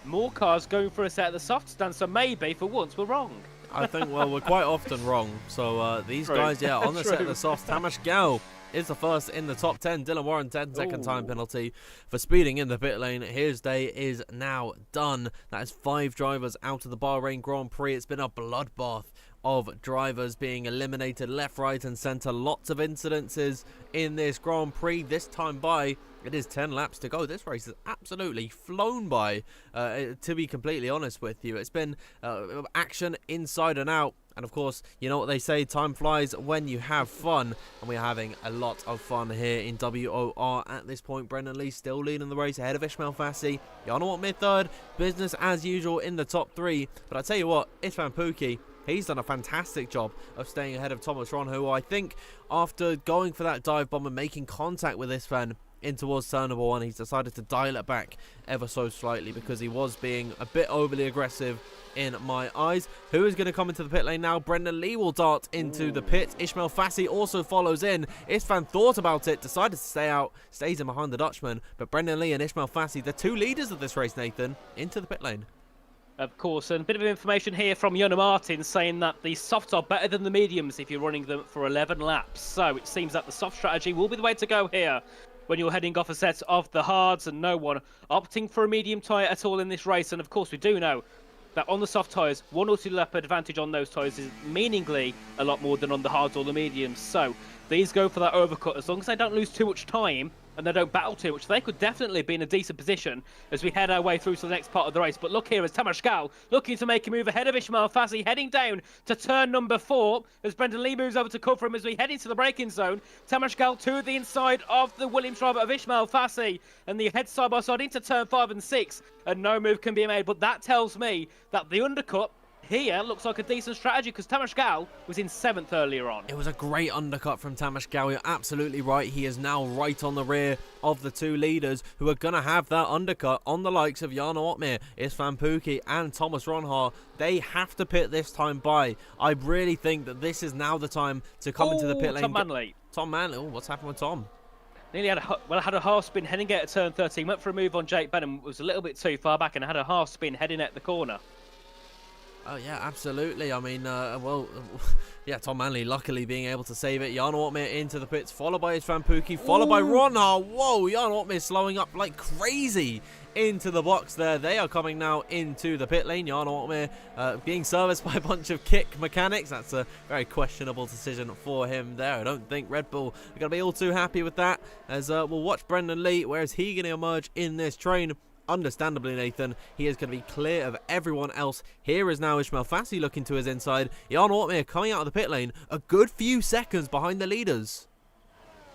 more cars going for a set at the soft stand, so maybe for once we're wrong. I think, well, we're quite often wrong. So these guys, yeah, on the set of the softs. Tamas Gal is the first in the top 10. Dylan Warren, 10-second time penalty for speeding in the pit lane. His day is now done. That is 5 drivers out of the Bahrain Grand Prix. It's been a bloodbath of drivers being eliminated left, right and centre. Lots of incidences in this Grand Prix. This time by, it is 10 laps to go. This race has absolutely flown by, to be completely honest with you. It's been action inside and out. And of course, you know what they say, time flies when you have fun. And we're having a lot of fun here in WOR at this point. Brendan Lee still leading the race ahead of Ismail Fassi. Jan Watmere 3rd, business as usual in the top 3. But I tell you what, Istvan Pukki, he's done a fantastic job of staying ahead of Thomas Ron, who I think after going for that dive bomb and making contact with Istvan in towards turn number 1, he's decided to dial it back ever so slightly because he was being a bit overly aggressive in my eyes. Who is going to come into the pit lane now? Brendan Lee will dart into the pit. Ismail Fassi also follows in. Istvan thought about it, decided to stay out, stays in behind the Dutchman, but Brendan Lee and Ismail Fassi, the 2 leaders of this race, Nathan, into the pit lane. Of course, and a bit of information here from Jona Martin saying that the softs are better than the mediums if you're running them for 11 laps. So it seems that the soft strategy will be the way to go here when you're heading off a set of the hards, and no one opting for a medium tyre at all in this race. And of course, we do know that on the soft tyres, 1 or 2 lap advantage on those tyres is meaningfully a lot more than on the hards or the mediums. So these go for that overcut. As long as they don't lose too much time and they don't battle too much, they could definitely be in a decent position as we head our way through to the next part of the race. But look here as Tamas Gal looking to make a move ahead of Ismail Fassi, heading down to turn number 4 as Brendan Lee moves over to cover him as we head into the braking zone. Tamas Gal to the inside of the Williams driver of Ismail Fassi, and the head side by side into turn 5 and 6, and no move can be made. But that tells me that the undercut here looks like a decent strategy because Tamas Gal was in 7th earlier on. It was a great undercut from Tamas Gal. You're absolutely right. He is now right on the rear of the two leaders who are going to have that undercut on the likes of Jarno Opmeer, Istvan Pukki and Thomas Ronhaar. They have to pit this time by. I really think that this is now the time to come into the pit lane. Tom Manley. Tom Manley. Oh, what's happened with Tom? Nearly had a half spin heading out at turn 13. Went for a move on Jake Benham. Was a little bit too far back and had a half spin heading at the corner. Oh, yeah, absolutely. I mean, well, yeah, Tom Manley luckily being able to save it. Jarno Opmeer into the pits, followed by his Istvan Pukki, followed by Ronhaar. Whoa, Jarno Opmeer slowing up like crazy into the box there. They are coming now into the pit lane. Jarno Opmeer being serviced by a bunch of kick mechanics. That's a very questionable decision for him there. I don't think Red Bull are going to be all too happy with that, as we'll watch Brendan Lee. Where is he going to emerge in this train? Understandably, Nathan, he is going to be clear of everyone else. Here is now Ismail Fassi looking to his inside. Jarno Opmeer coming out of the pit lane a good few seconds behind the leaders.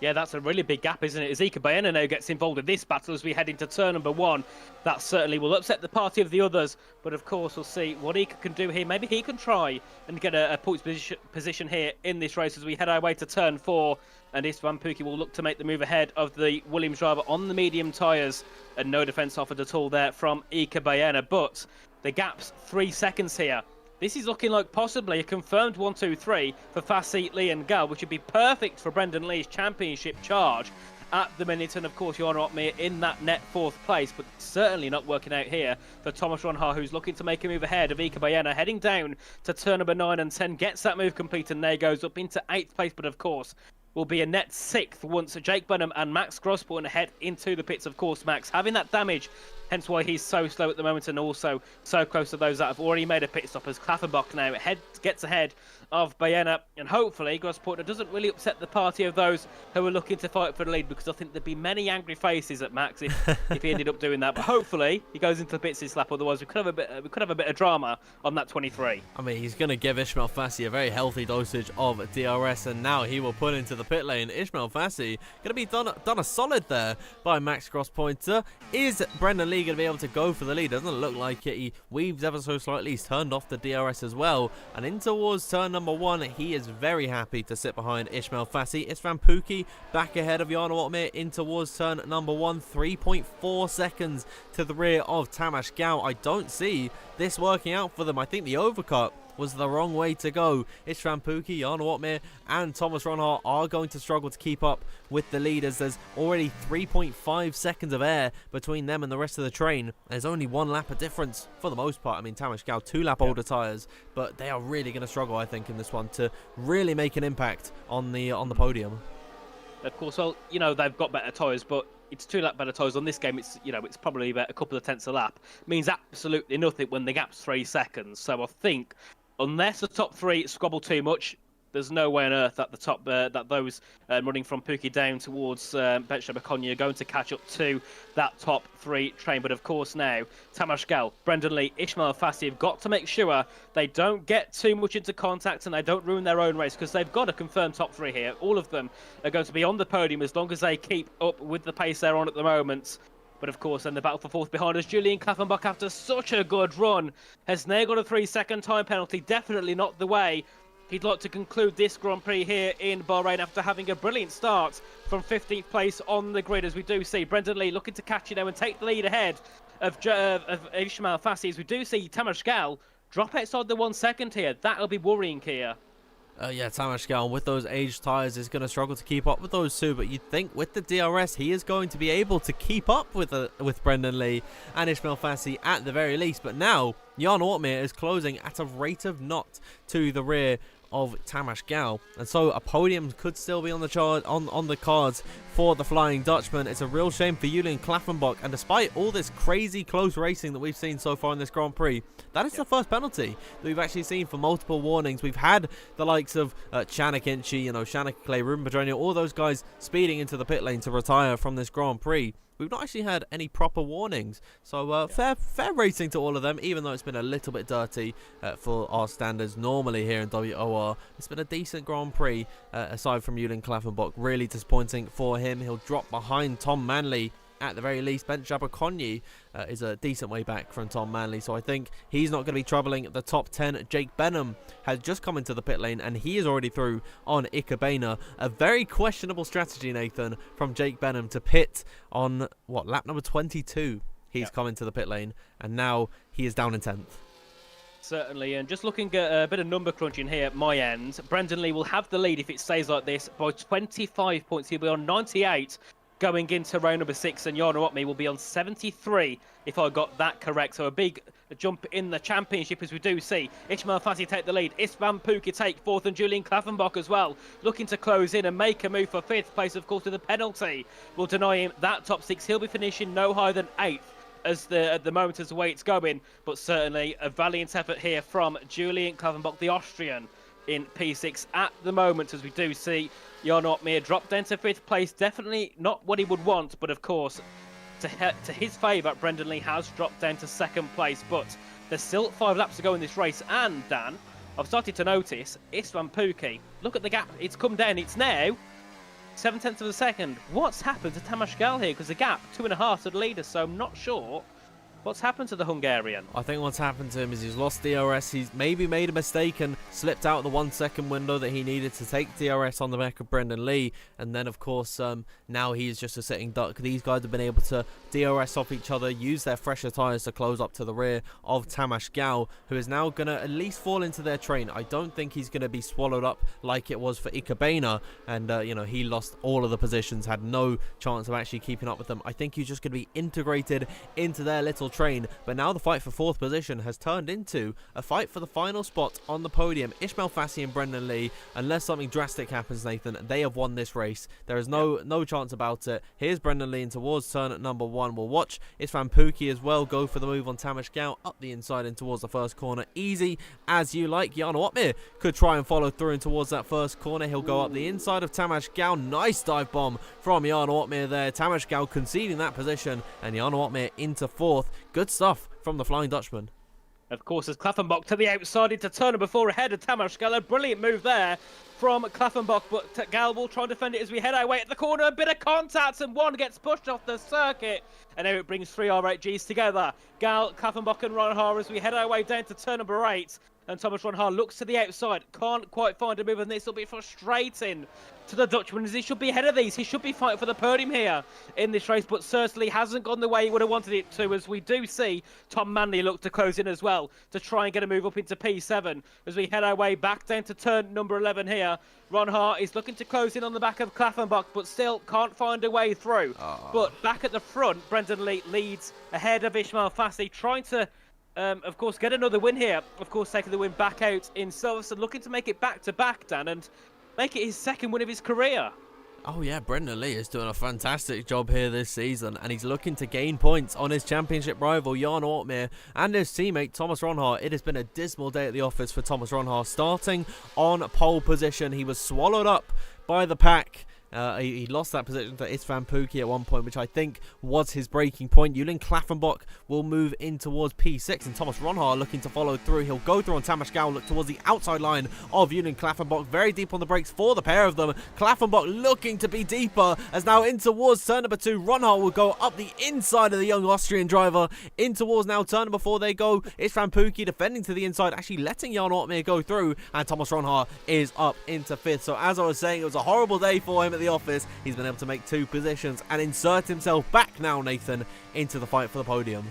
Yeah, that's a really big gap, isn't it? As Ika Bayena now gets involved in this battle as we head into turn number 1. That certainly will upset the party of the others. But of course, we'll see what Ika can do here. Maybe he can try and get a points position here in this race as we head our way to turn 4. And Istvan Pukki will look to make the move ahead of the Williams driver on the medium tyres. And no defence offered at all there from Ika Bayena. But the gap's 3 seconds here. This is looking like possibly a confirmed 1-2-3 for Fassi, Lee and Gal, which would be perfect for Brendan Lee's championship charge at the minute. And of course, Jarno Opmeer in that net 4th place, but certainly not working out here for Thomas Ronhaar, who's looking to make a move ahead of Ika Bayena, heading down to turn number 9 and 10, gets that move complete and there goes up into 8th place. But of course, will be a net 6th once Jake Benham and Max Grosborn head into the pits. Of course, Max having that damage, hence why he's so slow at the moment and also so close to those that have already made a pit stop, as Klaffenbach now gets ahead of Bayena, and hopefully Grossporter doesn't really upset the party of those who are looking to fight for the lead, because I think there'd be many angry faces at Max if he ended up doing that. But hopefully he goes into the pits this lap, otherwise we could have a bit of drama on that 23. I mean, he's going to give Ismail Fassi a very healthy dosage of DRS, and now he will put into the pit lane. Ismail Fassi going to be done a solid there by Max Grosspointer. Is Brendan Lee going to be able to go for the lead? Doesn't look like it. He weaves ever so slightly. He's turned off the DRS as well, and in towards turn number 1, he is very happy to sit behind Ismail Fassi. Istvan Pukki back ahead of Jarno Opmeer in towards turn number 1, 3.4 seconds to the rear of Tamas Gal. I don't see this working out for them. I think the overcut was the wrong way to go. Istvan Pukki, Jarno Opmeer and Thomas Ronhaar are going to struggle to keep up with the leaders. There's already 3.5 seconds of air between them and the rest of the train. There's only 1 lap of difference for the most part. I mean, Tamas Gal 2 lap older tyres, but they are really going to struggle, I think, in this one to really make an impact on the podium. Of course, well, you know, they've got better tyres, but it's 2 lap better tyres on this game. It's, you know, it's probably about a couple of tenths a lap. Means absolutely nothing when the gap's 3 seconds. So I think, unless the top 3 squabble too much, there's no way on earth that the top that those running from Pukki down towards Benchler Baconia are going to catch up to that top 3 train. But of course now, Tamas Gal, Brendan Lee, Ismail Fassi have got to make sure they don't get too much into contact and they don't ruin their own race, because they've got a confirmed top 3 here. All of them are going to be on the podium as long as they keep up with the pace they're on at the moment. But of course, then the battle for 4th behind us, Julian Klaffenbach, after such a good run, has now got a 3-second time penalty. Definitely not the way he'd like to conclude this Grand Prix here in Bahrain after having a brilliant start from 15th place on the grid, as we do see Brendan Lee looking to catch you now and take the lead ahead of Ismail Fassi, as we do see Tamas Gal drop outside the 1 second here. That'll be worrying here. Yeah, Tamas Gal with those aged tyres is going to struggle to keep up with those two, but you'd think with the DRS he is going to be able to keep up with Brendan Lee and Ismail Fassi at the very least. But now Jarno Opmeer is closing at a rate of knot to the rear of Tamas Gal, and so a podium could still be on the cards for the Flying Dutchman. It's a real shame for Julian Klaffenbach, and despite all this crazy close racing that we've seen so far in this Grand Prix, that is the first penalty that we've actually seen for multiple warnings. We've had the likes of Chanik Inchi, Shannon Clay, Ruben Pedronio, all those guys speeding into the pit lane to retire from this Grand Prix. We've not actually had any proper warnings, so fair racing to all of them, even though it's been a little bit dirty for our standards normally here in WOR. It's been a decent Grand Prix, aside from Julian Klaffenbach. Really disappointing for him. He'll drop behind Tom Manley at the very least. Ben Abercrombie is a decent way back from Tom Manley, so I think he's not going to be troubling the top 10. Jake Benham has just come into the pit lane, and he is already through on Ikkebana. A very questionable strategy, Nathan, from Jake Benham to pit on, what, lap number 22. He's come into the pit lane, and now he is down in 10th. Certainly, and just looking at a bit of number crunching here at my end, Brendan Lee will have the lead if it stays like this by 25 points. He'll be on 98 going into round number 6, and Jarno Opme will be on 73 if I got that correct. So a big jump in the championship as we do see Ismail Fassi take the lead, Istvan Pukki take 4th, and Julian Klaffenbach as well, looking to close in and make a move for 5th place. Of course, with the penalty will deny him that top 6. He'll be finishing no higher than 8th. At the moment as the way it's going, but certainly a valiant effort here from Julian Klaffenbach, the Austrian, in P6 at the moment, as we do see Jarno Opme drop down to 5th place. Definitely not what he would want, but of course, to his favour, Brendan Lee has dropped down to 2nd place, but there's still 5 laps to go in this race, and Dan, I've started to notice Istvan Pukki, look at the gap, it's come down, it's now 7/10 of a second. What's happened to Tamás Gal here? Because the gap, 2.5 to the leader, so I'm not sure what's happened to the Hungarian. I think what's happened to him is he's lost DRS. He's maybe made a mistake and slipped out the 1 second window that he needed to take DRS on the back of Brendan Lee. And then, of course, now he's just a sitting duck. These guys have been able to DRS off each other, use their fresher tyres to close up to the rear of Tamás Gal, who is now going to at least fall into their train. I don't think he's going to be swallowed up like it was for Ikkebana. And, he lost all of the positions, had no chance of actually keeping up with them. I think he's just going to be integrated into their little train. But now the fight for 4th position has turned into a fight for the final spot on the podium. Ismail Fassi and Brendan Lee, unless something drastic happens, Nathan, they have won this race. There is no chance about it. Here's Brendan Lee in towards turn at number 1. We'll watch Istvan Pukki as well go for the move on Tamás Gal up the inside and towards the first corner. Easy as you like. Jarno Opme could try and follow through and towards that first corner. He'll go up the inside of Tamás Gal. Nice dive bomb from Jarno Opme there. Tamás Gal conceding that position, and Jarno Opme into 4th. Good stuff from the Flying Dutchman. Of course, as Klaffenbach to the outside into turn number 4 ahead of Tamás Gal. A brilliant move there from Klaffenbach, but Gal will try and defend it as we head our way at the corner. A bit of contact, and one gets pushed off the circuit. And now it brings 3 R8Gs together. Gal, Klaffenbach and Ronhar as we head our way down to turn number 8. And Thomas Ronhar looks to the outside, can't quite find a move, and this will be frustrating to the Dutchman, as he should be ahead of these. He should be fighting for the podium here in this race, but certainly hasn't gone the way he would have wanted it to, as we do see Tom Manley look to close in as well to try and get a move up into P7 as we head our way back down to turn number 11 here. Ronhar is looking to close in on the back of Klaffenbach, but still can't find a way through. But back at the front, Brendan Lee leads ahead of Ismail Fassi, trying to of course, get another win here. Of course, taking the win back out in Silverstone, looking to make it back-to-back, Dan, and make it his 2nd win of his career. Oh yeah, Brendan Lee is doing a fantastic job here this season, and he's looking to gain points on his championship rival Jarno Opme and his teammate Thomas Ronhar. It has been a dismal day at the office for Thomas Ronhar. Starting on pole position, he was swallowed up by the pack. He lost that position to Istvan Pukki at one point, which I think was his breaking point. Julian Klaffenbach will move in towards P6, and Thomas Ronhar looking to follow through. He'll go through on Tamás Gal, look towards the outside line of Julian Klaffenbach. Very deep on the brakes for the pair of them. Klaffenbach looking to be deeper, as now in towards turn number 2. Ronhar will go up the inside of the young Austrian driver. In towards now turn number 4 they go. Istvan Pukki defending to the inside, actually letting Jarno Opme go through, and Thomas Ronhar is up into 5th. So as I was saying, it was a horrible day for him at the office. He's been able to make 2 positions and insert himself back now, Nathan, into the fight for the podium.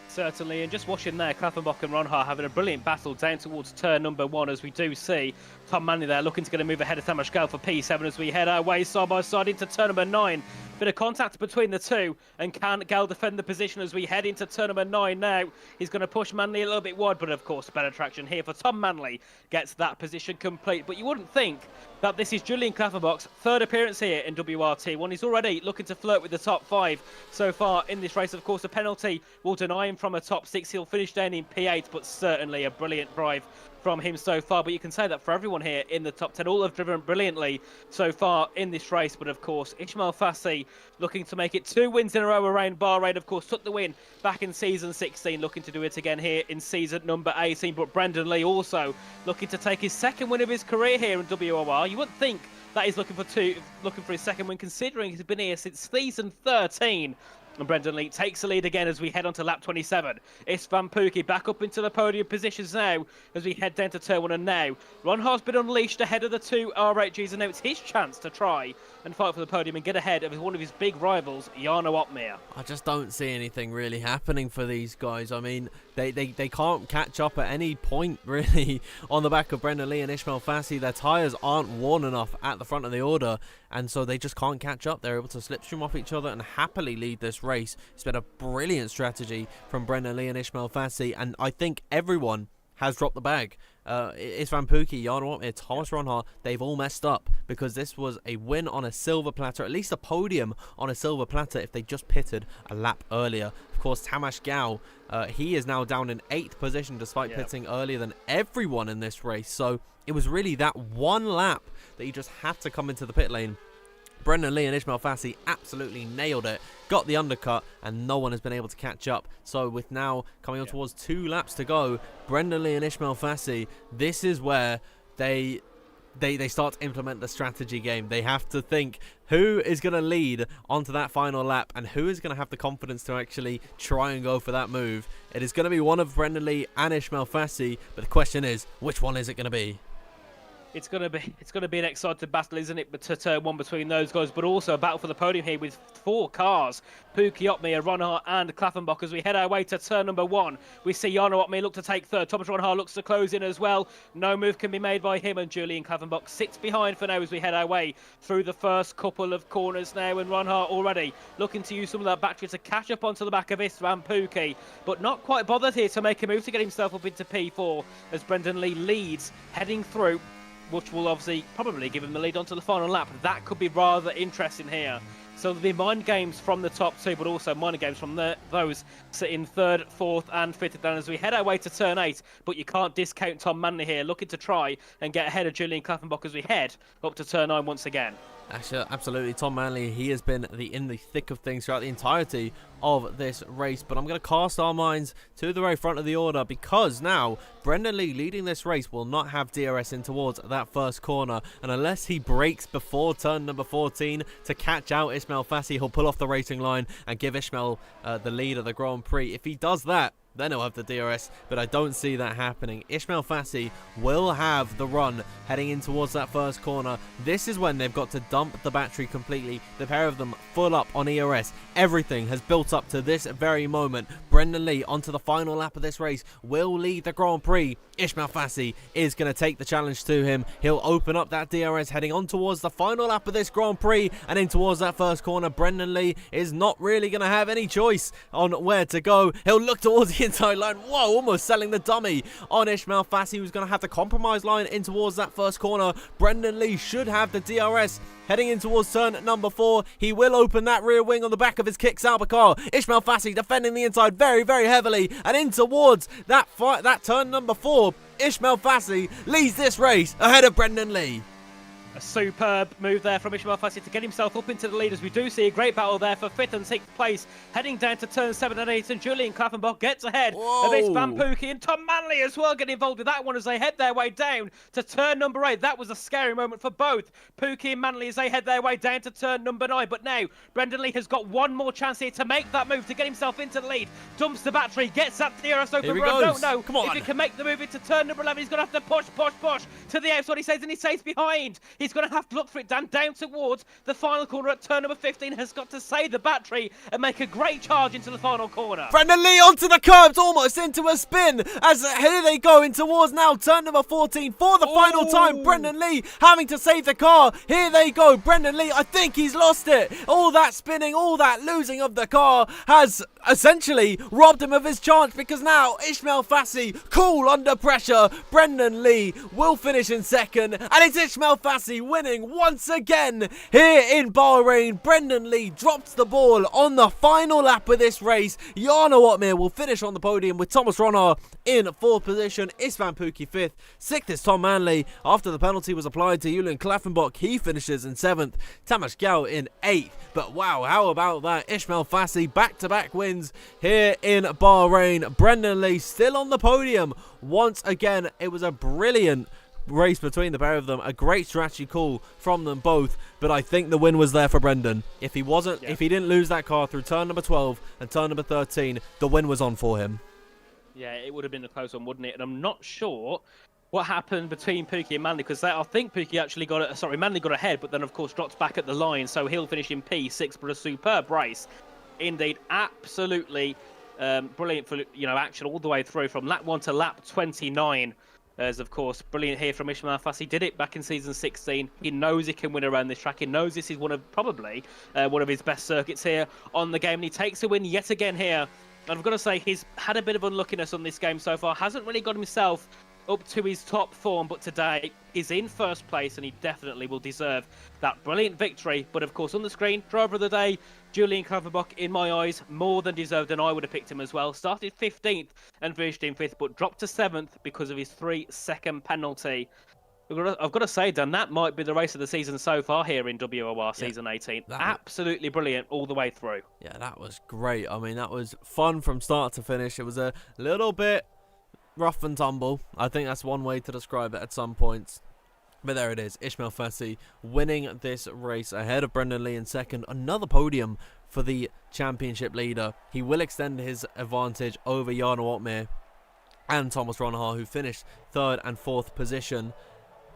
Certainly, and just watching there, Klaffenbach and Ronhar having a brilliant battle down towards turn number 1, as we do see Tom Manley there looking to get a move ahead of Tamás Gal for P7 as we head our way side by side into turn number 9. Bit of contact between the two, and can Gal defend the position as we head into turn number 9 now? He's going to push Manley a little bit wide, but of course better traction here for Tom Manley. Gets that position complete, but you wouldn't think that this is Julian Klaffenbach's 3rd appearance here in WRT1. He's already looking to flirt with the top 5 so far in this race. Of course, a penalty will deny him from a top 6. He'll finish down in P8, but certainly a brilliant drive from him so far. But you can say that for everyone here in the top 10. All have driven brilliantly so far in this race. But of course, Ismail Fassi looking to make it 2 wins in a row around Bahrain. Of course, took the win back in season 16, looking to do it again here in season number 18. But Brendan Lee also looking to take his 2nd win of his career here in WOR. You wouldn't think That is looking for his second win, considering he's been here since season 13. And Brendan Lee takes the lead again as we head on to lap 27. Istvan Pukki back up into the podium positions now as we head down to turn 1. And now Ron has been unleashed ahead of the two R8Gs, and now it's his chance to try and fight for the podium and get ahead of one of his big rivals, Jarno Opmeer. I just don't see anything really happening for these guys. I mean, they can't catch up at any point really on the back of Brendan Lee and Ismail Fassi. Their tyres aren't worn enough at the front of the order, and so they just can't catch up. They're able to slipstream off each other and happily lead this race. It's been a brilliant strategy from Brendan Lee and Ismail Fassi, and I think everyone has dropped the bag. Istvan Pukki, Jarno Opmeer, Thomas Ronhaar, they've all messed up because this was a win on a silver platter, at least a podium on a silver platter if they just pitted a lap earlier. Of course, Tamas Gao, he is now down in 8th position despite pitting earlier than everyone in this race. So it was really that one lap that you just had to come into the pit lane. Brendan Lee and Ismail Fassi absolutely nailed it, got the undercut, and no one has been able to catch up. So with now coming on towards 2 laps to go, Brendan Lee and Ismail Fassi, this is where they start to implement the strategy game. They have to think who is going to lead onto that final lap and who is going to have the confidence to actually try and go for that move. It is going to be one of Brendan Lee and Ismail Fassi, but the question is, which one is it going to be? It's gonna be an exciting battle, isn't it? But to turn 1 between those guys, but also a battle for the podium here with 4 cars: Pukki, Opmeer, Ronhaar, and Klaffenbach. As we head our way to turn number 1, we see Jarno Opmeer look to take 3rd. Thomas Ronhaar looks to close in as well. No move can be made by him, and Julian Klaffenbach sits behind for now as we head our way through the first couple of corners now. And Ronhaar already looking to use some of that battery to catch up onto the back of Istvan Pukki, but not quite bothered here to make a move to get himself up into P4 as Brendan Lee leads heading through, which will obviously probably give him the lead onto the final lap. That could be rather interesting here. So there'll be mind games from the top 2, but also mind games from those sitting 3rd, 4th and 5th down as we head our way to turn 8. But you can't discount Tom Manley here, looking to try and get ahead of Julian Klaffenbach as we head up to turn 9 once again. Actually, absolutely, Tom Manley, he has been in the thick of things throughout the entirety of this race. But I'm going to cast our minds to the very front of the order, because now Brendan Lee leading this race will not have DRS in towards that first corner. And unless he breaks before turn number 14 to catch out Ismail Fassi, he'll pull off the racing line and give Ismail the lead of the Grand Prix. If he does that, then he'll have the DRS, but I don't see that happening. Ismail Fassi will have the run heading in towards that first corner. This is when they've got to dump the battery completely. The pair of them full up on ERS. Everything has built up to this very moment. Brendan Lee onto the final lap of this race will lead the Grand Prix. Ismail Fassi is going to take the challenge to him. He'll open up that DRS heading on towards the final lap of this Grand Prix and in towards that first corner. Brendan Lee is not really going to have any choice on where to go. He'll look towards the inside line. Whoa, almost selling the dummy on Ismail Fassi, who's going to have the compromise line in towards that first corner. Brendan Lee should have the DRS heading in towards turn number 4. He will open that rear wing on the back of his kick Sauber car. Ismail Fassi defending the inside very, very heavily, and in towards that turn number 4. Ismail Fassi leads this race ahead of Brendan Lee. A superb move there from Ismail Fassi to get himself up into the lead, as we do see a great battle there for 5th and 6th place, heading down to turn 7 and 8, and Julian Klaffenbach gets ahead of Istvan Pukki, and Tom Manley as well getting involved with that one as they head their way down to turn number 8. That was a scary moment for both Pukki and Manley as they head their way down to turn number 9, but now Brendan Lee has got one more chance here to make that move to get himself into the lead. Dumps the battery, gets that DRS open, but I don't know if he can make the move into turn number 11. He's going to have to push to the outside, he says, and he stays behind. He's going to have to look for it down towards the final corner at turn number 15. Has got to save the battery and make a great charge into the final corner. Brendan Lee onto the curbs, almost into a spin, as here they go in towards now turn number 14 for the final time. Brendan Lee having to save the car. Here they go. Brendan Lee, I think he's lost it. All that spinning, all that losing of the car has essentially robbed him of his chance, because now Ismail Fassi, cool under pressure. Brendan Lee will finish in 2nd, and it's Ismail Fassi winning once again here in Bahrain. Brendan Lee drops the ball on the final lap of this race. Jarno Opmeer will finish on the podium with Thomas Ronhaar in 4th position, Istvan Pukki 5th, 6th is Tom Manley. After the penalty was applied to Julian Klaffenbach, he finishes in 7th, Tamas Gao in 8th. But wow, how about that? Ismail Fassi back-to-back wins here in Bahrain. Brendan Lee still on the podium once again. It was a brilliant race between the pair of them. A great strategy call from them both, but I think the win was there for Brendan. If he didn't lose that car through turn number 12 and turn number 13, the win was on for him. Yeah, it would have been a close one, wouldn't it? And I'm not sure what happened between Pookie and Manley, because I think Pookie actually Manley got ahead, but then of course dropped back at the line, so he'll finish in P6, but a superb race. Indeed, absolutely brilliant for action all the way through from lap 1 to lap 29. As of course, brilliant here from Ismail Fassi. Did it back in season 16. He knows he can win around this track. He knows this is probably one of his best circuits here on the game, and he takes a win yet again here. And I've got to say, he's had a bit of unluckiness on this game so far. Hasn't really got himself up to his top form, but today he's in first place, and he definitely will deserve that brilliant victory. But of course, on the screen, driver of the day, Julian Klaverbach, in my eyes, more than deserved, and I would have picked him as well. Started 15th and finished in 5th, but dropped to 7th because of his 3-second penalty. I've got to say, Dan, that might be the race of the season so far here in WOR Season 18. Absolutely brilliant all the way through. Yeah, that was great. I mean, that was fun from start to finish. It was a little bit rough and tumble. I think that's one way to describe it at some points. But there it is. Ismail Fassi winning this race ahead of Brendan Lee in second. Another podium for the championship leader. He will extend his advantage over Jarno Opmeer and Thomas Ronhar, who finished 3rd and 4th position.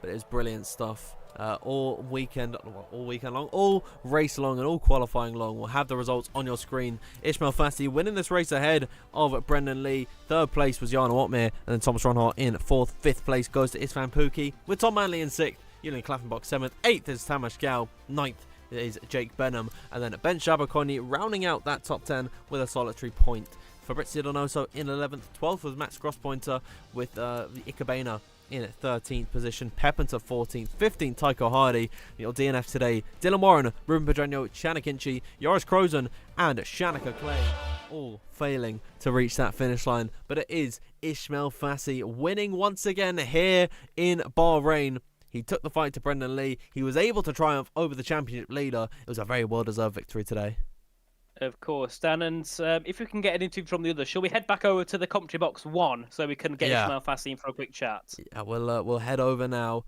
But it's brilliant stuff. All weekend long, all race long and all qualifying long. We'll have the results on your screen. Ismail Fassi winning this race ahead of Brendan Lee. 3rd place was Jarno Opmeer, and then Thomas Ronhar in 4th. 5th place goes to Isfan Pookie, with Tom Manley in 6th. Julian Klaffenbach 7th. 8th is Tamas Gal. 9th is Jake Benham, and then Ben Shabakoni rounding out that top 10 with a solitary point. Fabrizio Donoso in 11th. 12th was Max Grosspointer with the Ikebana in 13th position. Pepinter 14th. 15th, Tycho Hardy. Your DNF today, Dylan Warren, Ruben Pedreño, Shanna Kinchi, Joris Krozen, and Shanika Clay, all failing to reach that finish line. But it is Ismail Fassi winning once again here in Bahrain. He took the fight to Brendan Lee. He was able to triumph over the championship leader. It was a very well-deserved victory today. Of course, Dan, and if we can get an interview from the other, shall we head back over to the commentary box 1 so we can get Ismail Fassi in for a quick chat? Yeah, we'll head over now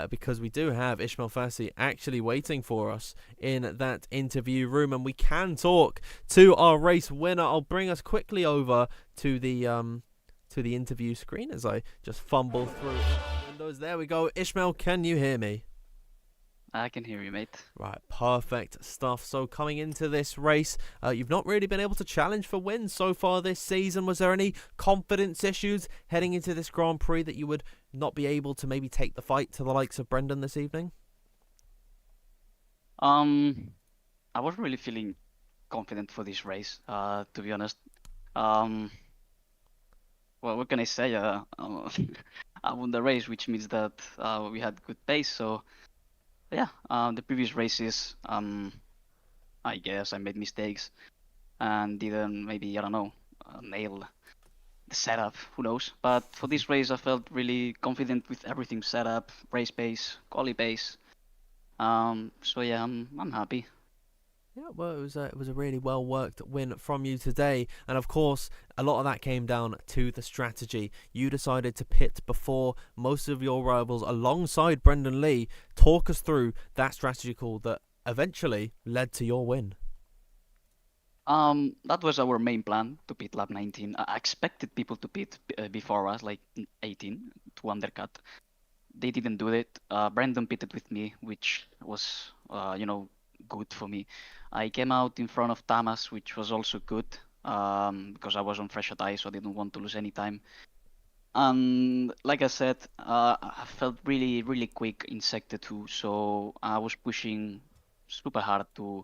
because we do have Ismail Fassi actually waiting for us in that interview room, and we can talk to our race winner. I'll bring us quickly over to the interview screen as I just fumble through windows. There we go. Ismail, can you hear me? I can hear you, mate. Right, perfect stuff. So coming into this race, you've not really been able to challenge for wins so far this season. Was there any confidence issues heading into this Grand Prix that you would not be able to maybe take the fight to the likes of Brendan this evening? I wasn't really feeling confident for this race, to be honest. Well, what can I say? I won the race, which means that we had good pace, so yeah, the previous races, I guess I made mistakes and didn't maybe, I don't know, nail the setup, who knows. But for this race, I felt really confident with everything set up, race pace, quali pace. So yeah, I'm happy. Yeah, well, it was a really well-worked win from you today. And, of course, a lot of that came down to the strategy. You decided to pit before most of your rivals alongside Brendan Lee. Talk us through that strategy call that eventually led to your win. That was our main plan, to pit lap 19. I expected people to pit before us, like 18, to undercut. They didn't do it. Brendan pitted with me, which was, good for me. I came out in front of Tamas, which was also good because I was on fresh tires, so I didn't want to lose any time. And like I said, I felt really, really quick in Sector 2, so I was pushing super hard to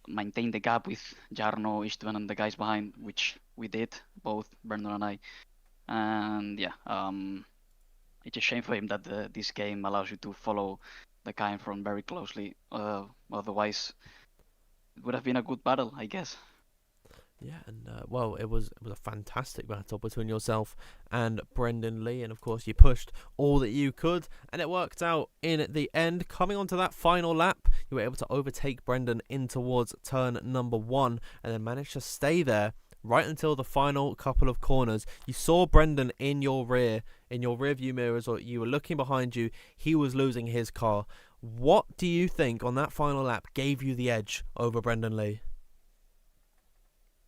maintain the gap with Jarno, Istvan, and the guys behind, which we did, both Bernard and I. And yeah, it's a shame for him that this game allows you to follow the guy in front very closely. Otherwise, it would have been a good battle, I guess. Yeah, and well, it was a fantastic battle between yourself and Brendan Lee, and of course you pushed all that you could, and it worked out in the end. Coming onto that final lap, you were able to overtake Brendan in towards turn number 1, and then managed to stay there right until the final couple of corners. You saw Brendan in your rear view mirrors, or you were looking behind you. He was losing his car. What do you think on that final lap gave you the edge over Brendan Lee?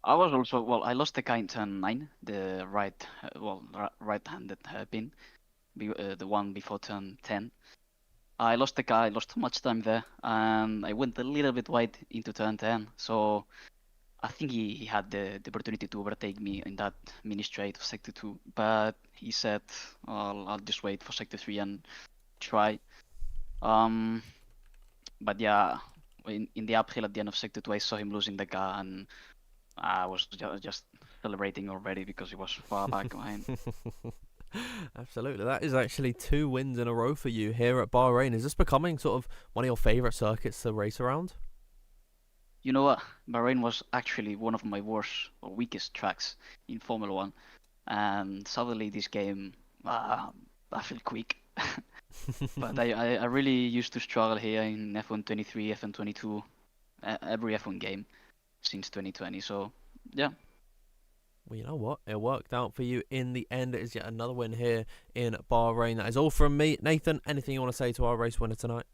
I was also, well, I lost the car in turn 9, the right-handed pin, the one before turn 10. I lost the car, I lost too much time there, and I went a little bit wide into turn 10. So I think he had the opportunity to overtake me in that mini straight of sector 2, but he said, I'll just wait for sector 3 and try. But yeah, in the uphill at the end of sector 2, I saw him losing the car, and I was just celebrating already because he was far back behind. Absolutely. That is actually 2 wins in a row for you here at Bahrain. Is this becoming sort of one of your favourite circuits to race around? You know what? Bahrain was actually one of my worst or weakest tracks in Formula 1. And suddenly this game, I feel quick. But I really used to struggle here in F1 23, F1 22, every F1 game since 2020. So, yeah. Well, you know what? It worked out for you in the end. It is yet another win here in Bahrain. That is all from me. Nathan, anything you want to say to our race winner tonight?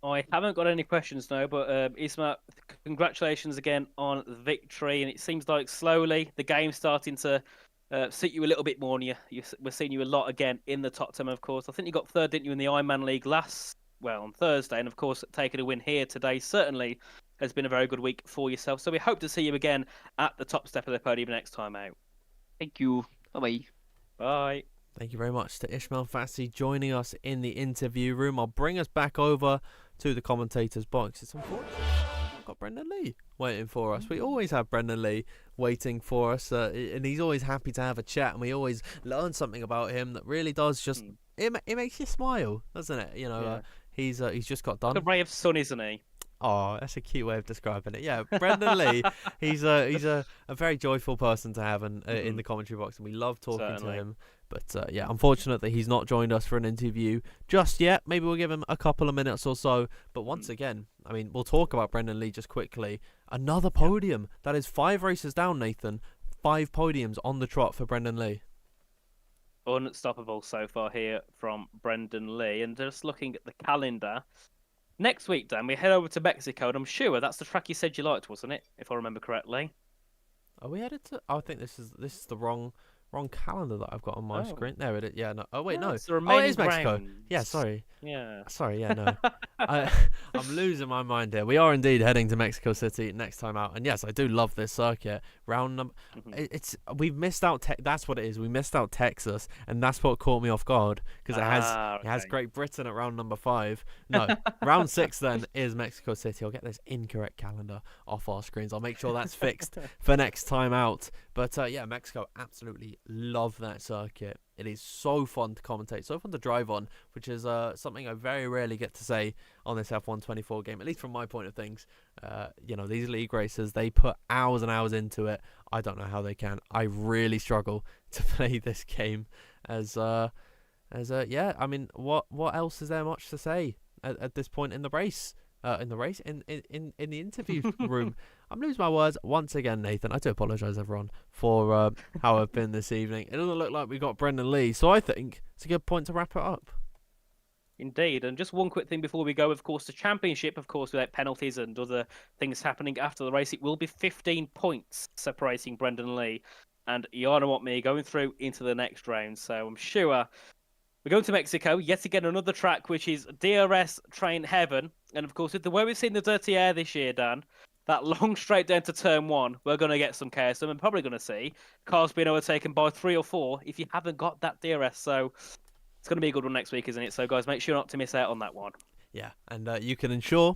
I haven't got any questions now, but Isma, congratulations again on the victory. And it seems like slowly the game's starting to suit you a little bit more. And we're seeing you a lot again in the top 10, of course. I think you got third, didn't you, in the Ironman League on Thursday. And of course, taking a win here today certainly has been a very good week for yourself. So we hope to see you again at the top step of the podium next time out. Thank you. Bye-bye. Bye. Thank you very much to Ismail Fassi joining us in the interview room. I'll bring us back over to the commentators' box. It's unfortunate we've got Brendan Lee waiting for us. We always have Brendan Lee waiting for us, and he's always happy to have a chat, and we always learn something about him that really does just it makes you smile, doesn't it? You know, he's just got done. The ray of sun, isn't he? Oh, that's a cute way of describing it. Yeah, Brendan Lee, he's a very joyful person to have in the commentary box, and we love talking to him. But yeah, unfortunate that he's not joined us for an interview just yet. Maybe we'll give him a couple of minutes or so. But once again, I mean, we'll talk about Brendan Lee just quickly. Another podium. That is 5 races down, Nathan. 5 podiums on the trot for Brendan Lee. Unstoppable so far here from Brendan Lee. And just looking at the calendar, next week, Dan, we head over to Mexico, and I'm sure that's the track you said you liked, wasn't it? If I remember correctly. Are we headed to? I think this is the wrong calendar that I've got on my screen. There it is. Yeah, no. Oh wait, no. It's the remaining it is Mexico. rounds. Yeah, sorry. Yeah. Sorry, yeah, no. I'm losing my mind here. We are indeed heading to Mexico City next time out, and yes, I do love this circuit. Round number, we've missed out. That's what it is. We missed out Texas, and that's what caught me off guard because it has Great Britain at round number 5. No, round 6 then is Mexico City. I'll get this incorrect calendar off our screens. I'll make sure that's fixed for next time out. But yeah, Mexico, absolutely love that circuit. It is so fun to commentate, so fun to drive on, which is something I very rarely get to say on this F1 24 game, at least from my point of things. You know, these league races, they put hours and hours into it. I don't know how they can. I really struggle to play this game yeah, I mean, what else is there much to say at this point in the race? In the interview room. I'm losing my words once again, Nathan. I do apologise, everyone, for how I've been this evening. It doesn't look like we got Brendan Lee, so I think it's a good point to wrap it up. Indeed, and just one quick thing before we go, of course, the championship, of course, without penalties and other things happening after the race, it will be 15 points separating Brendan Lee and Yana Want Me going through into the next round. So I'm sure we're going to Mexico, yet again another track which is DRS train heaven. And of course, with the way we've seen the dirty air this year, Dan, that long straight down to turn 1, we're going to get some chaos. And we're probably going to see cars being overtaken by 3 or 4 if you haven't got that DRS. So it's going to be a good one next week, isn't it? So guys, make sure not to miss out on that one. Yeah, and you can ensure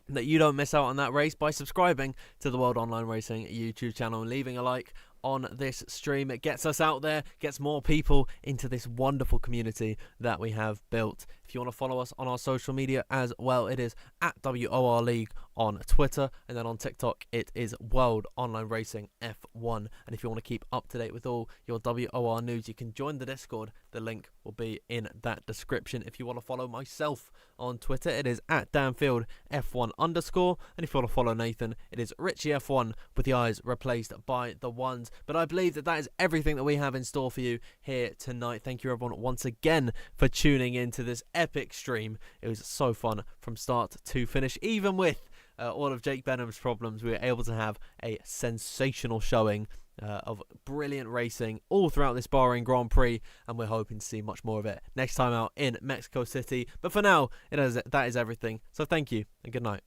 that you don't miss out on that race by subscribing to the World Online Racing YouTube channel and leaving a like on this stream. It gets us out there, gets more people into this wonderful community that we have built. If you want to follow us on our social media as well, it is at WOR League on Twitter, and then on TikTok it is World Online Racing F1. And if you want to keep up to date with all your WOR news, you can join the Discord. The link will be in that description. If you want to follow myself on Twitter, it is at DanfieldF1_. And if you want to follow Nathan, it is RichieF1 with the I's replaced by the ones. But I believe that is everything that we have in store for you here tonight. Thank you everyone once again for tuning in to this epic stream. It was so fun from start to finish. Even with all of Jake Benham's problems, we were able to have a sensational showing of brilliant racing all throughout this Bahrain Grand Prix, and we're hoping to see much more of it next time out in Mexico City. But for now, that is everything. So thank you and good night.